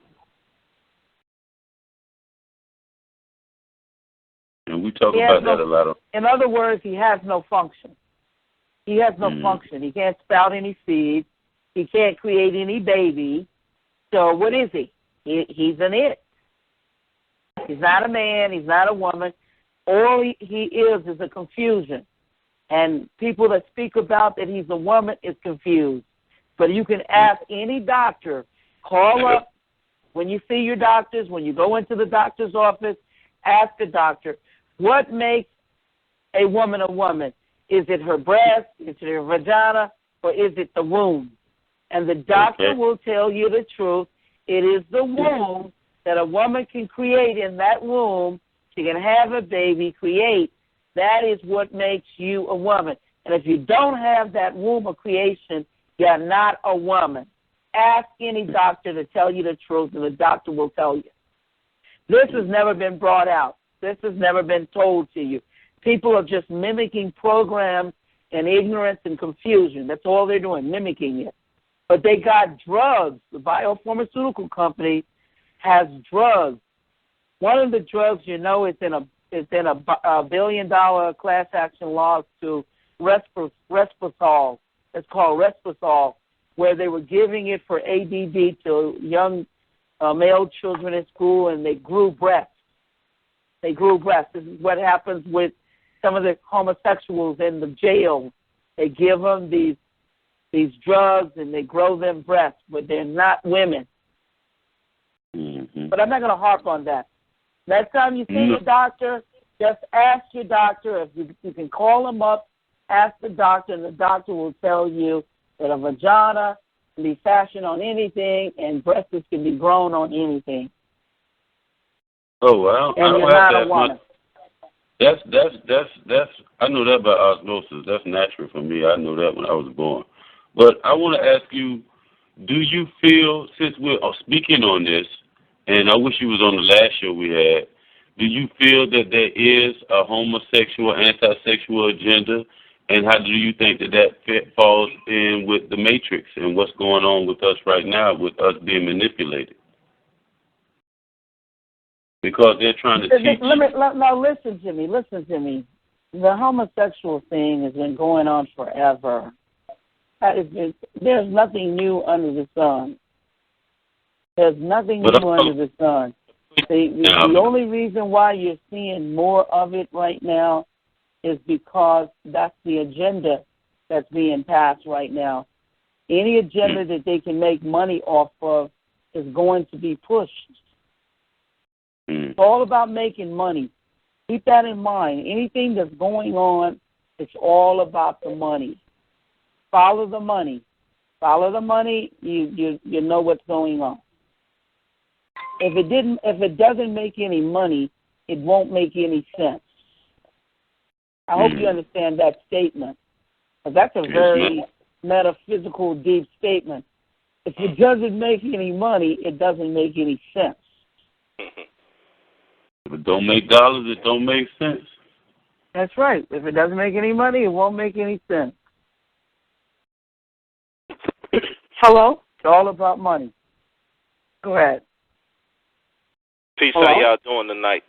[SPEAKER 5] And we talk about that a lot.
[SPEAKER 6] In other words, he has no function. He has no function. He can't sprout any seeds. He can't create any baby. So what is he? He's an it. He's not a man. He's not a woman. All he is a confusion. And people that speak about that he's a woman is confused. But you can ask any doctor, call up when you see your doctors, when you go into the doctor's office, ask the doctor, what makes a woman a woman? Is it her breast? Is it her vagina? Or is it the womb? And the doctor will tell you the truth. It is the womb that a woman can create in that womb. She can have a baby, create. That is what makes you a woman. And if you don't have that womb of creation, you're not a woman. Ask any doctor to tell you the truth, and the doctor will tell you. This has never been brought out. This has never been told to you. People are just mimicking programs and ignorance and confusion. That's all they're doing, mimicking it. But they got drugs. The biopharmaceutical company has drugs. One of the drugs, is in a $1 billion class action lawsuit, Resposol. It's called Resposol, where they were giving it for ADD to young male children in school, and they grew breasts. This is what happens with some of the homosexuals in the jail. They give them these drugs, and they grow them breasts, but they're not women. But I'm not going to harp on that. Next time you see your doctor, just ask your doctor. If you can call him up, ask the doctor, and the doctor will tell you that a vagina can be fashioned on anything, and breasts can be grown on anything.
[SPEAKER 5] Oh, well,
[SPEAKER 6] and you're not a woman.
[SPEAKER 5] That's I know that by osmosis. That's natural for me. I know that when I was born. But I want to ask you, do you feel, since we're speaking on this, and I wish you was on the last show we had, do you feel that there is a homosexual, anti-sexual agenda, and how do you think that falls in with the Matrix and what's going on with us right now, with us being manipulated? Because they're trying to teach.
[SPEAKER 6] Now listen to me. The homosexual thing has been going on forever. There's nothing new under the sun. There's nothing new under the sun. The only reason why you're seeing more of it right now is because that's the agenda that's being passed right now. Any agenda that they can make money off of is going to be pushed. It's all about making money. Keep that in mind. Anything that's going on, it's all about the money. Follow the money. Follow the money, you know what's going on. If it doesn't make any money, it won't make any sense. I hope you understand that statement. That's a very metaphysical, deep statement. If it doesn't make any money, it doesn't make any sense.
[SPEAKER 5] If it don't make dollars, it don't make sense.
[SPEAKER 6] That's right. If it doesn't make any money, it won't make any sense. Hello? It's all about money. Go ahead.
[SPEAKER 9] Peace,
[SPEAKER 6] Hello?
[SPEAKER 9] how y'all doing tonight?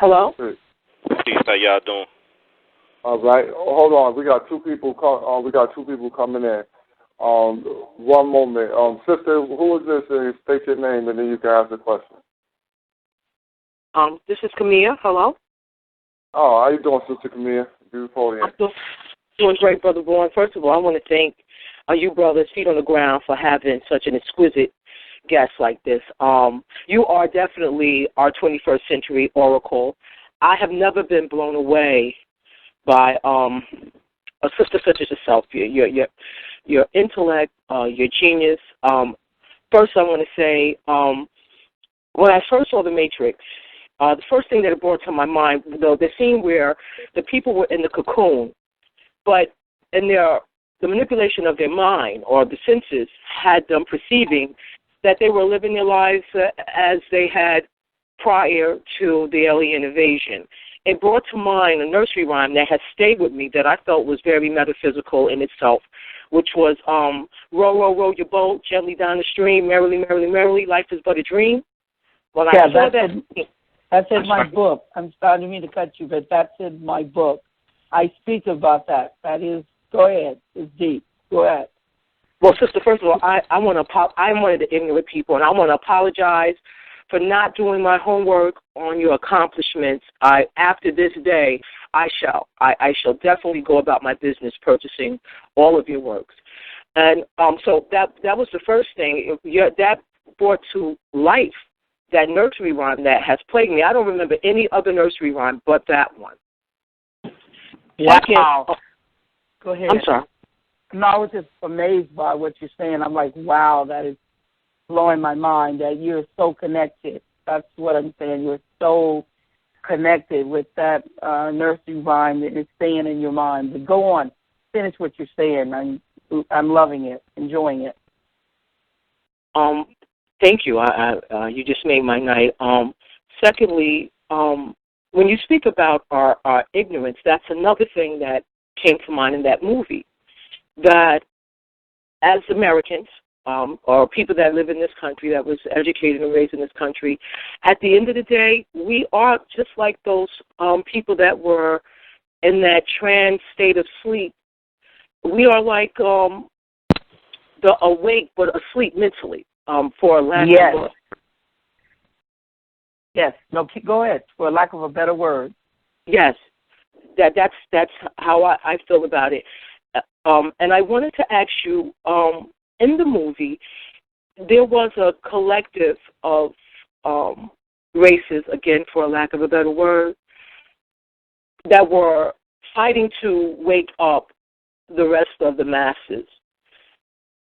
[SPEAKER 6] Hello?
[SPEAKER 9] Peace, how y'all doing?
[SPEAKER 1] All right. Hold on. We got two people. Coming in. One moment. Sister, who is this? State your name, and then you can ask the question.
[SPEAKER 10] This is Camilla. Hello.
[SPEAKER 1] Oh, how you doing, Sister Camilla? Beautiful.
[SPEAKER 10] I'm doing great, Brother Bourne. First of all, I want to thank you brothers, feet on the ground, for having such an exquisite guest like this. You are definitely our 21st century oracle. I have never been blown away by a sister such as yourself. Your intellect, your genius. First, I want to say, when I first saw The Matrix, the first thing that it brought to my mind, the scene where the people were in the cocoon, but in the manipulation of their mind or the senses had them perceiving that they were living their lives as they had prior to the alien invasion. It brought to mind a nursery rhyme that has stayed with me that I felt was very metaphysical in itself, which was row, row, row your boat gently down the stream, merrily, merrily, merrily, life is but a dream. Well, I saw
[SPEAKER 6] that's in my book. I'm starting to cut you, but that's in my book. I speak about that. That is, go ahead. It's deep. Go ahead.
[SPEAKER 10] Well, sister, first of all, I'm one of the ignorant people, and I want to apologize for not doing my homework on your accomplishments. After this day, I shall definitely go about my business purchasing all of your works. And so that was the first thing. That brought to life that nursery rhyme that has plagued me. I don't remember any other nursery rhyme but that one.
[SPEAKER 6] Wow. Go ahead.
[SPEAKER 10] I'm sorry.
[SPEAKER 6] No, I was just amazed by what you're saying. I'm like, wow, that is blowing my mind that you're so connected. That's what I'm saying. You're so connected with that nursery rhyme that is staying in your mind. But go on. Finish what you're saying. I'm loving it, enjoying it.
[SPEAKER 10] Thank you. You just made my night. Secondly, when you speak about our ignorance, that's another thing that came to mind in that movie. That as Americans, or people that live in this country, that was educated and raised in this country, at the end of the day, we are just like those people that were in that trance state of sleep. We are like the awake but asleep mentally, for lack of a...
[SPEAKER 6] Yes. No, go ahead, for lack of a better word.
[SPEAKER 10] Yes. That's how I feel about it. And I wanted to ask you, in the movie, there was a collective of races, again, for lack of a better word, that were fighting to wake up the rest of the masses.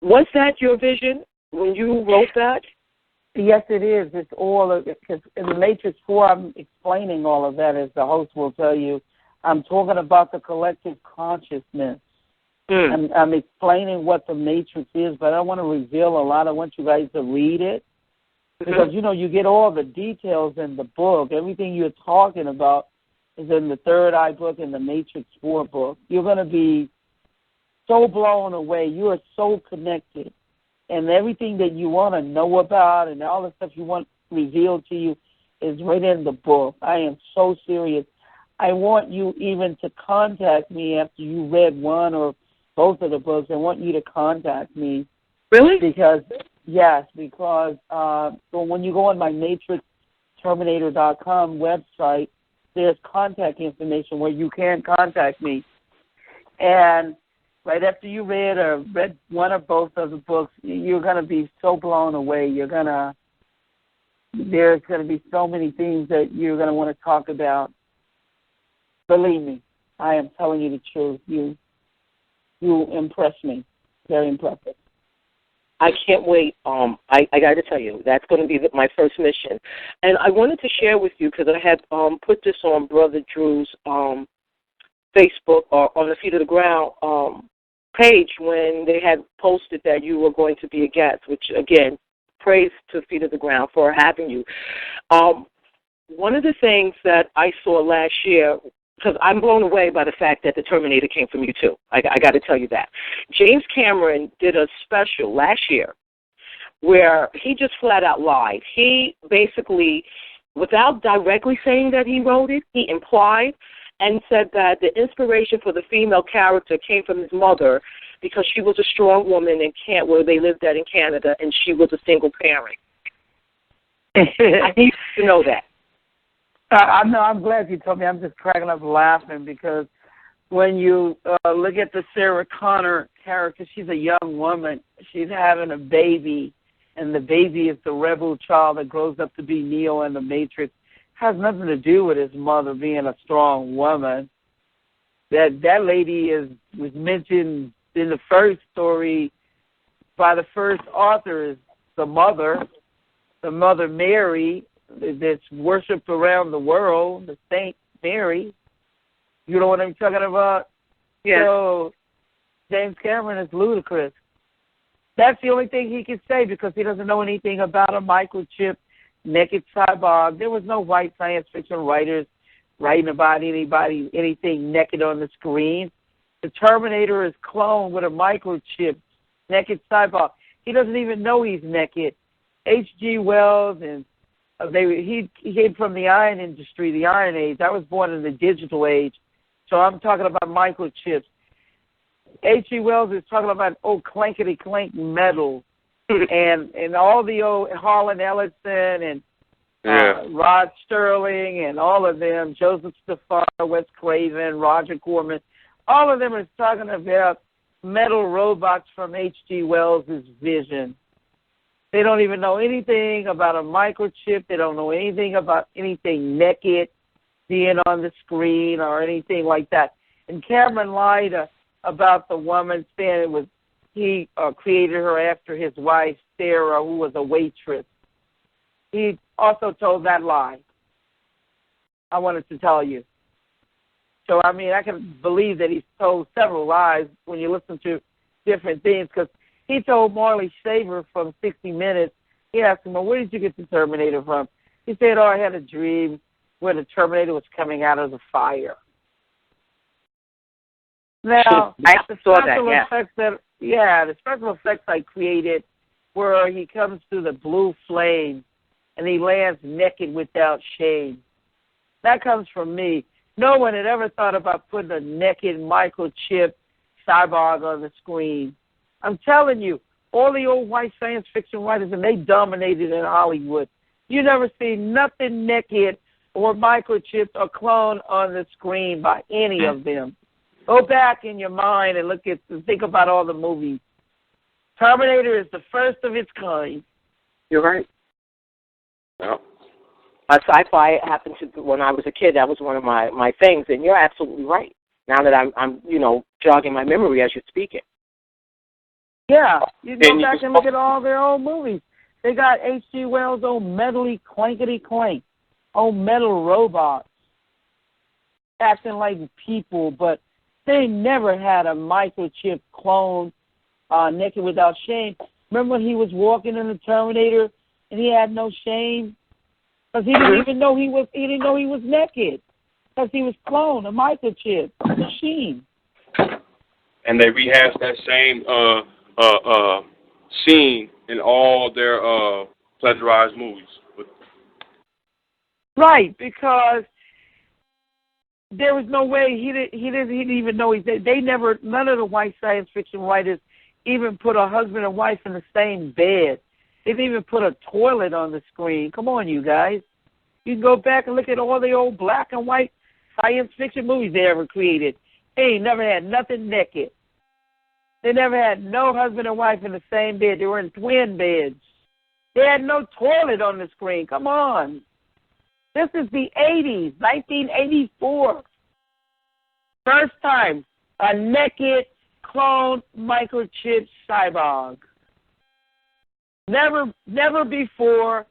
[SPEAKER 10] Was that your vision when you wrote that?
[SPEAKER 6] Yes, it is. It's all, because in the Matrix 4, I'm explaining all of that, as the host will tell you. I'm talking about the collective consciousness. I'm explaining what the Matrix is, but I don't want to reveal a lot. I want you guys to read it because, you get all the details in the book. Everything you're talking about is in the Third Eye book and the Matrix 4 book. You're going to be so blown away. You are so connected. And everything that you want to know about and all the stuff you want revealed to you is right in the book. I am so serious. I want you even to contact me after you read one or both of the books. I want you to contact me.
[SPEAKER 10] Really?
[SPEAKER 6] Because when you go on my MatrixTerminator.com website, there's contact information where you can contact me. And right after you read one or both of the books, you're going to be so blown away. There's going to be so many things that you're going to want to talk about. Believe me, I am telling you the truth. You impress me. Very impressive.
[SPEAKER 10] I can't wait. I got to tell you, that's going to be my first mission. And I wanted to share with you, because I had put this on Brother Drew's Facebook or on the Feet of the Ground page when they had posted that you were going to be a guest, which, again, praise to Feet of the Ground for having you. One of the things that I saw last year because I'm blown away by the fact that the Terminator came from you too. I got to tell you that. James Cameron did a special last year where he just flat out lied. He basically, without directly saying that he wrote it, he implied and said that the inspiration for the female character came from his mother because she was a strong woman where they lived at in Canada, and she was a single parent. I need to know that.
[SPEAKER 6] I know. I'm glad you told me. I'm just cracking up laughing because when you look at the Sarah Connor character, she's a young woman. She's having a baby, and the baby is the rebel child that grows up to be Neo in the Matrix. Has nothing to do with his mother being a strong woman. That lady was mentioned in the first story by the first author as the mother Mary, that's worshipped around the world, the Saint Mary. You know what I'm talking about?
[SPEAKER 10] Yeah.
[SPEAKER 6] So James Cameron is ludicrous. That's the only thing he can say because he doesn't know anything about a microchip naked cyborg. There was no white science fiction writers writing about anything naked on the screen. The Terminator is cloned with a microchip naked cyborg. He doesn't even know he's naked. H.G. Wells and he came from the iron industry, the Iron Age. I was born in the digital age, so I'm talking about microchips. H.G. Wells is talking about clankety clank metal, and all the old Harlan Ellison and Rod Sterling and all of them, Joseph Stefano, Wes Craven, Roger Corman, all of them are talking about metal robots from H.G. Wells' vision. They don't even know anything about a microchip. They don't know anything about anything naked being on the screen or anything like that. And Cameron lied about the woman saying he created her after his wife, Sarah, who was a waitress. He also told that lie. I wanted to tell you. So, I mean, I can believe that he's told several lies when you listen to different things because he told Marley Shaver from 60 Minutes, he asked him, well, where did you get the Terminator from? He said, I had a dream where the Terminator was coming out of the fire. Now,
[SPEAKER 10] I saw that,
[SPEAKER 6] the special effects I created where he comes through the blue flame and he lands naked without shame. That comes from me. No one had ever thought about putting a naked microchip cyborg on the screen. I'm telling you, all the old white science fiction writers, and they dominated in Hollywood. You never see nothing naked or microchipped or cloned on the screen by any of them. Go back in your mind and think about all the movies. Terminator is the first of its kind.
[SPEAKER 10] You're right.
[SPEAKER 4] Yep.
[SPEAKER 10] Sci-fi happened to when I was a kid. That was one of my things, and you're absolutely right. Now that I'm jogging my memory as you're speaking.
[SPEAKER 6] Yeah, you go back and look at all their old movies. They got H.G. Wells' old metally clankety clank, old metal robots acting like people, but they never had a microchip clone naked without shame. Remember when he was walking in the Terminator and he had no shame? Because he didn't even know he was naked. Because he was cloned, a microchip, a machine.
[SPEAKER 8] And they rehashed that same scene in all their plagiarized movies.
[SPEAKER 6] Right, because there was no way he didn't even know none of the white science fiction writers even put a husband and wife in the same bed. They didn't even put a toilet on the screen. Come on, you guys. You can go back and look at all the old black and white science fiction movies they ever created. They ain't never had nothing naked. They never had no husband and wife in the same bed. They were in twin beds. They had no toilet on the screen. Come on. This is the 80s, 1984. First time a naked cloned microchip cyborg. Never before,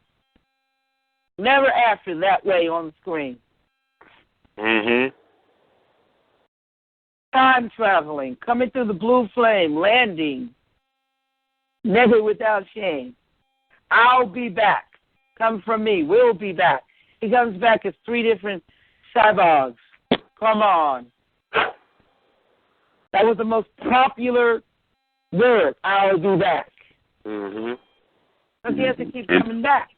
[SPEAKER 6] never after that way on the screen.
[SPEAKER 4] Mm-hmm.
[SPEAKER 6] Time traveling, coming through the blue flame, landing, never without shame. I'll be back. Come from me. We'll be back. He comes back as 3 different cyborgs. Come on. That was the most popular word. I'll be back.
[SPEAKER 4] Mm-hmm.
[SPEAKER 6] Because he has to keep coming back.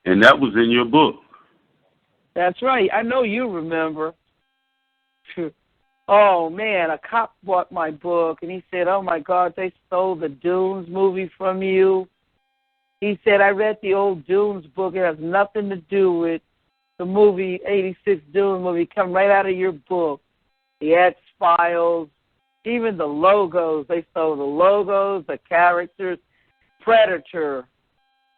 [SPEAKER 5] And that was in your book.
[SPEAKER 6] That's right. I know you remember. Oh, man, a cop bought my book, and he said, oh, my God, they stole the Dunes movie from you. He said, I read the old Dunes book. It has nothing to do with the movie, 86 Dune movie, come right out of your book. The X-Files, even the logos. They stole the logos, the characters. Predator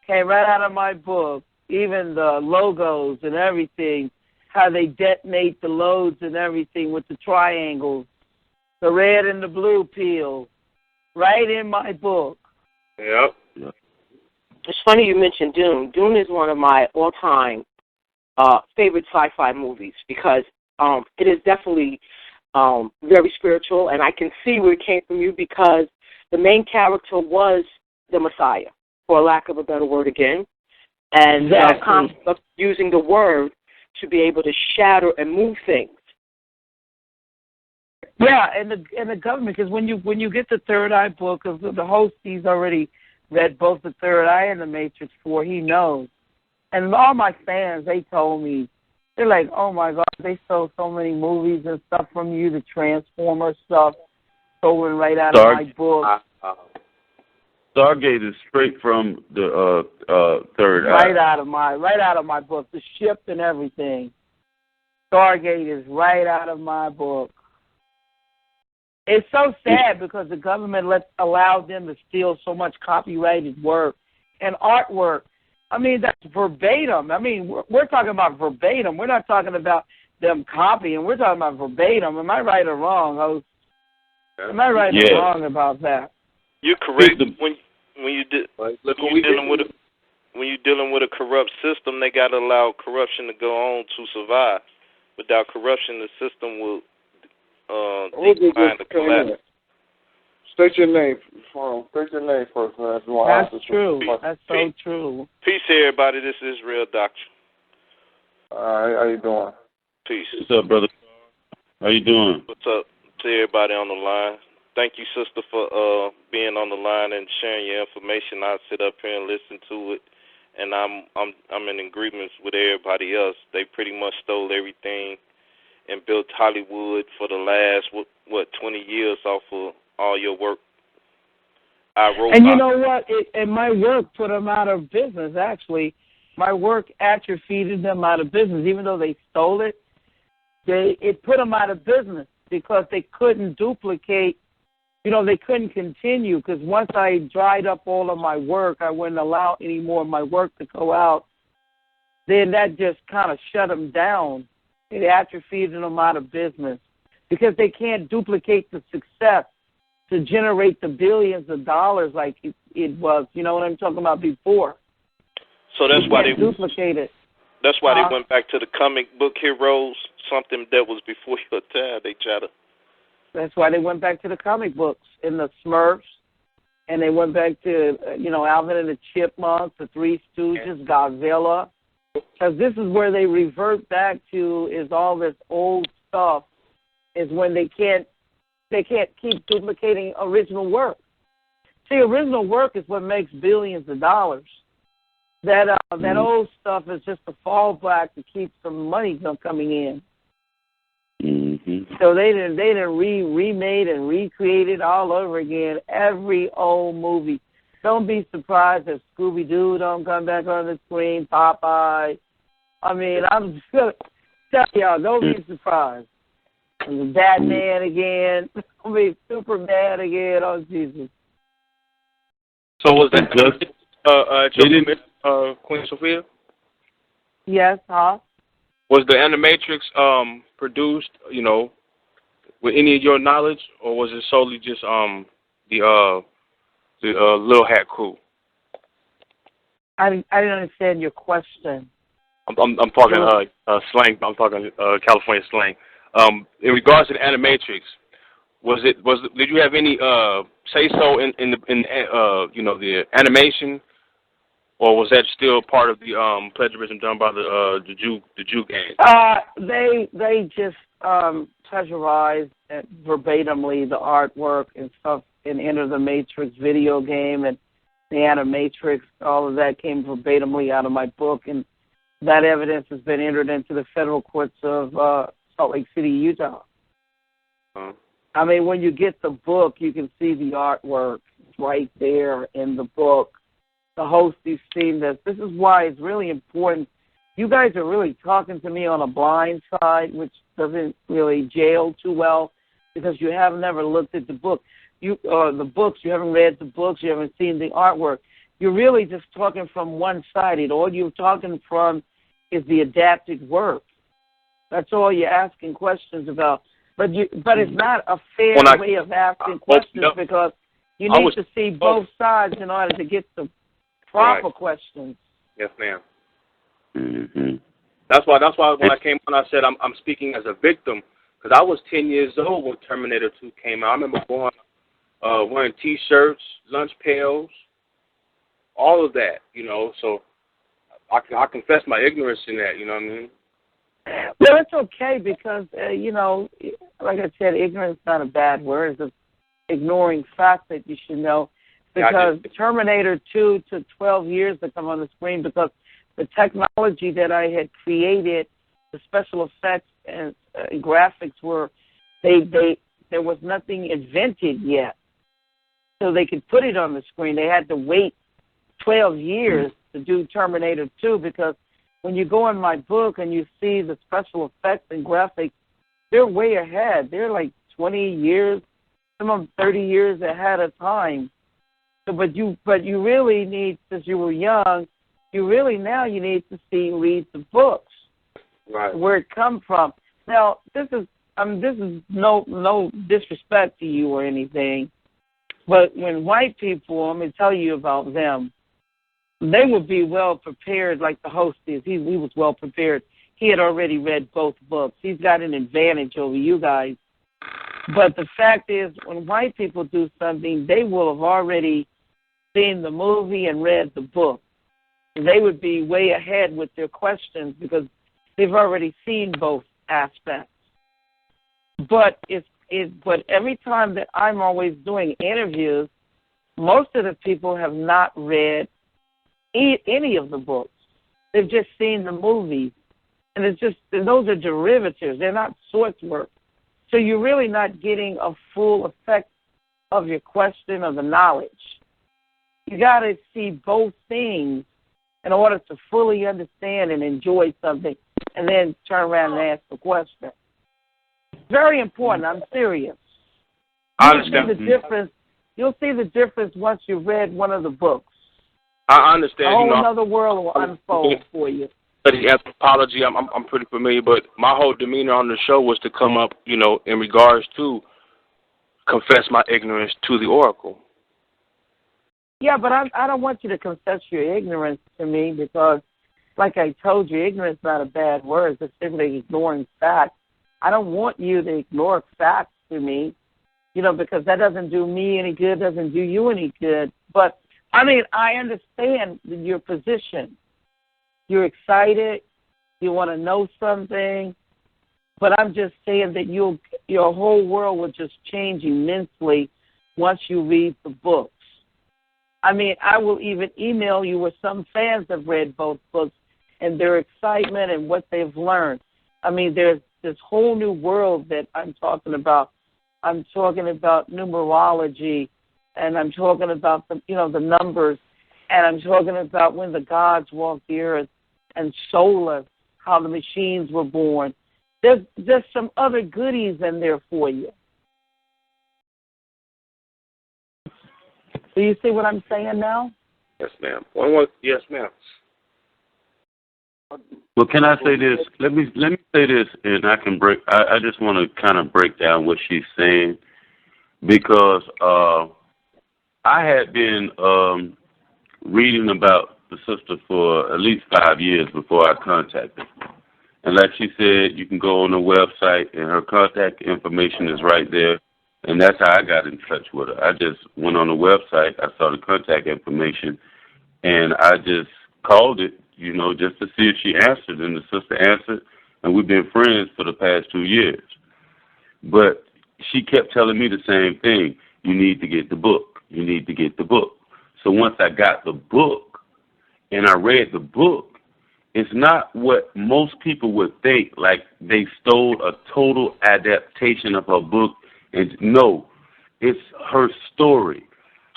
[SPEAKER 6] came right out of my book. Even the logos and everything, how they detonate the loads and everything with the triangles, the red and the blue peel, right in my book.
[SPEAKER 8] Yep.
[SPEAKER 10] It's funny you mentioned Dune. Dune is one of my all-time favorite sci-fi movies because it is definitely very spiritual, and I can see where it came from you because the main character was the Messiah, for lack of a better word again, and the concept of using the word to be able to shatter and move things.
[SPEAKER 6] Yeah, and the government, because when you get the Third Eye book, of the host, he's already read both the Third Eye and the Matrix 4. He knows, and all my fans, they told me, they're like, oh my God, they stole so many movies and stuff from you, the Transformer stuff, stolen right out of my book.
[SPEAKER 5] Stargate is straight from the Third Eye.
[SPEAKER 6] Right out of my book, the ship and everything. Stargate is right out of my book. It's so sad because the government allowed them to steal so much copyrighted work and artwork. I mean, that's verbatim. I mean, we're talking about verbatim. We're not talking about them copying. We're talking about verbatim. Am I right or wrong, host? Am I right or wrong about that?
[SPEAKER 9] You're correct. When you're dealing with a corrupt system, they got to allow corruption to go on to survive. Without corruption, the system will decline to collapse.
[SPEAKER 1] State your name. State your name first, man.
[SPEAKER 6] That's true. That's so true.
[SPEAKER 9] Peace, everybody. This is Real Doctor.
[SPEAKER 1] All right, how you doing?
[SPEAKER 9] Peace.
[SPEAKER 5] What's up, brother? How you doing?
[SPEAKER 9] What's up to everybody on the line? Thank you, sister, for being on the line and sharing your information. I sit up here and listen to it, and I'm in agreement with everybody else. They pretty much stole everything and built Hollywood for the last 20 years off of all your work.
[SPEAKER 6] And you know what? And my work put them out of business. Actually, my work atrophied them out of business. Even though they stole it, it put them out of business because they couldn't duplicate. You know, they couldn't continue because once I dried up all of my work, I wouldn't allow any more of my work to go out. Then that just kind of shut them down. It atrophied them out of business because they can't duplicate the success to generate the billions of dollars like it was. You know what I'm talking about before.
[SPEAKER 9] So that's why they
[SPEAKER 6] duplicate it.
[SPEAKER 9] That's why they went back to the comic book heroes, something that was before your time. They try to.
[SPEAKER 6] That's why they went back to the comic books and the Smurfs, and they went back to Alvin and the Chipmunks, the Three Stooges, Godzilla, because this is where they revert back to. Is all this old stuff is when they can't keep duplicating original work. See, original work is what makes billions of dollars. That old stuff is just a fallback to keep some money coming in.
[SPEAKER 5] Mm-hmm.
[SPEAKER 6] So they didn't remade and recreated all over again every old movie. Don't be surprised if Scooby-Doo don't come back on the screen, Popeye. I mean, I'm just gonna tell y'all, don't be surprised. Batman again. I mean, Superman again. Oh, Jesus.
[SPEAKER 8] So was that Queen Sophia?
[SPEAKER 6] Yes, huh?
[SPEAKER 8] Was the Animatrix produced, with any of your knowledge, or was it solely just the Little Hat crew?
[SPEAKER 6] I didn't understand your question.
[SPEAKER 8] I'm talking slang. I'm talking California slang. In regards to the Animatrix, did you have any say so in the animation or was that still part of the plagiarism done by the Jew gang?
[SPEAKER 6] They just plagiarized verbatimly the artwork and stuff in Enter the Matrix video game and the Animatrix. All of that came verbatimly out of my book, and that evidence has been entered into the federal courts of Salt Lake City, Utah. I mean, when you get the book, you can see the artwork right there in the book. The host, you've seen this. This is why it's really important. You guys are really talking to me on a blind side, which doesn't really gel too well because you have never looked at the book. The books, you haven't read the books, you haven't seen the artwork. You're really just talking from one-sided. All you're talking from is the adapted work. That's all you're asking questions about. But it's not a fair way of asking questions because you need to see both sides in order to get the proper questions.
[SPEAKER 8] Yes, ma'am.
[SPEAKER 5] Mm-hmm.
[SPEAKER 8] That's why when I came on, I said I'm speaking as a victim because I was 10 years old when Terminator 2 came out. I remember going wearing T-shirts, lunch pails, all of that, So I confess my ignorance in that, you know what I mean?
[SPEAKER 6] Well, it's okay because, like I said, ignorance is not a bad word. It's an ignoring fact that you should know because Terminator 2 took 12 years to come on the screen because the technology that I had created, the special effects and graphics there was nothing invented yet. So they could put it on the screen. They had to wait 12 years to do Terminator 2 because when you go in my book and you see the special effects and graphics, they're way ahead. They're like 20 years, some of them 30 years ahead of time. So, but you really need, since you were young, you need to read the books,
[SPEAKER 8] right?
[SPEAKER 6] Where it come from. Now, this is no disrespect to you or anything, but when white people, let me tell you about them. They would be well prepared like the host is. He was well prepared. He had already read both books. He's got an advantage over you guys. But the fact is, when white people do something, they will have already seen the movie and read the book. They would be way ahead with their questions because they've already seen both aspects. But but every time that I'm always doing interviews, most of the people have not read any of the books. They've just seen the movies. And those are derivatives. They're not source work. So you're really not getting a full effect of your question or the knowledge. You got to see both things in order to fully understand and enjoy something and then turn around and ask the question. Very important. I'm serious.
[SPEAKER 8] I understand.
[SPEAKER 6] You'll see the difference once you've read one of the books.
[SPEAKER 8] I understand.
[SPEAKER 6] A whole another world will unfold for you.
[SPEAKER 8] Study anthropology. I'm pretty familiar, but my whole demeanor on the show was to come up, in regards to confess my ignorance to the Oracle.
[SPEAKER 6] Yeah, but I don't want you to confess your ignorance to me because, like I told you, ignorance is not a bad word. It's simply ignoring facts. I don't want you to ignore facts to me, because that doesn't do me any good, doesn't do you any good. But, I understand your position. You're excited. You want to know something. But I'm just saying that your whole world will just change immensely once you read the books. I will even email you where some fans have read both books and their excitement and what they've learned. There's this whole new world that I'm talking about. I'm talking about numerology, and I'm talking about the numbers, and I'm talking about when the gods walked the earth, and solar, how the machines were born. There's some other goodies in there for you. Do you see what I'm saying now?
[SPEAKER 8] Yes, ma'am. Yes, ma'am.
[SPEAKER 5] Well, can I say this? Let me say this, and I just want to kind of break down what she's saying because I had been reading about the sister for at least 5 years before I contacted her. And like she said, you can go on the website, and her contact information is right there. And that's how I got in touch with her. I just went on the website, I saw the contact information, And I just called it, just to see if she answered, and the sister answered, and we've been friends for the past 2 years. But she kept telling me the same thing. You need to get the book. You need to get the book. So once I got the book and I read the book, it's not what most people would think, like they stole a total adaptation of her book. And no, it's her story.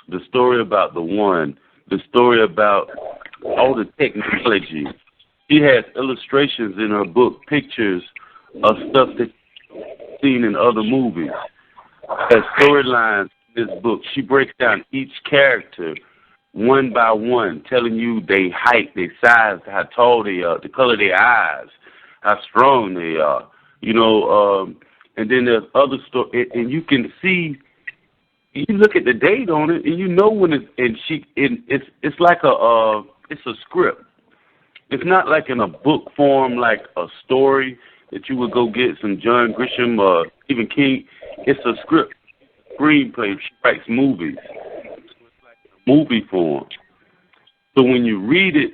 [SPEAKER 5] The story about the one, the story about all the technology. She has illustrations in her book, pictures of stuff that she's seen in other movies. Has storylines in this book. She breaks down each character one by one, telling you their height, their size, how tall they are, the color of their eyes, how strong they are. And then there's other stories, and you can see. You look at the date on it, and you know when it's like it's a script. It's not like in a book form, like a story that you would go get some John Grisham or Stephen King. It's a script, screenplay. She writes movies. Movie form. So when you read it,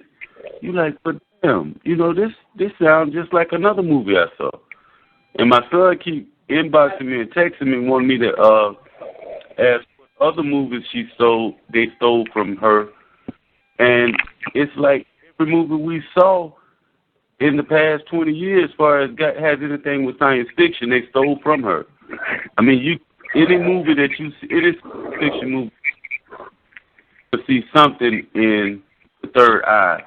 [SPEAKER 5] you're like, but damn, this sounds just like another movie I saw. And my son keep inboxing me and texting me, wanting me to ask what other movies they stole from her. And it's like every movie we saw in the past 20 years, as far as has anything with science fiction, they stole from her. I mean, any movie that you see, it is a fiction movie, to see something in The Third Eye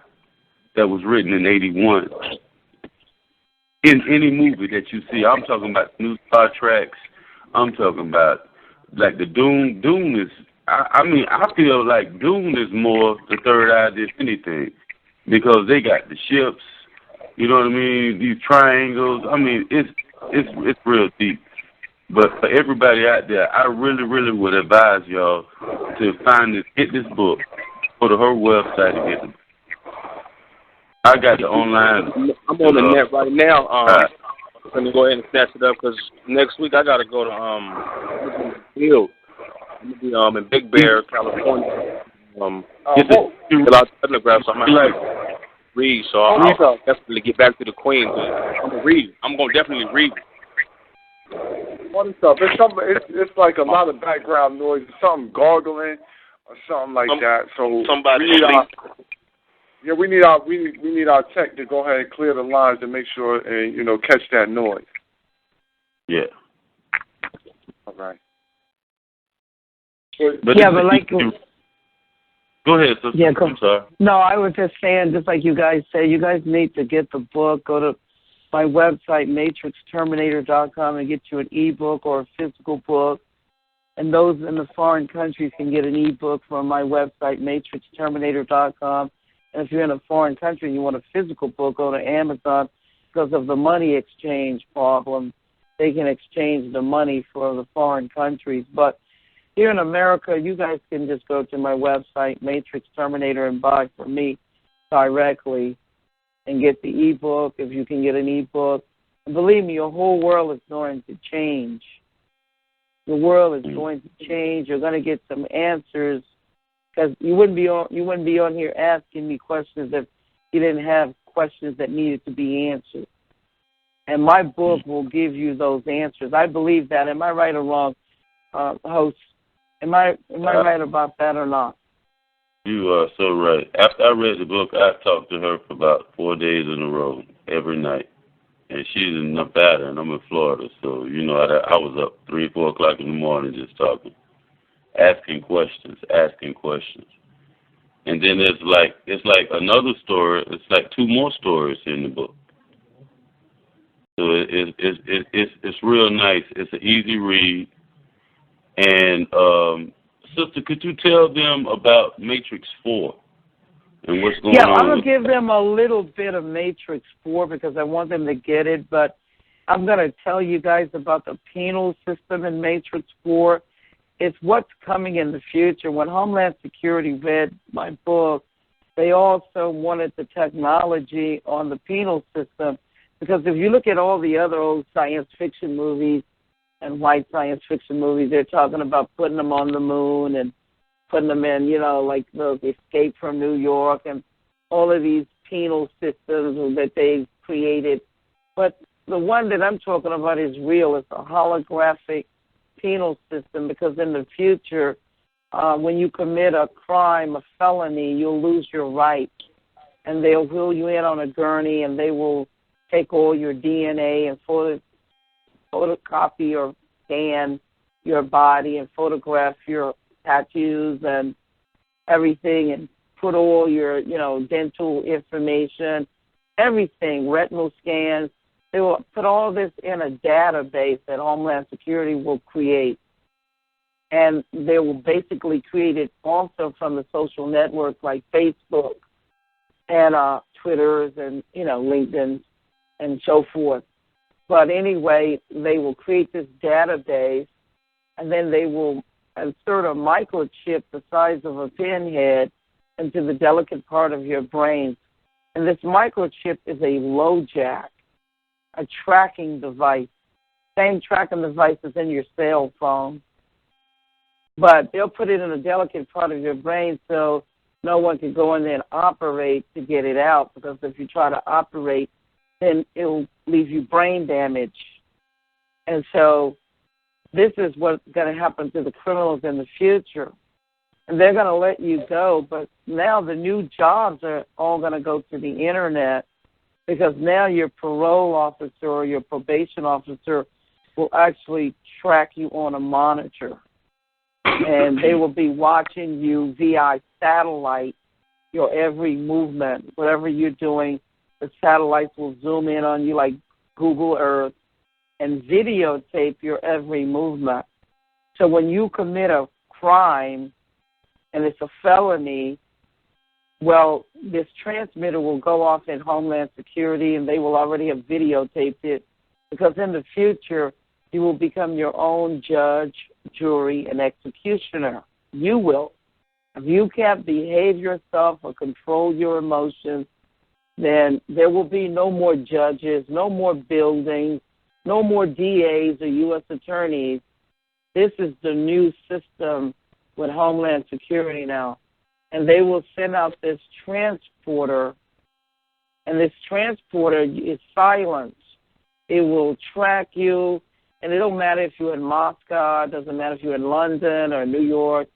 [SPEAKER 5] that was written in 1981. In any movie that you see, I'm talking about new Star Treks. I'm talking about like the Dune. Dune is, I feel like Dune is more The Third Eye than anything, because they got the ships. You know what I mean? These triangles. I mean, it's real deep. But for everybody out there, I really, really would advise y'all to get this book, go to her website and get it. I got the online.
[SPEAKER 8] I'm on the net right now. I'm going to go ahead and snatch it up because next week I got to go to field. I'm going to be in Big Bear, California. Fill out the autograph, so I'm going to read. So I'll definitely get back to the Queen. I'm going to read. I'm going to definitely read.
[SPEAKER 1] What is up? It's like a lot of background noise, something gargling or something like that. So
[SPEAKER 9] somebody
[SPEAKER 1] we need our tech to go ahead and clear the lines and make sure and catch that noise.
[SPEAKER 5] Yeah.
[SPEAKER 1] All right.
[SPEAKER 6] But like.
[SPEAKER 5] Go ahead, sister.
[SPEAKER 6] Yeah,
[SPEAKER 5] I'm sorry.
[SPEAKER 6] No, I was just saying, just like you guys say, you guys need to get the book. Go to my website, matrixterminator.com, and get you an ebook or a physical book. And those in the foreign countries can get an ebook from my website, matrixterminator.com. And if you're in a foreign country and you want a physical book, go to Amazon. Because of the money exchange problem, they can exchange the money for the foreign countries. But here in America, you guys can just go to my website, Matrix Terminator, and buy from me directly and get the ebook if you can get an ebook. And believe me, your whole world is going to change. The world is going to change. You're going to get some answers, because you wouldn't be on here asking me questions if you didn't have questions that needed to be answered. And my book will give you those answers. I believe that. Am I right or wrong, host? Am I right about that or not?
[SPEAKER 5] You are so right. After I read the book, I talked to her for about 4 days in a row, every night. And she's in Nevada, and I'm in Florida. So, I was up 3, 4 o'clock in the morning just talking, asking questions. And then it's like another story. It's like 2 more stories in the book. So it's real nice. It's an easy read. And sister, could you tell them about Matrix 4 and what's going on?
[SPEAKER 6] Yeah, I'm going to give them a little bit of Matrix 4 because I want them to get it, but I'm going to tell you guys about the penal system in Matrix 4. It's what's coming in the future. When Homeland Security read my book, they also wanted the technology on the penal system, because if you look at all the other old science fiction movies and white science fiction movies, they're talking about putting them on the moon and putting them in, like the Escape from New York and all of these penal systems that they've created. But the one that I'm talking about is real. It's a holographic penal system, because in the future, when you commit a crime, a felony, you'll lose your rights. And they'll wheel you in on a gurney, and they will take all your DNA and photocopy or scan your body and photograph your tattoos and everything, and put all your, dental information, everything, retinal scans. They will put all this in a database that Homeland Security will create. And they will basically create it also from the social networks like Facebook and Twitters and, LinkedIn and so forth. But anyway, they will create this database, and then they will insert a microchip the size of a pinhead into the delicate part of your brain. And this microchip is a LoJack, a tracking device, same tracking device as in your cell phone. But they'll put it in a delicate part of your brain so no one can go in there and operate to get it out, because if you try to operate, then it will leave you brain damage. And so this is what's going to happen to the criminals in the future. And they're going to let you go, but now the new jobs are all going to go to the Internet, because now your parole officer or your probation officer will actually track you on a monitor. And they will be watching you via satellite, your every movement, whatever you're doing. The satellites will zoom in on you like Google Earth and videotape your every movement. So when you commit a crime and it's a felony, well, this transmitter will go off in Homeland Security, and they will already have videotaped it, because in the future you will become your own judge, jury, and executioner. You will. If you can't behave yourself or control your emotions, then there will be no more judges, no more buildings, no more DAs or U.S. attorneys. This is the new system with Homeland Security now. And they will send out this transporter, and this transporter is silent. It will track you, and it don't matter if you're in Moscow, it doesn't matter if you're in London or New York.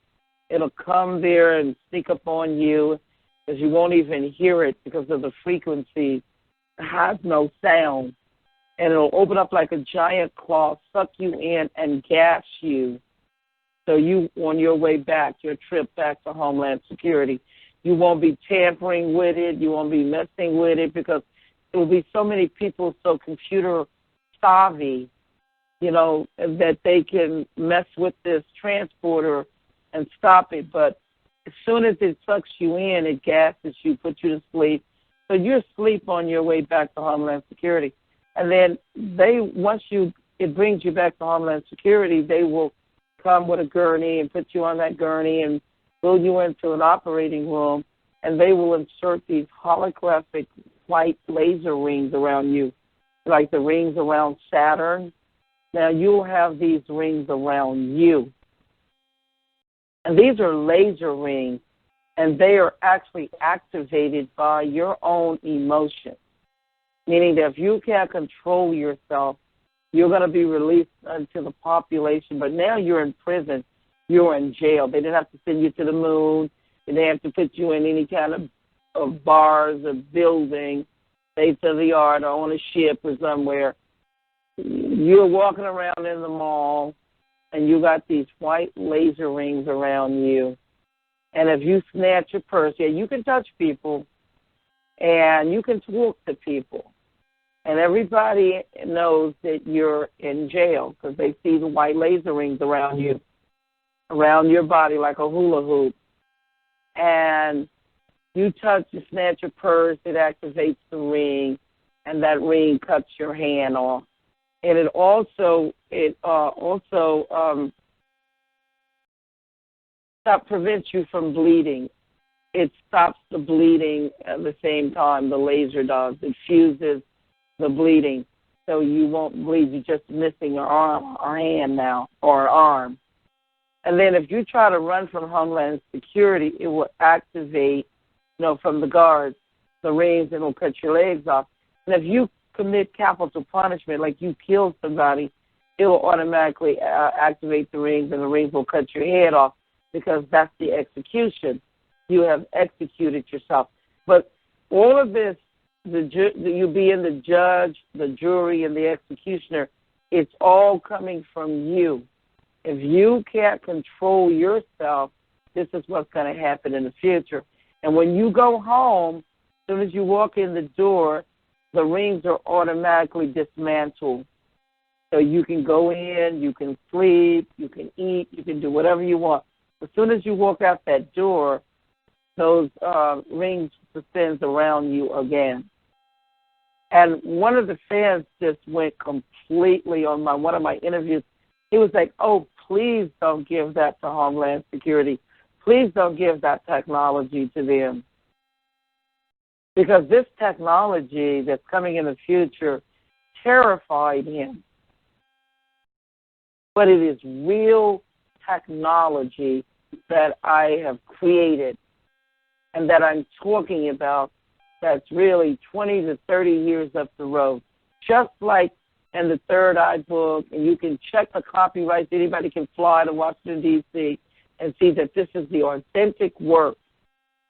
[SPEAKER 6] It'll come there and sneak up on you, because you won't even hear it because of the frequency. It has no sound. And it'll open up like a giant claw, suck you in, and gas you. So you, on your way back, your trip back to Homeland Security, you won't be tampering with it. You won't be messing with it, because there will be so many people so computer savvy, that they can mess with this transporter and stop it. But as soon as it sucks you in, it gasses you, puts you to sleep. So you're asleep on your way back to Homeland Security. And then it brings you back to Homeland Security, they will come with a gurney and put you on that gurney and wheel you into an operating room, and they will insert these holographic white laser rings around you, like the rings around Saturn. Now you'll have these rings around you. And these are laser rings, and they are actually activated by your own emotions, meaning that if you can't control yourself, you're going to be released into the population. But now you're in prison. You're in jail. They didn't have to send you to the moon. They didn't have to put you in any kind of bars or building, state-of-the-art, or on a ship or somewhere. You're walking around in the mall, and you got these white laser rings around you. And if you snatch your purse, you can touch people, and you can talk to people. And everybody knows that you're in jail, because they see the white laser rings around you, around your body like a hula hoop. And you snatch your purse, it activates the ring, and that ring cuts your hand off. And it also prevents you from bleeding. It stops the bleeding at the same time, the laser does. It fuses the bleeding, so you won't bleed. You're just missing your arm or hand now, or arm. And then if you try to run from Homeland Security, it will activate, from the guards, the rings, and it will cut your legs off. And if you commit capital punishment, like you killed somebody, it will automatically activate the rings, and the rings will cut your head off because that's the execution. You have executed yourself. But all of this, you being the judge, the jury, and the executioner, it's all coming from you. If you can't control yourself, this is what's going to happen in the future. And when you go home, as soon as you walk in the door, the rings are automatically dismantled. So you can go in, you can sleep, you can eat, you can do whatever you want. As soon as you walk out that door, those rings descends around you again. And one of the fans just went completely on one of my interviews. He was like, "Oh, please don't give that to Homeland Security. Please don't give that technology to them." Because this technology that's coming in the future terrified him. But it is real technology that I have created and that I'm talking about that's really 20 to 30 years up the road. Just like in the Third Eye book, and you can check the copyrights. Anybody can fly to Washington, D.C. and see that this is the authentic work.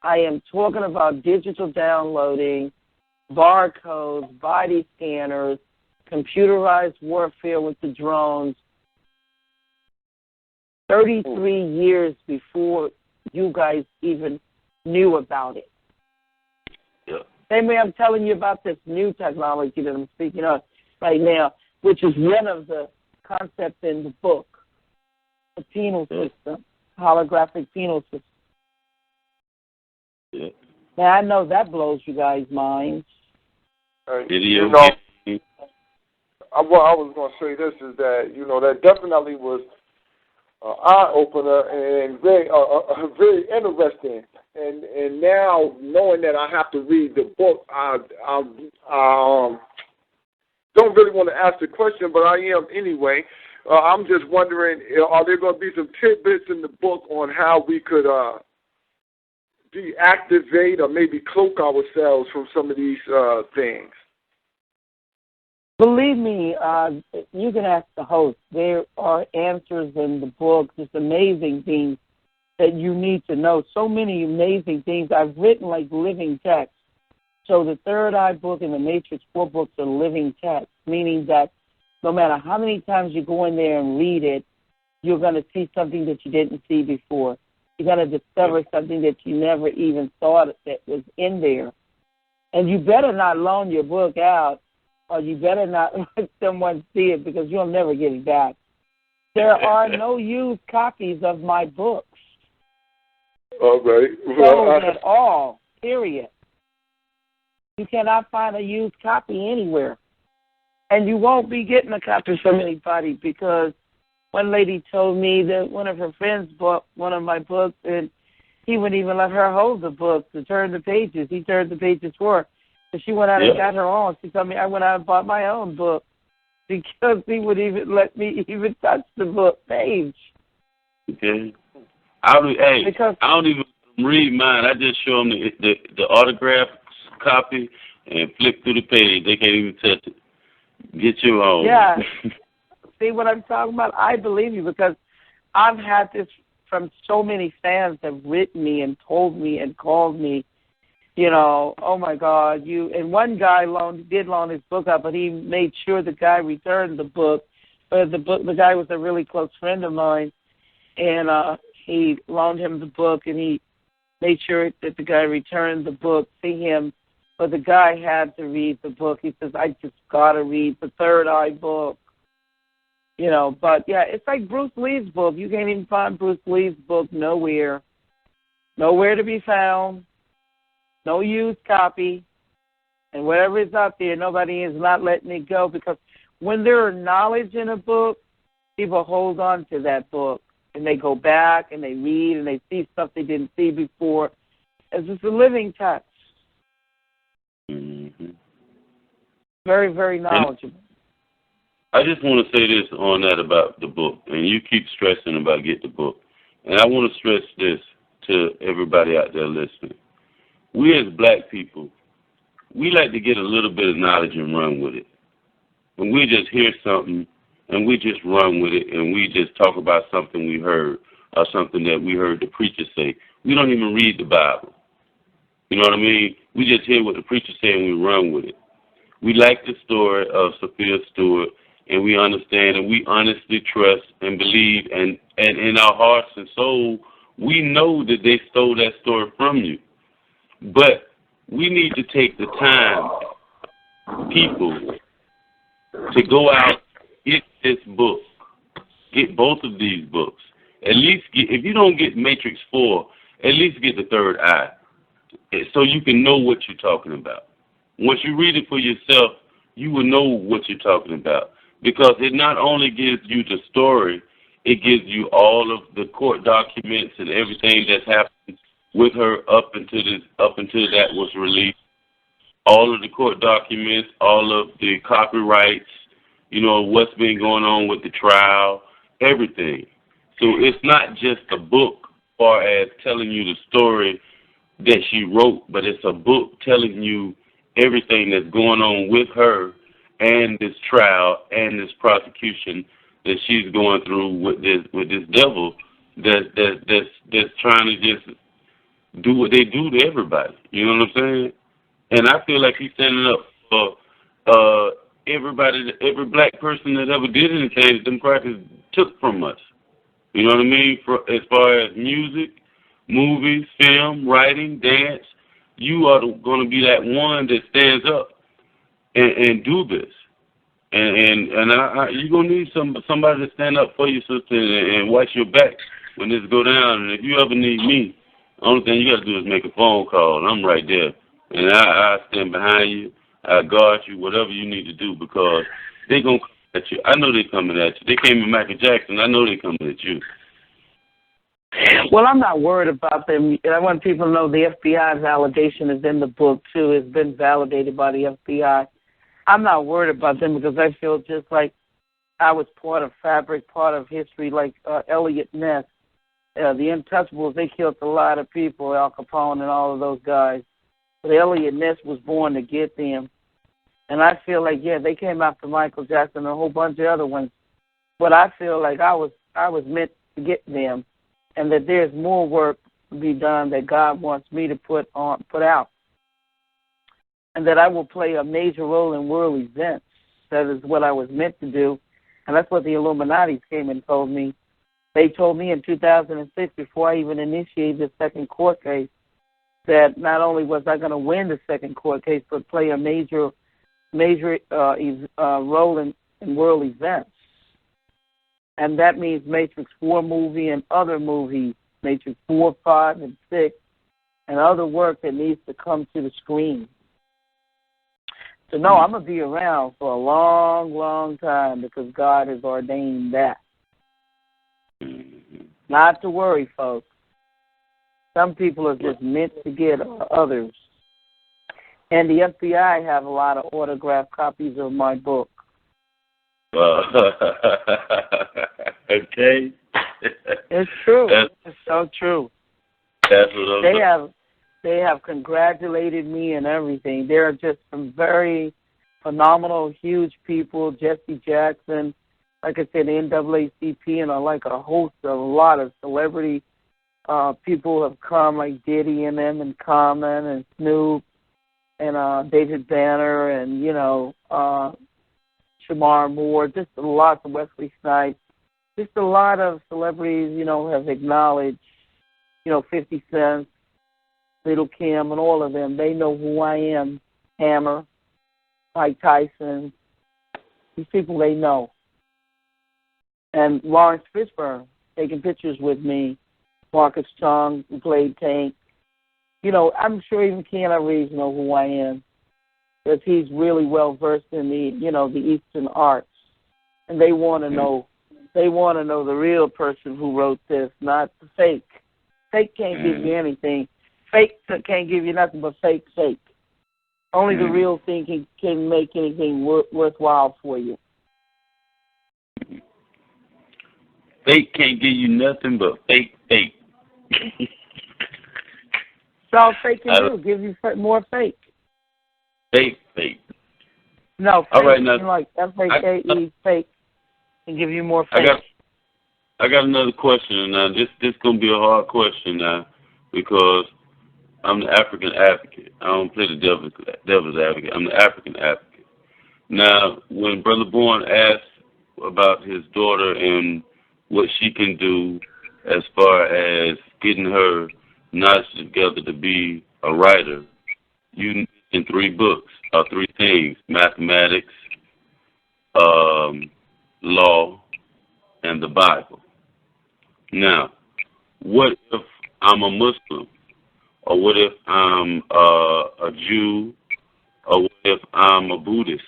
[SPEAKER 6] I am talking about digital downloading, barcodes, body scanners, computerized warfare with the drones, 33 years before you guys even knew about it.
[SPEAKER 5] Yeah.
[SPEAKER 6] Same way I'm telling you about this new technology that I'm speaking of right now, which is one of the concepts in the book, the penal system, holographic penal system.
[SPEAKER 5] Yeah.
[SPEAKER 6] Now, I know that blows you guys' minds.
[SPEAKER 5] Video.
[SPEAKER 1] What I was going to say this is that, that definitely was an eye-opener and very interesting. And now, knowing that I have to read the book, I don't really want to ask the question, but I am anyway. I'm just wondering, are there going to be some tidbits in the book on how we could deactivate or maybe cloak ourselves from some of these things?
[SPEAKER 6] Believe me, you can ask the host. There are answers in the book, just amazing things that you need to know. So many amazing things. I've written like living text. So the Third Eye book and the Matrix 4 books are living text, meaning that no matter how many times you go in there and read it, you're going to see something that you didn't see before. You're going to discover something that you never even thought that was in there. And you better not loan your book out, or you better not let someone see it, because you'll never get it back. There are no used copies of my books.
[SPEAKER 1] All right.
[SPEAKER 6] Sold at all, period. You cannot find a used copy anywhere. And you won't be getting a copy from anybody, because one lady told me that one of her friends bought one of my books, and he wouldn't even let her hold the book to turn the pages. He turned the pages for her. So she went out and got her own. She told me I went out and bought my own book because he would even let me even touch the book page.
[SPEAKER 5] Okay. I don't even read mine. I just show them the autograph copy and flip through the page. They can't even touch it. Get your own.
[SPEAKER 6] Yeah. See what I'm talking about? I believe you, because I've had this from so many fans that have written me and told me and called me, oh my God, and one guy did loan his book out, but he made sure the guy returned the book. But the guy was a really close friend of mine, and he loaned him the book, and he made sure that the guy returned the book to him. But the guy had to read the book. He says, I just got to read the Third Eye book. But yeah, it's like Bruce Lee's book. You can't even find Bruce Lee's book nowhere. Nowhere to be found. No used copy. And whatever is out there, nobody is not letting it go, because when there is knowledge in a book, people hold on to that book. And they go back and they read and they see stuff they didn't see before. It's just a living text.
[SPEAKER 5] Mm-hmm.
[SPEAKER 6] Very, very knowledgeable.
[SPEAKER 5] I just want to say this on that about the book, and you keep stressing about get the book. and I want to stress this to everybody out there listening. We as black people, we like to get a little bit of knowledge and run with it. And we just hear something and we just run with it and we just talk about something we heard or something that we heard the preacher say. We don't even read the Bible. You know what I mean? We just hear what the preacher say and we run with it. We like the story of Sophia Stewart, and we understand and we honestly trust and believe, and in our hearts and soul, we know that they stole that story from you. But we need to take the time, people, to go out, get this book, get both of these books. At least get, if you don't get Matrix 4, at least get the Third Eye, so you can know what you're talking about. Once you read it for yourself, you will know what you're talking about, because it not only gives you the story, it gives you all of the court documents and everything that's happened with her up until that was released. All of the court documents, all of the copyrights, you know, what's been going on with the trial, everything. So it's not just a book as far as telling you the story that she wrote, but it's a book telling you everything that's going on with her and this trial and this prosecution that she's going through with this devil that's trying to just do what they do to everybody. You know what I'm saying? And I feel like he's standing up for everybody, every black person that ever did anything that them crackers took from us. You know what I mean? As far as music, movies, film, writing, dance, you are going to be that one that stands up and do this. And you're going to need somebody to stand up for you, sister, and watch your back when this go down. And if you ever need me, the only thing you got to do is make a phone call, and I'm right there. And I stand behind you. I guard you, whatever you need to do, because they going to come at you. I know they coming at you. They came at Michael Jackson. I know they coming at you.
[SPEAKER 6] Well, I'm not worried about them. I want people to know the FBI's validation is in the book, too. It's been validated by the FBI. I'm not worried about them because I feel just like I was part of fabric, part of history, like Elliot Ness. The Untouchables, they killed a lot of people, Al Capone and all of those guys. But Elliot Ness was born to get them. And I feel like, yeah, they came after Michael Jackson and a whole bunch of other ones. But I feel like I was meant to get them, and that there's more work to be done that God wants me to put out. And that I will play a major role in world events. That is what I was meant to do. And that's what the Illuminati came and told me. They told me in 2006, before I even initiated the second court case, that not only was I going to win the second court case, but play a major role in world events. And that means Matrix 4 movie and other movies, Matrix 4, 5, and 6, and other work that needs to come to the screen. So, no, I'm going to be around for a long, long time because God has ordained that. Not to worry, folks. Some people are just meant to get others. And the FBI have a lot of autographed copies of my book.
[SPEAKER 5] Okay.
[SPEAKER 6] It's true. It's so true.
[SPEAKER 5] That's what
[SPEAKER 6] They have congratulated me and everything. They're just some very phenomenal, huge people. Jesse Jackson, like I said, the NAACP, and like a lot of celebrity people have come, like Diddy and them, and Common and Snoop and David Banner and, Shamar Moore, just lots of Wesley Snipes. Just a lot of celebrities, have acknowledged, 50 Cent, Little Kim, and all of them. They know who I am. Hammer, Mike Tyson. These people they know. And Lawrence Fishburne taking pictures with me. Marcus Chung, who played Tank. I'm sure even Keanu Reeves know who I am, because he's really well versed in the Eastern arts, and they want to know. They want to know the real person who wrote this, not the fake. Fake can't give you anything. Fake can't give you nothing but fake. Only the real thing can make anything worthwhile for you.
[SPEAKER 5] Fake can't give you nothing but fake.
[SPEAKER 6] So all fake can do, give you more fake.
[SPEAKER 5] Fake.
[SPEAKER 6] No, fake,
[SPEAKER 5] all right, now,
[SPEAKER 6] like F-A-K-E, fake, can give you more fake.
[SPEAKER 5] I got another question now. This gonna be a hard question now because I'm the African advocate. I don't play the devil's advocate. I'm the African advocate. Now, when Brother Bourne asked about his daughter and what she can do as far as getting her knowledge together to be a writer, you mentioned 3 books, or 3 things: mathematics, law, and the Bible. Now, what if I'm a Muslim? Or what if I'm a Jew? Or what if I'm a Buddhist?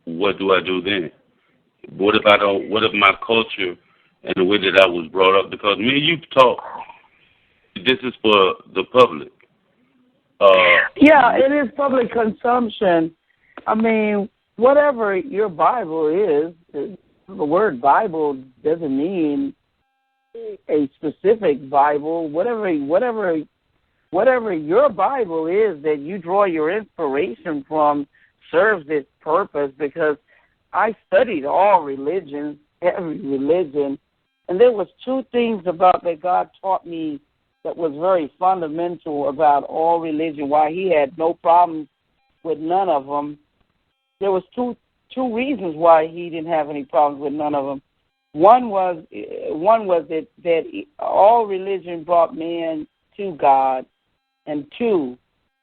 [SPEAKER 5] What do I do then? What if my culture and the way that I was brought up? Because me and you talk. This is for the public.
[SPEAKER 6] Yeah, it is public consumption. I mean, whatever your Bible is, the word Bible doesn't mean a specific Bible. Whatever your Bible is that you draw your inspiration from serves its purpose, because I studied all religions, every religion, and there was 2 things about that God taught me that was very fundamental about all religion, why he had no problems with none of them. There was two reasons why he didn't have any problems with none of them. One was that all religion brought man to God, and 2,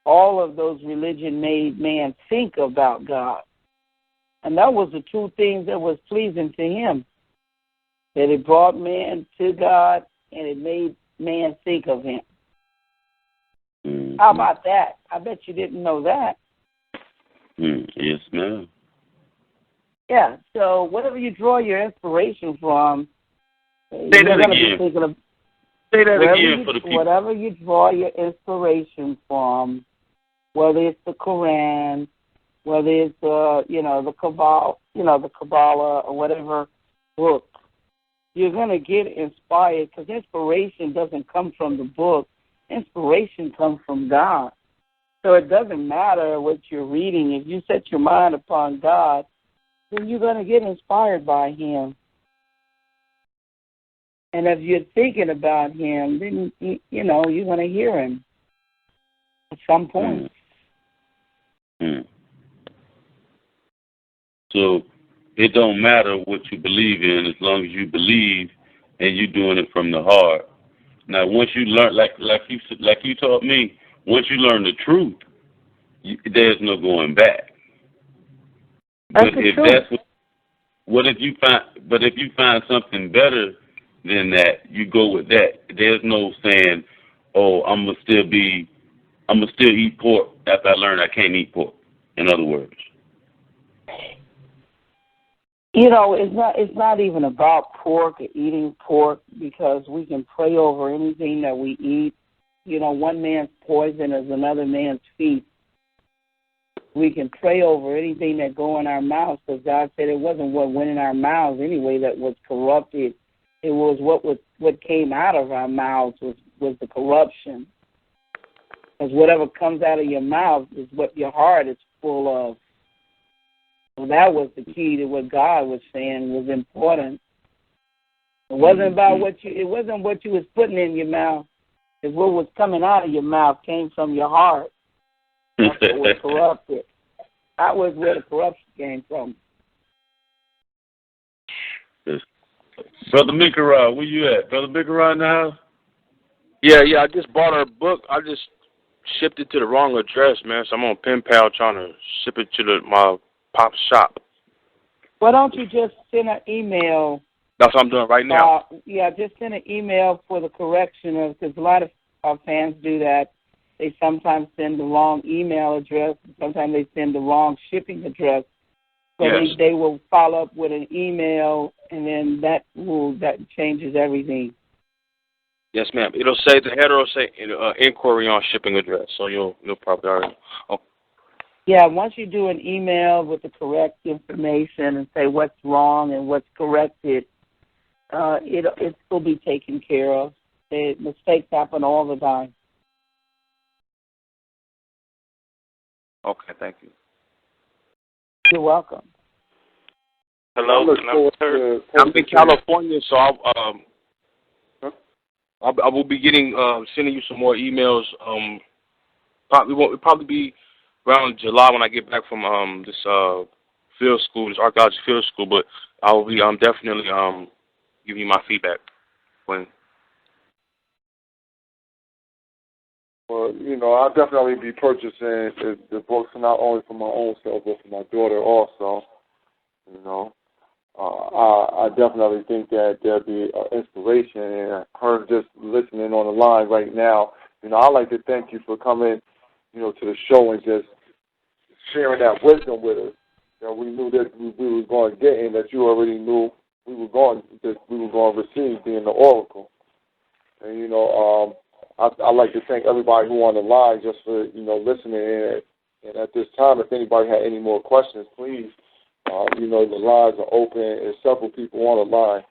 [SPEAKER 6] all of those religion made man think about God. And that was the 2 things that was pleasing to him, that it brought man to God and it made man think of him.
[SPEAKER 5] Mm-hmm.
[SPEAKER 6] How about that? I bet you didn't know that.
[SPEAKER 5] Yes, ma'am.
[SPEAKER 6] Yeah, so whatever you draw your inspiration from,
[SPEAKER 5] Say that again.
[SPEAKER 6] Whatever you draw your inspiration from, whether it's the Quran, whether it's the Kabbalah or whatever book, you're going to get inspired, because inspiration doesn't come from the book. Inspiration comes from God. So it doesn't matter what you're reading. If you set your mind upon God, then you're going to get inspired by him. And if you're thinking about him, then, you're going to hear him at some point.
[SPEAKER 5] So it don't matter what you believe in as long as you believe and you're doing it from the heart. Now, once you learn, like you taught me, once you learn the truth, there's no going back. But if you find something better than that, you go with that. There's no saying, "Oh, I'm gonna still eat pork after I learn I can't eat pork." In other words,
[SPEAKER 6] it's not even about pork or eating pork, because we can pray over anything that we eat. One man's poison is another man's feast. We can pray over anything that go in our mouths, because God said it wasn't what went in our mouths anyway that was corrupted. It was what came out of our mouths was the corruption. Because whatever comes out of your mouth is what your heart is full of. So that was the key to what God was saying was important. It wasn't about what you was putting in your mouth. It's what was coming out of your mouth came from your heart. That's what was corrupted. That was where the corruption came from.
[SPEAKER 5] Brother Mikara, where you at? Brother Mikara in the house?
[SPEAKER 8] Yeah, I just bought her book. I just shipped it to the wrong address, man. So I'm on pen pal trying to ship it to my pop's shop.
[SPEAKER 6] Why don't you just send an email?
[SPEAKER 8] That's what I'm doing right now.
[SPEAKER 6] Just send an email for the correction of, because a lot of our fans do that. They sometimes send the wrong email address. Sometimes they send the wrong shipping address. So
[SPEAKER 8] yes.
[SPEAKER 6] they will follow up with an email, and then that changes everything.
[SPEAKER 8] Yes, ma'am. It'll say, the header will say inquiry on shipping address. So you'll probably already. Oh.
[SPEAKER 6] Yeah, once you do an email with the correct information and say what's wrong and what's corrected, it will be taken care of. Mistakes happen all the time.
[SPEAKER 8] Okay, thank you.
[SPEAKER 6] You're welcome.
[SPEAKER 9] Hello,
[SPEAKER 8] I'm in California, so I will be sending you some more emails. It'll probably be around July when I get back from this field school, this archaeology field school. But I will be definitely giving you my feedback when.
[SPEAKER 1] Well, I'll definitely be purchasing the books not only for my own self, but for my daughter also. I definitely think that there'll be inspiration in her just listening on the line right now. I'd like to thank you for coming, to the show and just sharing that wisdom with us. We knew that we were going to get, and that you already knew we were going to receive, being the oracle. And I'd like to thank everybody who on the line just for listening in. And at this time, if anybody had any more questions, please. The lines are open. There's several people on the line.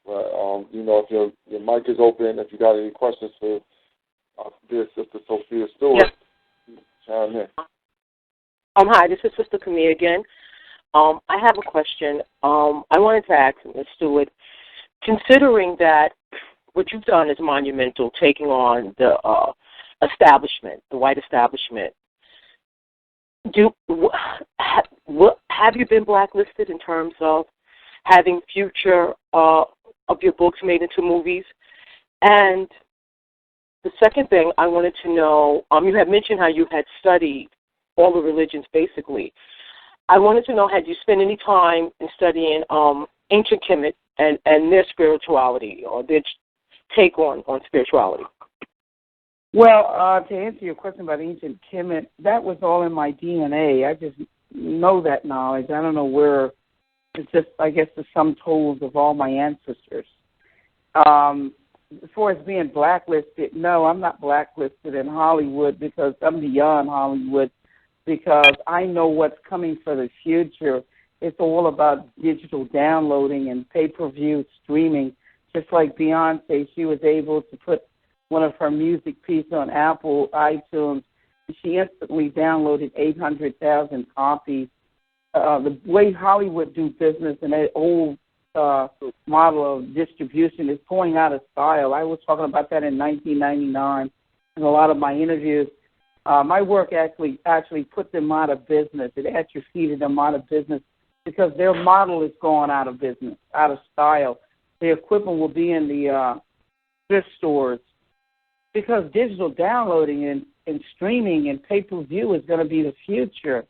[SPEAKER 1] But, if your mic is open, if you got any questions for dear Sister Sophia Stewart, chime in.
[SPEAKER 10] Hi, this is Sister Camille again. I have a question. I wanted to ask Ms. Stewart, considering that what you've done is monumental, taking on the establishment, the white establishment, have you been blacklisted in terms of having future of your books made into movies? And the second thing I wanted to know, you had mentioned how you had studied all the religions basically. I wanted to know, had you spent any time in studying ancient Kemet and their spirituality or their take on spirituality?
[SPEAKER 6] Well, to answer your question about ancient Kemet, that was all in my DNA. I just know that knowledge. I don't know where. It's just, I guess, the sum totals of all my ancestors. As far as being blacklisted, no, I'm not blacklisted in Hollywood because I'm beyond Hollywood, because I know what's coming for the future. It's all about digital downloading and pay-per-view streaming. Just like Beyonce, she was able to put one of her music pieces on Apple iTunes. She instantly downloaded 800,000 copies. The way Hollywood do business and that old model of distribution is going out of style. I was talking about that in 1999 in a lot of my interviews. My work actually put them out of business. It atrophied them out of business because their model is going out of business, out of style. The equipment will be in the thrift stores because digital downloading and streaming and pay-per-view is going to be the future.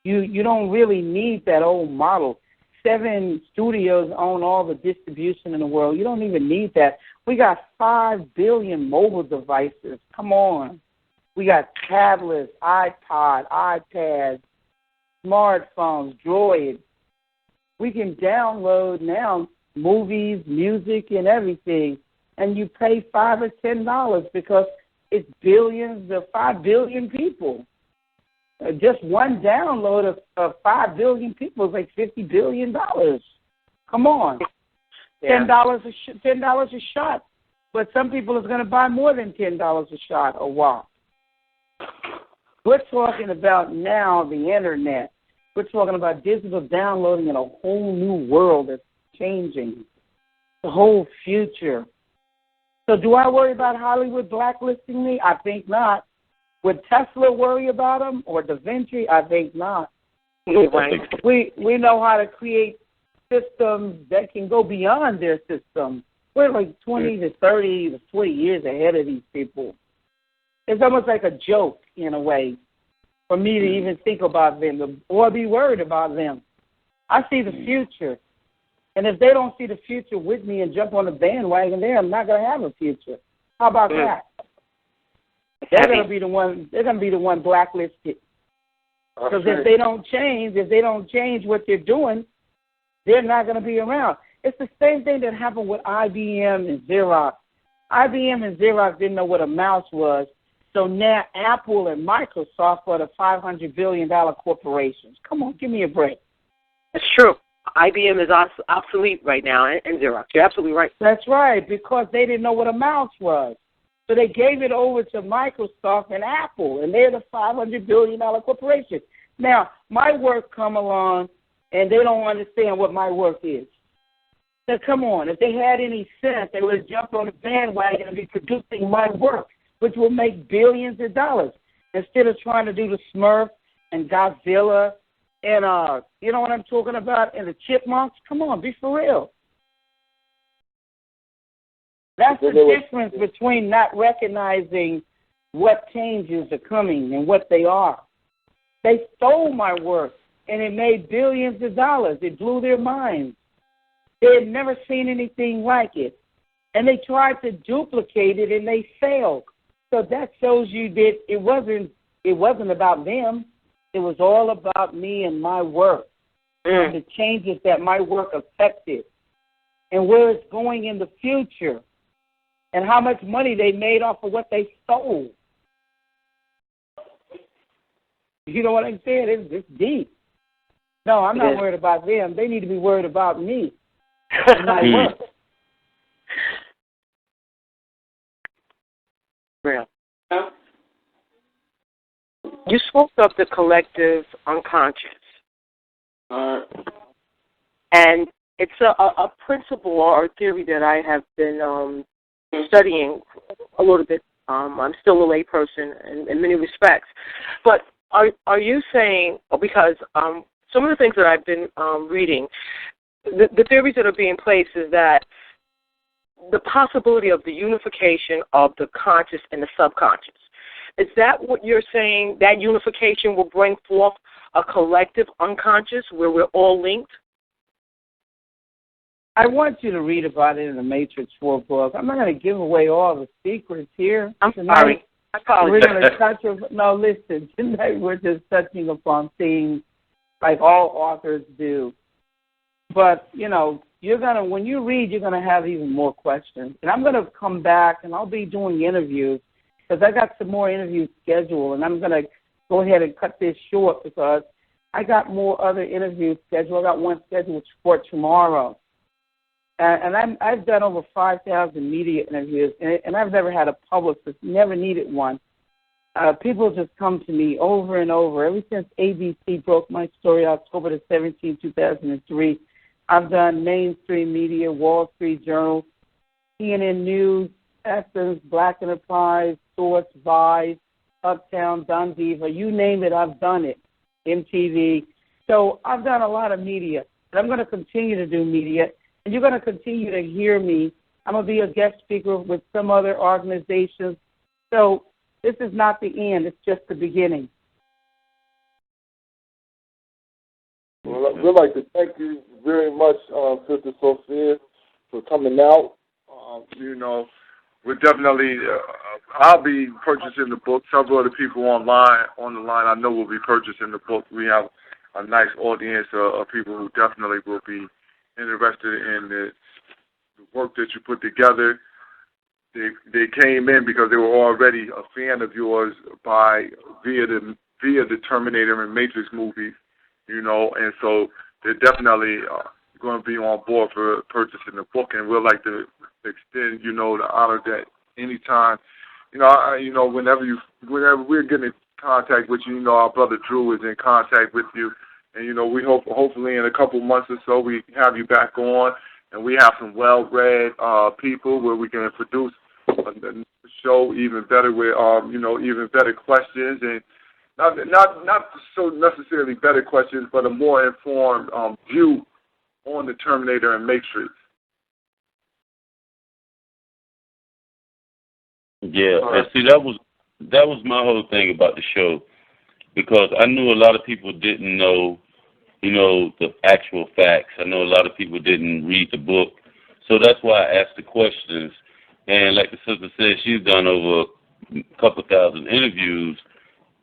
[SPEAKER 6] You don't really need that old model. 7 studios own all the distribution in the world. You don't even need that. We got 5 billion mobile devices. Come on. We got tablets, iPod, iPads, smartphones, Droids. We can download now movies, music, and everything, and you pay $5 or $10 because it's billions of 5 billion people. Just one download of 5 billion people is like $50 billion. Come on, $10 a shot. But some people is going to buy more than $10 a shot or what? We're talking about now the internet. We're talking about digital downloading in a whole new world that's changing, the whole future. So do I worry about Hollywood blacklisting me? I think not. Would Tesla worry about them or Da Vinci? I think not. We know how to create systems that can go beyond their systems. We're like 20 to 30 to 40 years ahead of these people. It's almost like a joke in a way for me to even think about them or be worried about them. I see the future. And if they don't see the future with me and jump on the bandwagon there, I'm not going to have a future. How about that? They're going to be the one. They're going to be the one blacklisted. Because if they don't change what they're doing, they're not going to be around. It's the same thing that happened with IBM and Xerox. IBM and Xerox didn't know what a mouse was, so now Apple and Microsoft are the $500 billion corporations. Come on, give me a break.
[SPEAKER 10] It's true. IBM is obsolete right now, and Xerox. You're absolutely right.
[SPEAKER 6] That's right, because they didn't know what a mouse was. So they gave it over to Microsoft and Apple, and they're the $500 billion corporation. Now, my work come along, and they don't understand what my work is. So come on, if they had any sense, they would have jumped on the bandwagon and be producing my work, which will make billions of dollars, instead of trying to do the Smurf and Godzilla and, you know what I'm talking about, and the Chipmunks. Come on, be for real. That's the difference between not recognizing what changes are coming and what they are. They stole my work, and it made billions of dollars. It blew their minds. They had never seen anything like it. And they tried to duplicate it, and they failed. So that shows you that it wasn't about them. It was all about me and my work, and the changes that my work affected, and where it's going in the future, and how much money they made off of what they stole. You know what I'm saying? It's deep. No, I'm not worried about them. They need to be worried about me and my work.
[SPEAKER 10] Real. You spoke of the collective unconscious. And it's a principle or a theory that I have been studying a little bit. I'm still a lay person in many respects. But are you saying, because some of the things that I've been reading, the theories that are being placed is that the possibility of the unification of the conscious and the subconscious. Is that what you're saying, that unification will bring forth a collective unconscious where we're all linked?
[SPEAKER 6] I want you to read about it in the Matrix 4 book. I'm not going to give away all the secrets here.
[SPEAKER 10] I'm sorry. I apologize.
[SPEAKER 6] We're going to touch no, listen, tonight we're just touching upon things like all authors do. But, you know, when you read, you're going to have even more questions. And I'm going to come back, and I'll be doing interviews, because I got some more interviews scheduled, and I'm going to go ahead and cut this short because I got more other interviews scheduled. I got one scheduled for tomorrow. And I've done over 5,000 media interviews, and I've never had a publicist, never needed one. People just come to me over and over. Ever since ABC broke my story October the 17th, 2003, I've done mainstream media, Wall Street Journal, CNN News, Essence, Black Enterprise, Source, Vice, Uptown, Don Diva, you name it, I've done it, MTV. So I've done a lot of media, and I'm going to continue to do media, and you're going to continue to hear me. I'm going to be a guest speaker with some other organizations. So this is not the end. It's just the beginning.
[SPEAKER 1] Well, we'd like to thank you very much, Sister Sophia, for coming out. You know, we're definitely, I'll be purchasing the book. Several other people on the line, I know will be purchasing the book. We have a nice audience of people who definitely will be interested in the work that you put together. They came in because they were already a fan of yours via the Terminator and Matrix movies, you know, and so they're definitely going to be on board for purchasing the book, and we'd like to extend, you know, the honor that anytime, you know, whenever we're getting in contact with you, you know, our brother Drew is in contact with you, and you know, we hopefully in a couple months or so we have you back on, and we have some well-read people where we can produce a show even better with, you know, even better questions, and not so necessarily better questions, but a more informed view on the Terminator and Matrix.
[SPEAKER 5] Yeah, and see, that was my whole thing about the show, because I knew a lot of people didn't know, you know, the actual facts. I know a lot of people didn't read the book, so that's why I asked the questions. And like the sister said, she's done over a couple thousand interviews,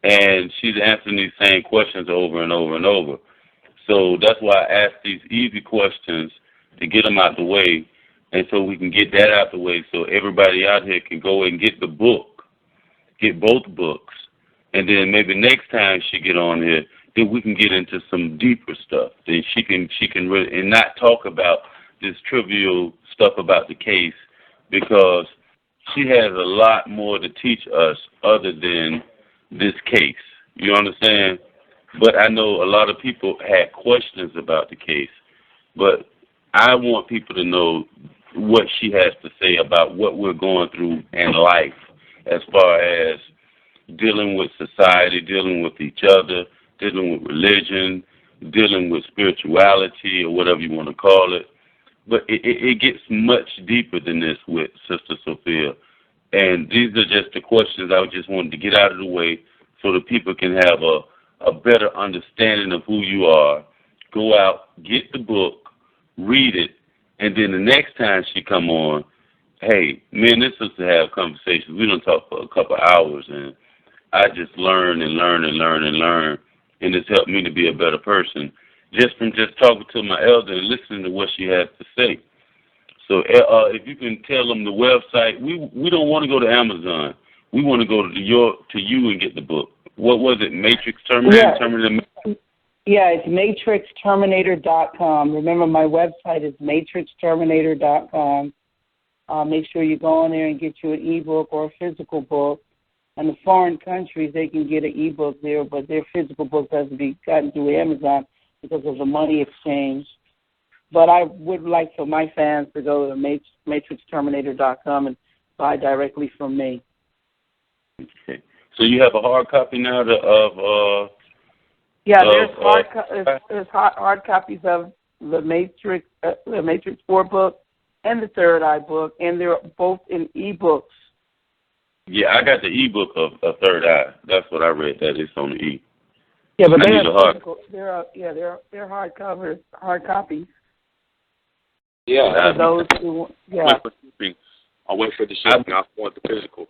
[SPEAKER 5] and she's answering these same questions over and over and over. So that's why I asked these easy questions to get them out the way, and so we can get that out the way so everybody out here can go and get the book, get both books, and then maybe next time she get on here, then we can get into some deeper stuff. Then she can really, and not talk about this trivial stuff about the case, because she has a lot more to teach us other than this case. You understand? But I know a lot of people had questions about the case, but I want people to know what she has to say about what we're going through in life, as far as dealing with society, dealing with each other, dealing with religion, dealing with spirituality, or whatever you want to call it. But it gets much deeper than this with Sister Sophia. And these are just the questions I just wanted to get out of the way so that people can have a better understanding of who you are. Go out, get the book, read it, and then the next time she come on, hey, me and this sister have conversations. We don't talk for a couple of hours, and I just learn and learn and learn and learn, and it's helped me to be a better person just from just talking to my elder and listening to what she has to say. So if you can tell them the website, we don't want to go to Amazon. We want to go to you and get the book. What was it, Matrix Terminator?
[SPEAKER 6] Yeah. Yeah, it's matrixterminator.com. Remember, my website is matrixterminator.com. Make sure you go on there and get you an ebook or a physical book. And the foreign countries, they can get an ebook there, but their physical book has to be gotten through Amazon because of the money exchange. But I would like for my fans to go to matrixterminator.com and buy directly from me.
[SPEAKER 5] Okay. So you have a hard copy now of
[SPEAKER 6] there's hard copies of the Matrix 4 book and the Third Eye book, and they're both in ebooks.
[SPEAKER 5] Yeah, I got the ebook of Third Eye. That's what I read. That is on the e.
[SPEAKER 6] Yeah, but they're hard copies.
[SPEAKER 8] Yeah,
[SPEAKER 6] those who,
[SPEAKER 8] I'll wait for the shipping. I want the physical.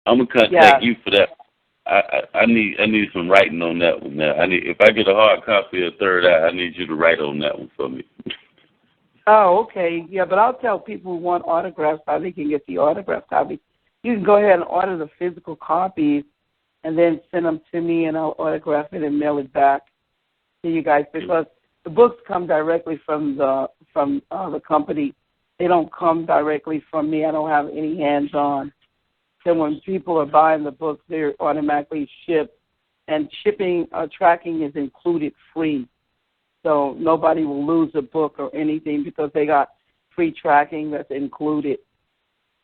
[SPEAKER 5] I'm gonna contact you for that. I need some writing on that one now. If I get a hard copy of Third Eye, I need you to write on that one for me.
[SPEAKER 6] Oh, okay. Yeah, but I'll tell people who want autographs how they can get the autograph copy. You can go ahead and order the physical copies and then send them to me, and I'll autograph it and mail it back to you guys, because the books come directly from the company. They don't come directly from me. I don't have any hands-on. So when people are buying the books, they're automatically shipped, and shipping tracking is included free. So nobody will lose a book or anything because they got free tracking that's included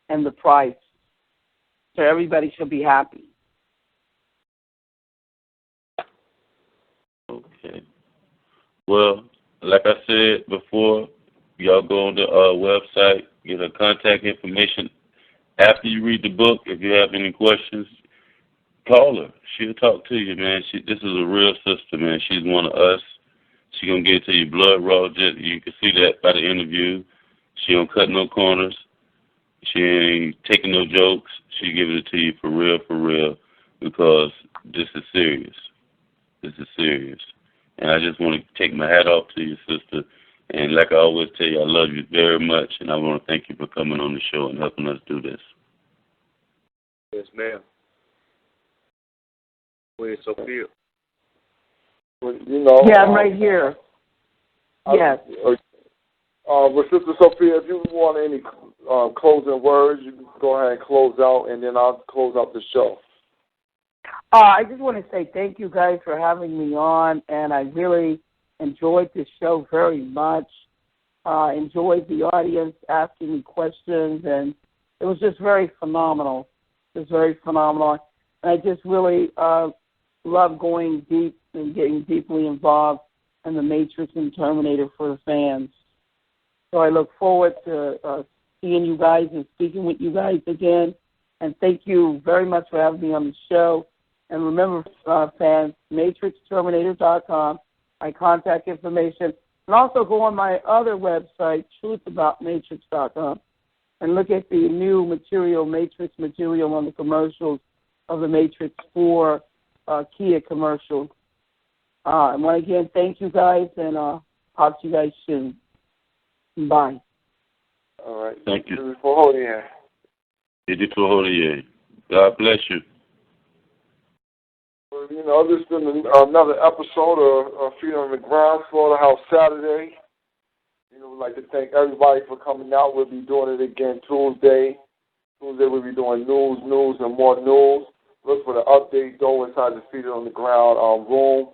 [SPEAKER 6] in the price. So everybody should be happy.
[SPEAKER 5] Okay. Well, like I said before, y'all go on the website, get her contact information. After you read the book, if you have any questions, call her. She'll talk to you, man. This is a real sister, man. She's one of us. She gonna get it to you blood raw. You can see that by the interview. She don't cut no corners. She ain't taking no jokes. She giving it to you for real, because this is serious. This is serious. And I just want to take my hat off to you, sister. And like I always tell you, I love you very much, and I want to thank you for coming on the show and helping us do this.
[SPEAKER 8] Yes, ma'am. Where's Sophia?
[SPEAKER 1] Well, you know.
[SPEAKER 6] Yeah, I'm right here. Yes.
[SPEAKER 1] Well, Sister Sophia, if you want any closing words, you can go ahead and close out, and then I'll close out the show.
[SPEAKER 6] I just want to say thank you guys for having me on, and I really enjoyed this show very much. Enjoyed the audience asking me questions, and it was just very phenomenal. It was very phenomenal. And I just really love going deep and getting deeply involved in the Matrix and Terminator for the fans. So I look forward to seeing you guys and speaking with you guys again. And thank you very much for having me on the show. And remember, fans, matrixterminator.com, my contact information. And also go on my other website, truthaboutmatrix.com, and look at the new material, Matrix material on the commercials of the Matrix 4 Kia commercial. And once again, thank you guys, and talk to you guys soon. Bye.
[SPEAKER 1] All right.
[SPEAKER 5] Thank you.
[SPEAKER 1] God
[SPEAKER 5] bless you.
[SPEAKER 1] You know, this has been another episode of Feet on the Ground, Slaughterhouse Saturday. You know, we'd like to thank everybody for coming out. We'll be doing it again Tuesday. Tuesday we'll be doing news, and more news. Look for the update, though, inside the Feet on the Ground room,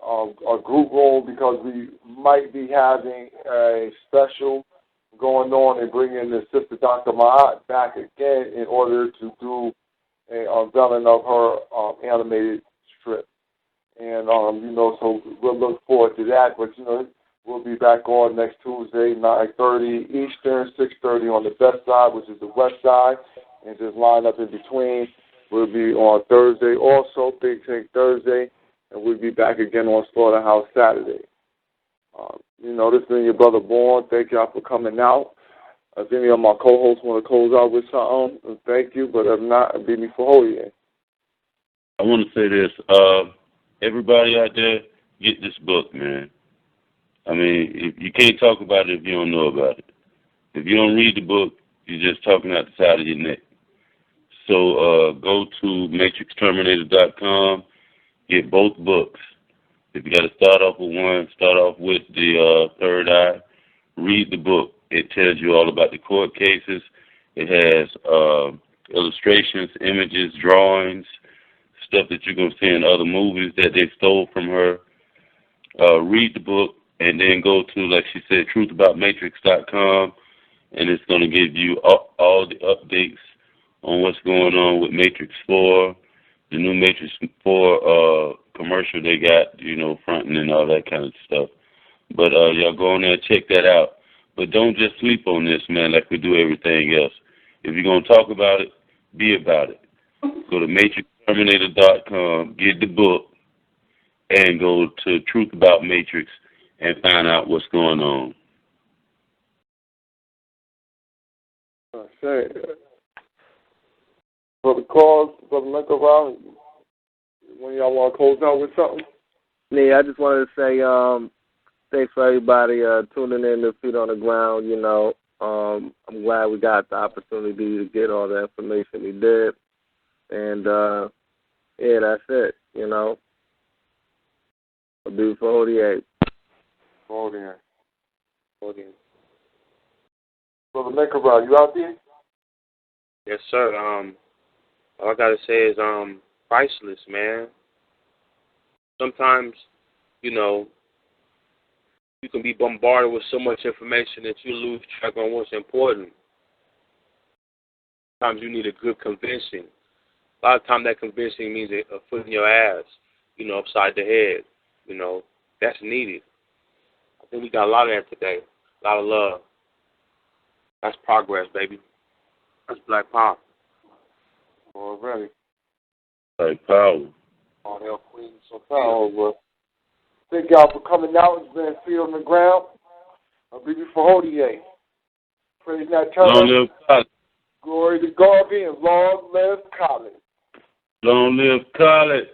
[SPEAKER 1] a group room, because we might be having a special going on and bringing the Sister Dr. Ma'at back again in order to do a unveiling of her animated strip. And, you know, so we'll look forward to that. But, you know, we'll be back on next Tuesday, 9:30 Eastern, 6:30 on the best side, which is the west side, and just line up in between. We'll be on Thursday also, Big Tank Thursday, and we'll be back again on Slaughterhouse Saturday. You know, this has been your brother Born. Thank y'all for coming out. If any of my co-hosts want to close out with something, thank you. But if not, be me for holy.
[SPEAKER 5] I want to say this. Everybody out there, get this book, man. I mean, you can't talk about it if you don't know about it. If you don't read the book, you're just talking out the side of your neck. So go to matrixterminator.com, get both books. If you got to start off with one, start off with the Third Eye. Read the book. It tells you all about the court cases. It has illustrations, images, drawings, stuff that you're going to see in other movies that they stole from her. Read the book, and then go to, like she said, truthaboutmatrix.com, and it's going to give you all the updates on what's going on with Matrix 4, the new Matrix 4 commercial they got, you know, fronting and all that kind of stuff. But y'all go on there and check that out. But don't just sleep on this, man, like we do everything else. If you're going to talk about it, be about it. Go to matrixterminator.com, get the book, and go to Truth About Matrix and find out what's going on.
[SPEAKER 1] Okay. Brother Carl, Brother Lincoln, when y'all want to close out with something?
[SPEAKER 3] Yeah, I just wanted to say thanks for everybody tuning in to Feet on the Ground. You know, I'm glad we got the opportunity to get all the information we did. And, yeah, that's it, you know. A beautiful ODA.
[SPEAKER 1] ODA. Brother Lincoln, you out there?
[SPEAKER 8] Yes, sir. All I got to say is priceless, man. Sometimes, you know, you can be bombarded with so much information that you lose track on what's important. Sometimes you need a good convincing. A lot of times that convincing means a foot in your ass, you know, upside the head. You know, that's needed. I think we got a lot of that today. A lot of love. That's progress, baby. That's Black Power.
[SPEAKER 1] Already.
[SPEAKER 5] Black Power.
[SPEAKER 1] All hell, Queen Sophia. Well, thank y'all for coming out. It's been Feet on the Ground. I'll be before Hodier. Praise that turn.
[SPEAKER 5] Long live college.
[SPEAKER 1] Glory to God and long live college.
[SPEAKER 5] Long live college.